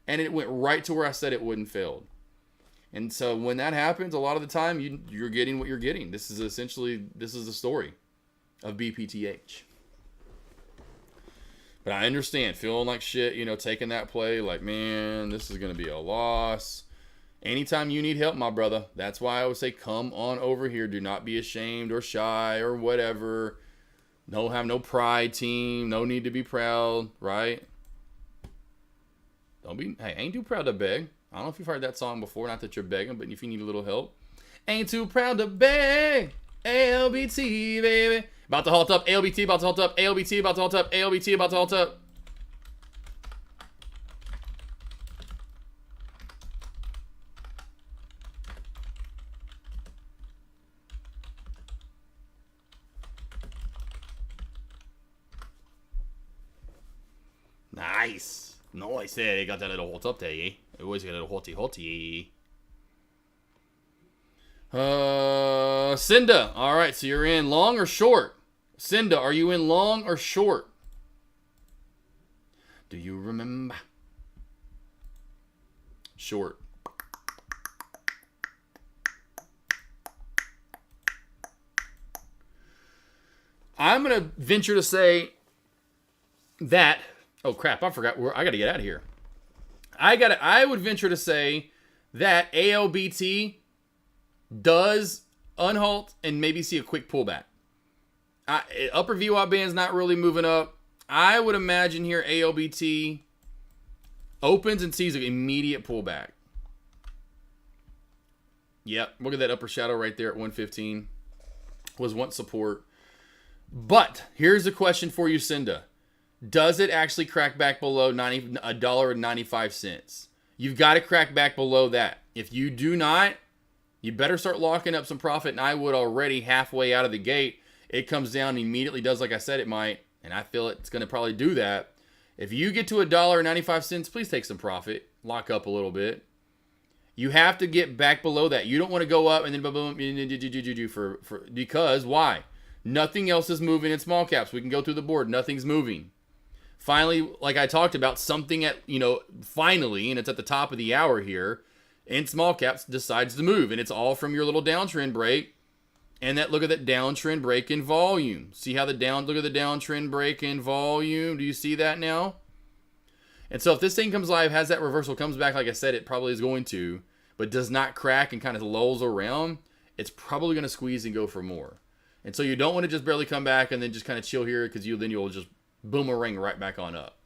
And it went right to where I said it wouldn't fail. And so when that happens, a lot of the time, you're getting what you're getting. This is the story of BPTH. But I understand, feeling like shit, you know, taking that play, like, man, this is going to be a loss. Anytime you need help, my brother, that's why I would say come on over here. Do not be ashamed or shy or whatever. No, have no pride, team. No need to be proud, right? Hey, ain't too proud to beg. I don't know if you've heard that song before. Not that you're begging, but if you need a little help. Ain't too proud to beg. ALBT, baby. About to halt up. ALBT about to halt up. ALBT about to halt up. ALBT about to halt up. Nice. No, I said it got that little hot up there, eh? It always got a little hotty. Cinda. All right, so you're in long or short? Cinda, are you in long or short? Do you remember? Short. I'm going to venture to say that... Oh, crap. I forgot. I got to get out of here. I would venture to say that ALBT does unhalt and maybe see a quick pullback. Upper VWAP band's not really moving up. I would imagine here ALBT opens and sees an immediate pullback. Yep. Look at that upper shadow right there at 115. Was once support. But here's a question for you, Cinda. Does it actually crack back below $1.95? You've got to crack back below that. If you do not, you better start locking up some profit. And I would already halfway out of the gate. It comes down and immediately does like I said it might. And I feel it's going to probably do that. If you get to $1.95, please take some profit. Lock up a little bit. You have to get back below that. You don't want to go up and then boom, because why? Nothing else is moving in small caps. We can go through the board. Nothing's moving. Finally, like I talked about, something at, finally, and it's at the top of the hour here, in small caps decides to move. And it's all from your little downtrend break. And look at that downtrend break in volume. See how look at the downtrend break in volume. Do you see that now? And so if this thing comes live, has that reversal, comes back, like I said, it probably is going to, but does not crack and kind of lulls around, it's probably going to squeeze and go for more. And so you don't want to just barely come back and then just kind of chill here because then you'll just boomerang right back on up.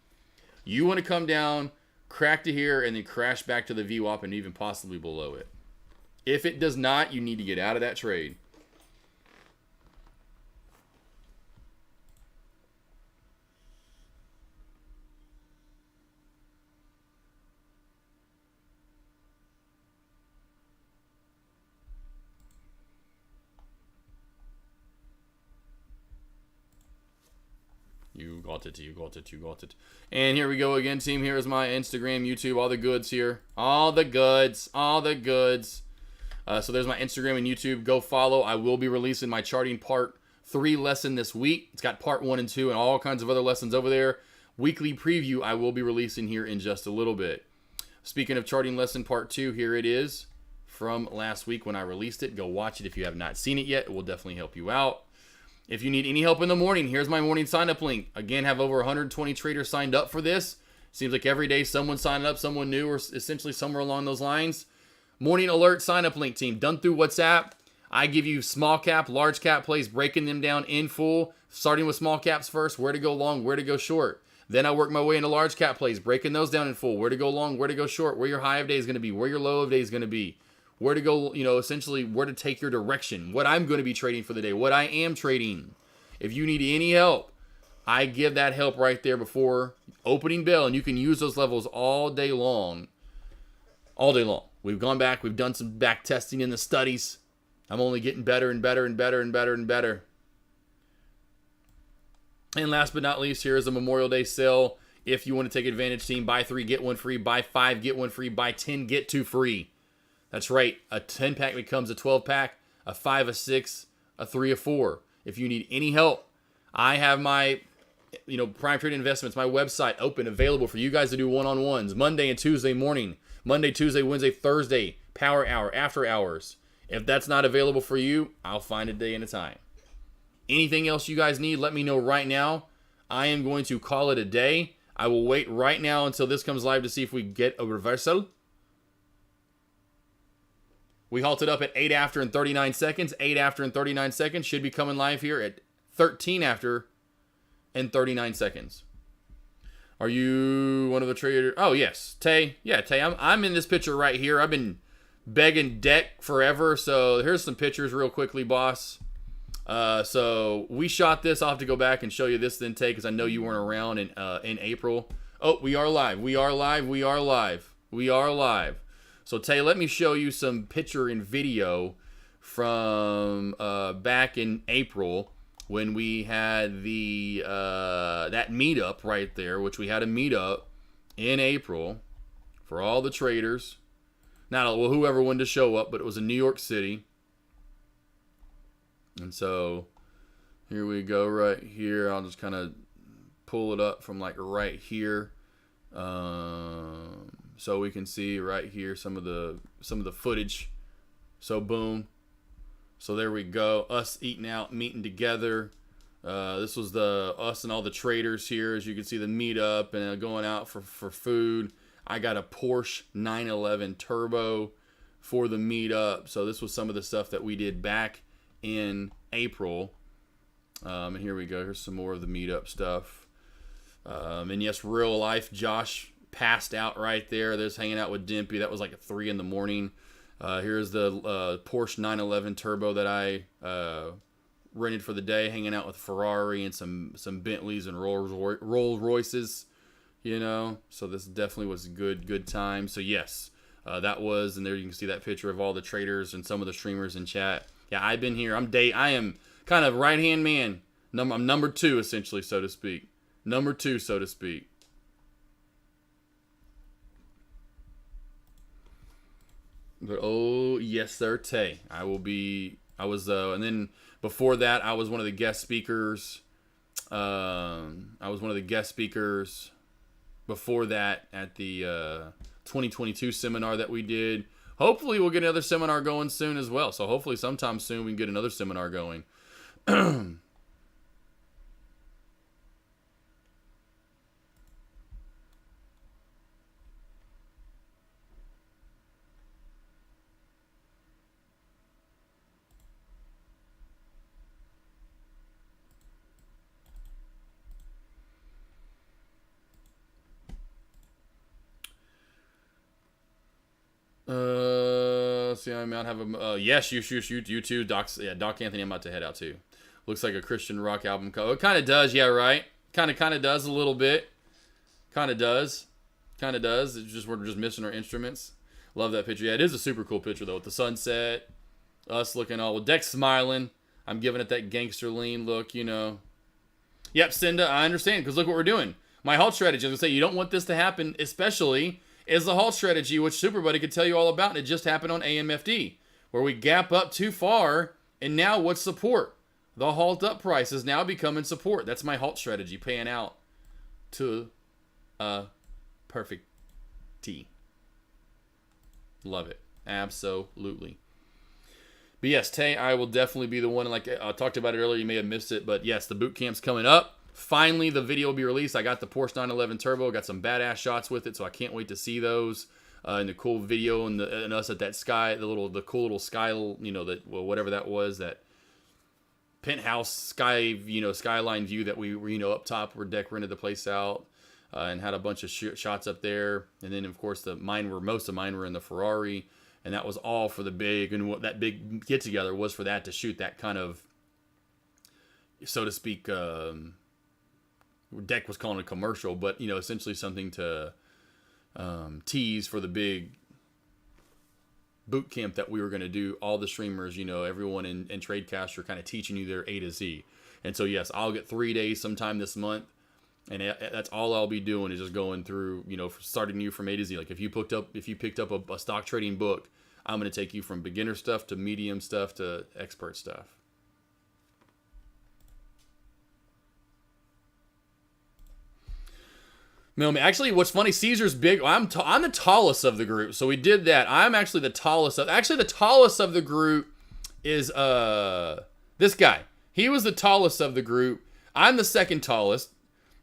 You want to come down, crack to here, and then crash back to the VWAP and even possibly below it. If it does not, you need to get out of that trade. You got it. And here we go again, team. Here is my Instagram, YouTube, all the goods here. All the goods. So there's my Instagram and YouTube. Go follow. I will be releasing my charting part 3 lesson this week. It's got part 1 and 2 and all kinds of other lessons over there. Weekly preview I will be releasing here in just a little bit. Speaking of charting lesson part 2, here it is from last week when I released it. Go watch it if you have not seen it yet. It will definitely help you out. If you need any help in the morning, here's my morning sign-up link. Again, have over 120 traders signed up for this. Seems like every day someone signed up, someone new, or essentially somewhere along those lines. Morning alert sign-up link, team. Done through WhatsApp. I give you small cap, large cap plays, breaking them down in full, starting with small caps first, where to go long, where to go short. Then I work my way into large cap plays, breaking those down in full, where to go long, where to go short, where your high of day is going to be, where your low of day is going to be. Where to go, essentially where to take your direction, what I'm going to be trading for the day, what I am trading. If you need any help, I give that help right there before opening bell, and you can use those levels all day long. All day long. We've gone back, we've done some back testing in the studies. I'm only getting better and better and better and better and better. And last but not least, here is a Memorial Day sale. If you want to take advantage, team, buy 3, get 1 free, buy 5, get 1 free, buy 10, get 2 free. That's right. A 10-pack becomes a 12-pack, a 5, a 6, a 3, a 4. If you need any help, I have my, Prime Trade Investments, my website open, available for you guys to do one-on-ones Monday and Tuesday morning, Monday, Tuesday, Wednesday, Thursday, power hour, after hours. If that's not available for you, I'll find a day and a time. Anything else you guys need, let me know right now. I am going to call it a day. I will wait right now until this comes live to see if we get a reversal. We halted up at 8 after and 39 seconds. 8 after and 39 seconds. Should be coming live here at 13 after and 39 seconds. Are you one of the traders? Oh, yes. Tay. Yeah, Tay. I'm in this picture right here. I've been begging deck forever. So here's some pictures real quickly, boss. So we shot this. I'll have to go back and show you this then, Tay, because I know you weren't around in April. Oh, we are live. We are live. We are live. We are live. So, Tay, let me show you some picture and video from back in April. when we had the that meetup right there, which we had a meetup in April for all the traders. Not well, whoever wanted to show up, but it was in New York City. And so here we go right here. I'll just kind of pull it up from like right here, so we can see right here some of the footage. So boom. So there we go. Us eating out, meeting together. This was us and all the traders here. As you can see, the meetup and going out for food. I got a Porsche 911 Turbo for the meetup. So this was some of the stuff that we did back in April. And here we go. Here's some more of the meetup stuff. And yes, real life, Josh passed out right there. There's hanging out with Dimpy. That was like at 3 in the morning. Here's the Porsche 911 Turbo that I rented for the day, hanging out with Ferrari and some Bentleys and Rolls Royces, you know. So this definitely was a good time. So yes, that was, and there you can see that picture of all the traders and some of the streamers in chat. Yeah, I've been here. I am kind of right-hand man. I'm number 2, essentially, so to speak. Number 2, so to speak. But oh yes, sir, Tay. I was and then before that, I was one of the guest speakers. Before that at the 2022 seminar that we did. Hopefully we'll get another seminar going soon as well. So hopefully sometime soon we can get another seminar going. See, I might have a yes, you too, Doc. Yeah, Doc Anthony. I'm about to head out too. Looks like a Christian rock album cover. It kind of does, yeah, right. Kind of does a little bit. Kind of does. It's just we're just missing our instruments. Love that picture. Yeah, it is a super cool picture though, with the sunset, us looking all with Dex smiling. I'm giving it that gangster lean look, you know. Yep, Cinda, I understand because look what we're doing. My halt strategy. I was gonna say you don't want this to happen, especially. Is the halt strategy, which Superbuddy could tell you all about, and it just happened on AMFD, where we gap up too far, and now what's support? The halt up price is now becoming support. That's my halt strategy, paying out to a perfect T. Love it. Absolutely. But yes, Tay, I will definitely be the one, like I talked about it earlier, you may have missed it, but yes, the boot camp's coming up. Finally, the video will be released. I got the Porsche 911 Turbo. Got some badass shots with it, so I can't wait to see those. And the cool video and us at that sky, the cool little sky, you know, whatever that was, that penthouse sky, you know, skyline view that we were, you know, up top where Deck rented the place out and had a bunch of shots up there. And then of course most of mine were in the Ferrari, and that was all for the big, and what that big get together was for that, to shoot that kind of, so to speak. Deck was calling it a commercial, but you know, essentially something to tease for the big boot camp that we were going to do. All the streamers, you know, everyone in Tradecast kind of teaching you their A to Z. And so yes, I'll get 3 days sometime this month, and that's all I'll be doing is just going through, you know, starting you from A to Z. Like if you picked up a stock trading book, I'm going to take you from beginner stuff to medium stuff to expert stuff. No, actually, what's funny, Caesar's big. I'm the tallest of the group, so we did that. I'm actually the tallest of. Actually, the tallest of the group is this guy. He was the tallest of the group. I'm the second tallest.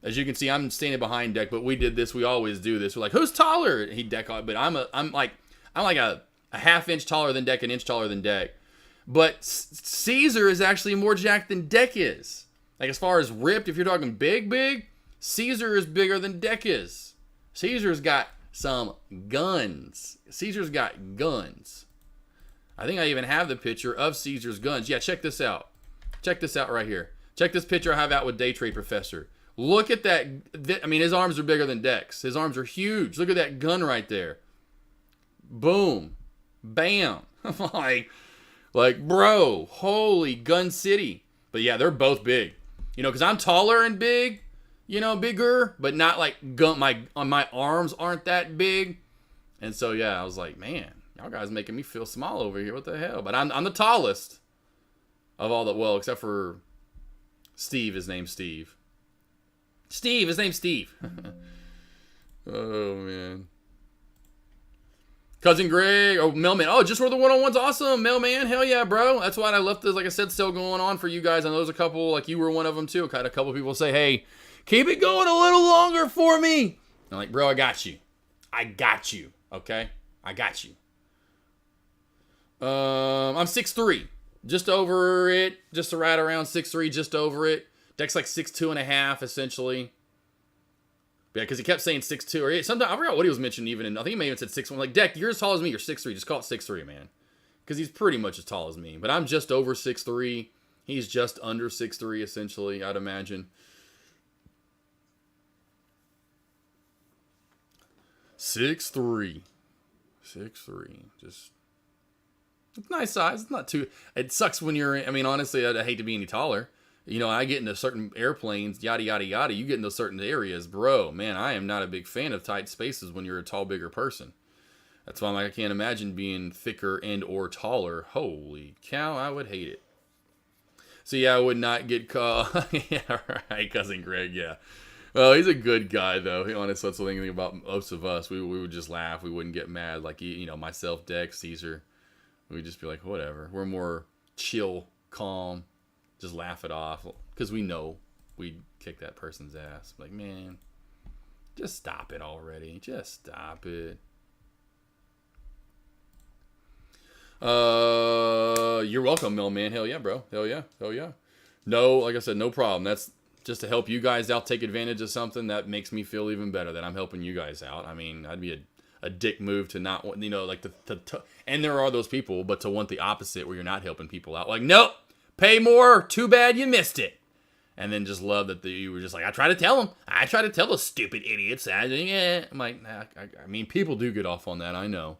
As you can see, I'm standing behind Deck, but we did this. We always do this. We're like, who's taller? He Deck, but I'm like a half inch taller than Deck, an inch taller than Deck. But Caesar is actually more jacked than Deck is. Like as far as ripped, if you're talking big. Caesar is bigger than Deck is. Caesar's got some guns. Caesar's got guns. I think I even have the picture of Caesar's guns. Yeah, check this out. Check this out right here. Check this picture I have out with Day Trade Professor. Look at that. I mean, his arms are bigger than Deck's. His arms are huge. Look at that gun right there. Boom. Bam. like, bro, holy Gun City. But yeah, they're both big. You know, because I'm taller and big, you know, bigger, but not like my arms aren't that big. And so, yeah, I was like, man, y'all guys making me feel small over here. What the hell? But I'm the tallest of all the, well, except for Steve. His name's Steve. His name's Steve. Oh, man. Cousin Greg, oh, Mailman. Oh, just for the one-on-ones. Awesome, Mailman. Hell yeah, bro. That's why I left this, like I said, still going on for you guys. I know there's a couple, like you were one of them too. Kind of a couple people say, hey, keep it going a little longer for me. I'm like, bro, I got you. Okay? I got you. I'm 6'3". Just over it. Just right around 6'3", just over it. Deck's like 6'2.5", essentially. Yeah, because he kept saying 6'2", or sometimes I forgot what he was mentioning even, and I think he may have even said 6'1". Like, Deck, you're as tall as me, you're 6'3". Just call it 6'3", man. Because he's pretty much as tall as me. But I'm just over 6'3". He's just under 6'3", essentially, I'd imagine. 6'3". Just, it's a nice size. It's not too, it sucks when you're, I mean, honestly, I'd hate to be any taller. You know, I get into certain airplanes, yada, yada, yada. You get into certain areas, bro. Man, I am not a big fan of tight spaces when you're a tall, bigger person. That's why I'm like, I can't imagine being thicker and or taller. Holy cow, I would hate it. So, yeah, I would not get caught. Yeah, right, Cousin Greg, yeah. Well, he's a good guy, though. Honestly, that's the thing about most of us. We would just laugh. We wouldn't get mad. Like, you know, myself, Dex, Caesar. We'd just be like, whatever. We're more chill, calm. Just laugh it off, because we know we'd kick that person's ass. Like, man, just stop it already. Just stop it. You're welcome, Millman. Hell yeah, bro. Hell yeah. Hell yeah. No, like I said, no problem. That's just to help you guys out, take advantage of something that makes me feel even better that I'm helping you guys out. I mean, I'd be a dick move to not want, you know, like to and there are those people, but to want the opposite where you're not helping people out. Like, nope. Pay more. Too bad you missed it. And then just love that you were just like, I try to tell them. I try to tell those stupid idiots. I'm like, nah, I mean, people do get off on that. I know.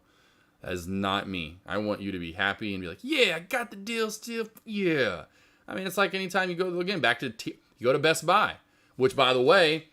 That is not me. I want you to be happy and be like, yeah, I got the deal still. Yeah. I mean, it's like anytime you go, again, back to, you go to Best Buy. Which, by the way,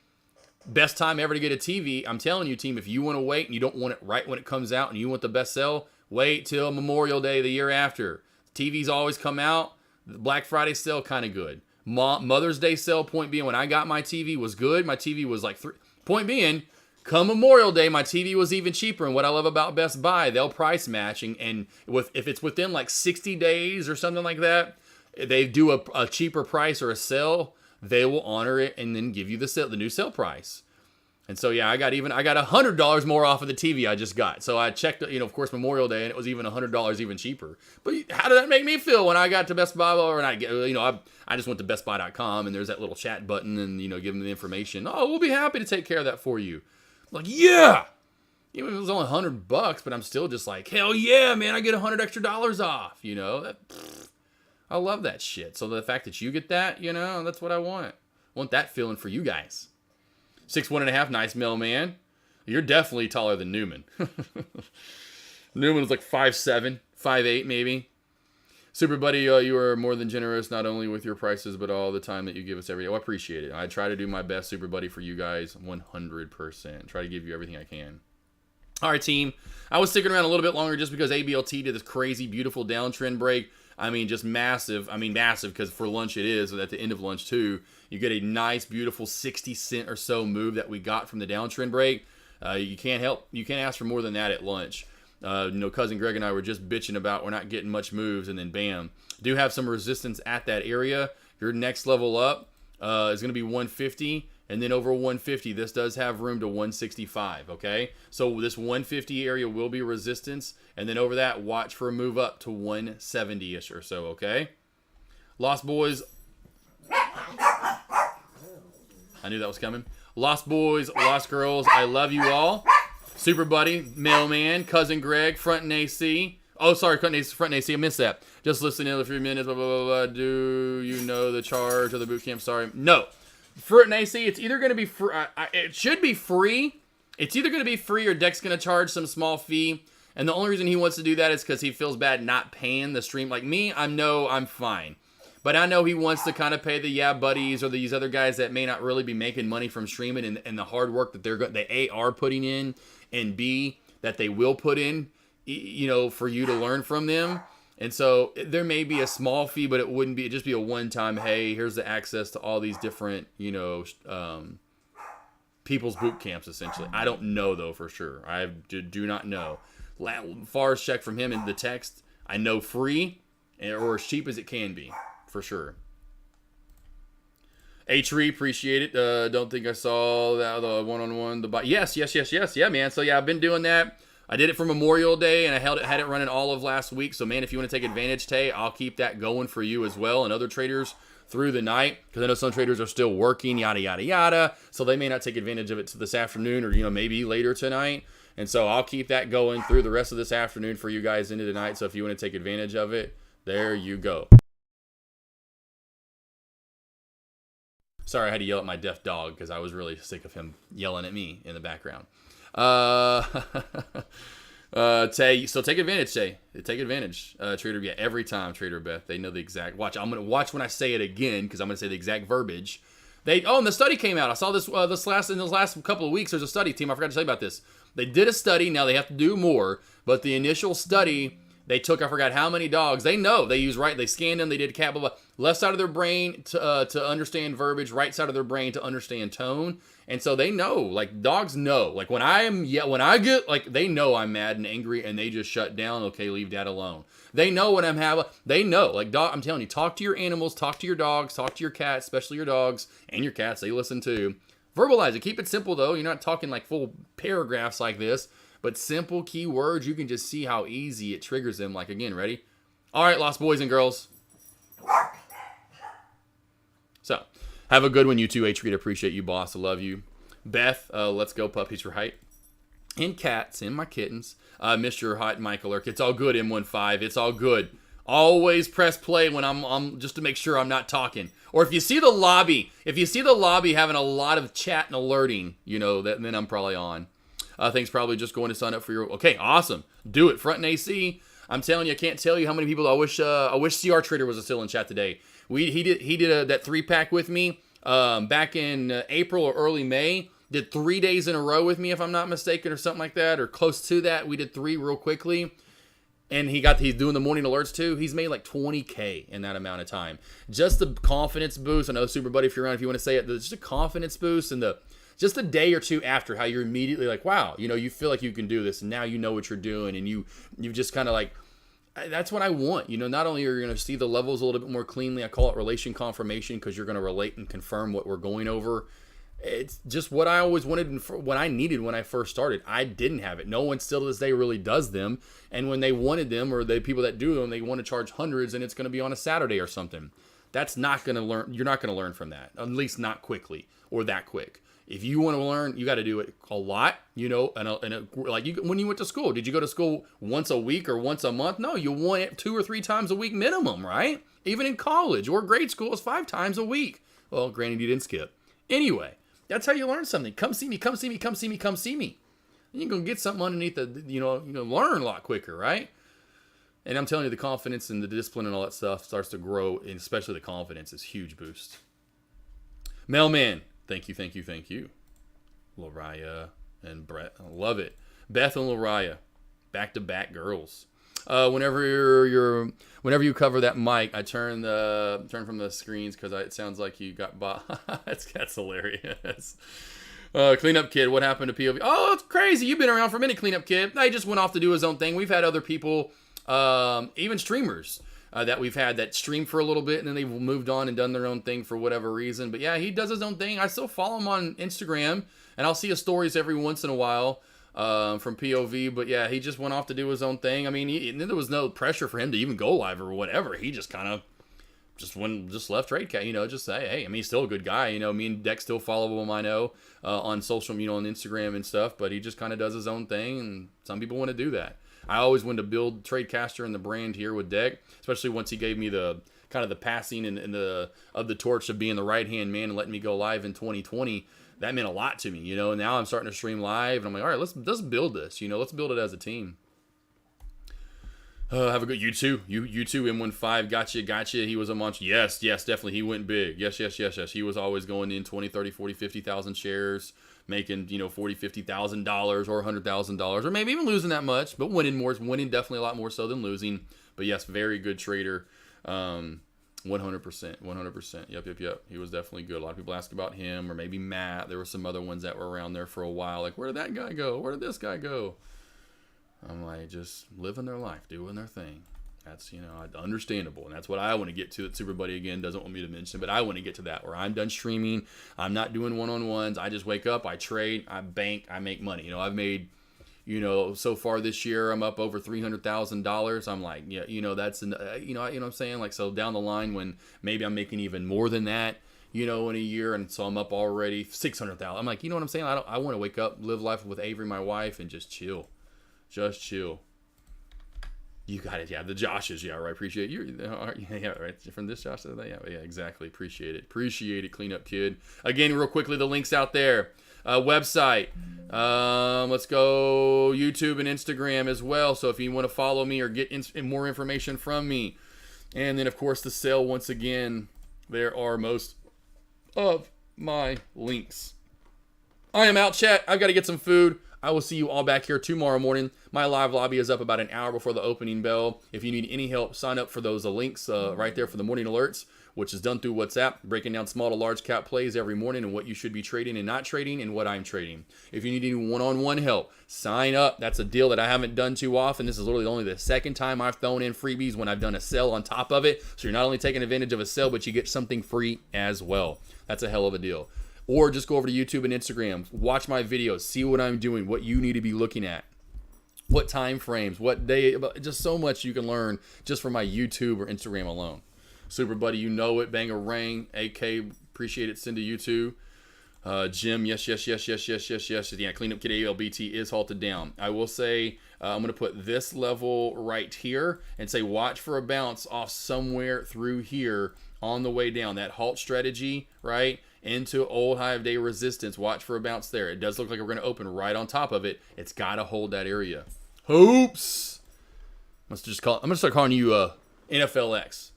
best time ever to get a TV. I'm telling you, team, if you want to wait and you don't want it right when it comes out and you want the best sell, wait till Memorial Day the year after. TVs always come out. The Black Friday sale, kind of good. Mother's Day sale, point being, when I got my TV was good. My TV was like point being, come Memorial Day, my TV was even cheaper. And what I love about Best Buy, they'll price matching. And if it's within like 60 days or something like that, they do a cheaper price or a sale, they will honor it and then give you the new sale price. And so, yeah, I got $100 more off of the TV I just got. So I checked, you know, of course, Memorial Day, and it was even $100 even cheaper. But how did that make me feel when I got to Best Buy? Or I just went to bestbuy.com, and there's that little chat button, and, you know, give them the information. Oh, we'll be happy to take care of that for you. I'm like, yeah! Even if it was only $100, but I'm still just like, hell yeah, man, I get $100 extra off, you know? I love that shit. So the fact that you get that, you know, that's what I want. I want that feeling for you guys. 6'1.5", nice mailman. You're definitely taller than Newman. Newman was like 5'7", 5'8", maybe. Super Buddy, you are more than generous, not only with your prices, but all the time that you give us every day. Oh, I appreciate it. I try to do my best, Super Buddy, for you guys 100%. Try to give you everything I can. All right, team. I was sticking around a little bit longer just because ABLT did this crazy, beautiful downtrend break. I mean, just massive. I mean, massive because for lunch it is. At the end of lunch, too, you get a nice, beautiful 60-cent or so move that we got from the downtrend break. You can't ask for more than that at lunch. You know, Cousin Greg and I were just bitching about we're not getting much moves, and then bam. Do have some resistance at that area. Your next level up is going to be 150. And then over 150, this does have room to 165, okay? So this 150 area will be resistance. And then over that, watch for a move up to 170-ish or so, okay? Lost Boys. I knew that was coming. Lost Boys, Lost Girls, I love you all. Super Buddy, Mailman, Cousin Greg, Front and AC. Oh, sorry, Front and AC, I missed that. Just listening in the 3 minutes, blah, blah, blah, blah. Do you know the charge of the boot camp? Sorry. No. Fruit and AC, it's either going to be free. It should be free. It's either going to be free or Deck's going to charge some small fee. And the only reason he wants to do that is because he feels bad not paying the stream. Like me, I'm fine. But I know he wants to kind of pay the buddies or these other guys that may not really be making money from streaming and the hard work that they are putting in, and B, that they will put in, for you to learn from them. And so there may be a small fee, but it wouldn't be, it'd just be a one-time, hey, here's the access to all these different, people's boot camps, essentially. I don't know, though, for sure. I do not know. Far as check from him in the text, I know free or as cheap as it can be, for sure. H3, appreciate it. Don't think I saw that, the one-on-one. Yes. Yeah, man. So, yeah, I've been doing that. I did it for Memorial Day, and I had it running all of last week. So, man, if you want to take advantage, Tay, I'll keep that going for you as well and other traders through the night, because I know some traders are still working, yada, yada, yada. So they may not take advantage of it to this afternoon or, maybe later tonight. And so I'll keep that going through the rest of this afternoon for you guys into tonight. So if you want to take advantage of it, there you go. Sorry, I had to yell at my deaf dog because I was really sick of him yelling at me in the background. Tay, so take advantage, Tay. Take advantage. Trader, every time, Trader Beth. They know the exact. Watch, I'm going to watch when I say it again because I'm going to say the exact verbiage. And the study came out. I saw this in those last couple of weeks. There's a study, team. I forgot to tell you about this. They did a study. Now they have to do more. But the initial study, they took, I forgot how many dogs. They know. They scanned them. They did cat, blah, blah. Left side of their brain to understand verbiage. Right side of their brain to understand tone. And so they know, like dogs know, like when I get, like they know I'm mad and angry and they just shut down. Okay, leave dad alone. They know when they know, like dog, I'm telling you, talk to your animals, talk to your dogs, talk to your cats, especially your dogs and your cats. They listen too. Verbalize it. Keep it simple though. You're not talking like full paragraphs like this, but simple key words. You can just see how easy it triggers them. Like again, ready? All right, lost boys and girls. So, have a good one, you two. H-Read, appreciate you, boss. I love you. Beth, let's go, puppies, right? And cats, and my kittens. Mr. Hot Michael Irk. It's all good, M15. It's all good. Always press play when I'm just to make sure I'm not talking. Or if you see the lobby having a lot of chat and alerting, then I'm probably on. Things probably just going to sign up for your. Okay, awesome. Do it. Front and AC. I'm telling you, I can't tell you how many people I wish CR Trader was still in chat today. He did that 3-pack with me back in April or early May. Did 3 days in a row with me, if I'm not mistaken, or something like that, or close to that. We did 3 real quickly. And he's doing the morning alerts too. He's made like 20K in that amount of time. Just the confidence boost. I know, Super Buddy, if you're around, if you want to say it, just a confidence boost and just a day or two after, how you're immediately like, wow, you feel like you can do this, and now you know what you're doing, and you've just kind of like, that's what I want. Not only are you going to see the levels a little bit more cleanly, I call it relation confirmation, because you're going to relate and confirm what we're going over. It's just what I always wanted and what I needed when I first started. I didn't have it. No one still to this day really does them. And when they wanted them, or the people that do them, they want to charge hundreds, and it's going to be on a Saturday or something. That's not going to learn. You're not going to learn from that, at least not quickly or that quick. If you want to learn, you got to do it a lot, when you went to school. Did you go to school once a week or once a month? No, you want it 2 or 3 times a week minimum, right? Even in college or grade school, it's 5 times a week. Well, granted, you didn't skip. Anyway, that's how you learn something. Come see me, come see me, come see me, come see me. And you're going to get something underneath learn a lot quicker, right? And I'm telling you, the confidence and the discipline and all that stuff starts to grow, and especially the confidence is a huge boost. Mailman. Thank you. Lariah and Brett. I love it. Beth and Lariah. Back-to-back girls. Whenever you cover that mic, I turn from the screens because it sounds like you got that's hilarious. Cleanup Kid, what happened to POV? Oh, it's crazy. You've been around for a minute, Cleanup Kid. He just went off to do his own thing. We've had other people, even streamers, that we've had that stream for a little bit, and then they've moved on and done their own thing for whatever reason. But yeah, he does his own thing. I still follow him on Instagram, and I'll see his stories every once in a while from POV. But yeah, he just went off to do his own thing. I mean, there was no pressure for him to even go live or whatever. He just kind of just left TradeCat, just say, hey, I mean, he's still a good guy. Me and Deck still follow him, I know, on social, on Instagram and stuff. But he just kind of does his own thing, and some people want to do that. I always wanted to build Tradecaster and the brand here with Deck, especially once he gave me the kind of the passing and of the torch of being the right-hand man and letting me go live in 2020. That meant a lot to me, and now I'm starting to stream live, and I'm like, all right, let's build this, let's build it as a team. Have a good you too. You too. M15 gotcha. He was a monster. Yes, definitely. He went big. Yes. He was always going in 20, 30, 40, 50,000 shares, making, $40,000, $50,000 or $100,000, or maybe even losing that much, but winning definitely a lot more so than losing. But yes, very good trader. 100%. Yep. He was definitely good. A lot of people ask about him, or maybe Matt. There were some other ones that were around there for a while. Like, where did that guy go? Where did this guy go? I'm like, just living their life, doing their thing. That's, understandable. And that's what I want to get to. That Super Buddy, again, doesn't want me to mention. But I want to get to that where I'm done streaming. I'm not doing one-on-ones. I just wake up, I trade, I bank, I make money. I've made, so far this year, I'm up over $300,000. I'm like, yeah, that's, you know what I'm saying? Like, so down the line when maybe I'm making even more than that, in a year. And so I'm up already 600,000. I'm like, you know what I'm saying? I want to wake up, live life with Avery, my wife, and just chill. Just chill. You got it. Yeah, the Joshes. Yeah, right. Appreciate you. Yeah, right. From this Josh. Yeah, exactly. Appreciate it. Clean up, kid. Again, real quickly, the link's out there. Website. Let's go YouTube and Instagram as well. So if you want to follow me or get more information from me. And then, of course, the sale. Once again, there are most of my links. I am out, chat. I've got to get some food. I will see you all back here tomorrow morning. My live lobby is up about an hour before the opening bell. If you need any help, sign up for those links right there for the morning alerts, which is done through WhatsApp, breaking down small to large cap plays every morning and what you should be trading and not trading and what I'm trading. If you need any one-on-one help, sign up. That's a deal that I haven't done too often. This is literally only the second time I've thrown in freebies when I've done a sale on top of it. So you're not only taking advantage of a sale, but you get something free as well. That's a hell of a deal. Or just go over to YouTube and Instagram, watch my videos, see what I'm doing, what you need to be looking at, what time frames, what day, just so much you can learn just from my YouTube or Instagram alone. Super Buddy, you know it, Bangarang, AK, appreciate it, send to you too. Jim, yes. Yeah, Cleanup Kid ALBT is halted down. I will say, I'm going to put this level right here and say watch for a bounce off somewhere through here on the way down. That halt strategy, right? Into old high of day resistance. Watch for a bounce there. It does look like we're going to open right on top of it. It's got to hold that area. Hoops. I'm going to start calling you NFLX.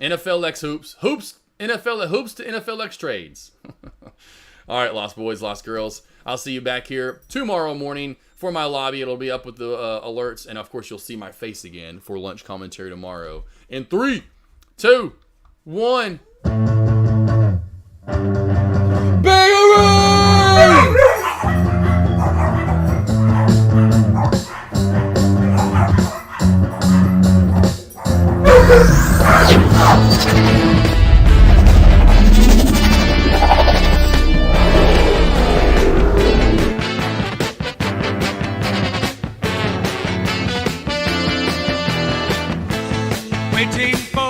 NFLX hoops. Hoops to NFLX trades. All right, Lost Boys, Lost Girls. I'll see you back here tomorrow morning for my lobby. It'll be up with the alerts. And, of course, you'll see my face again for lunch commentary tomorrow. In 3, 2, 1... Waiting for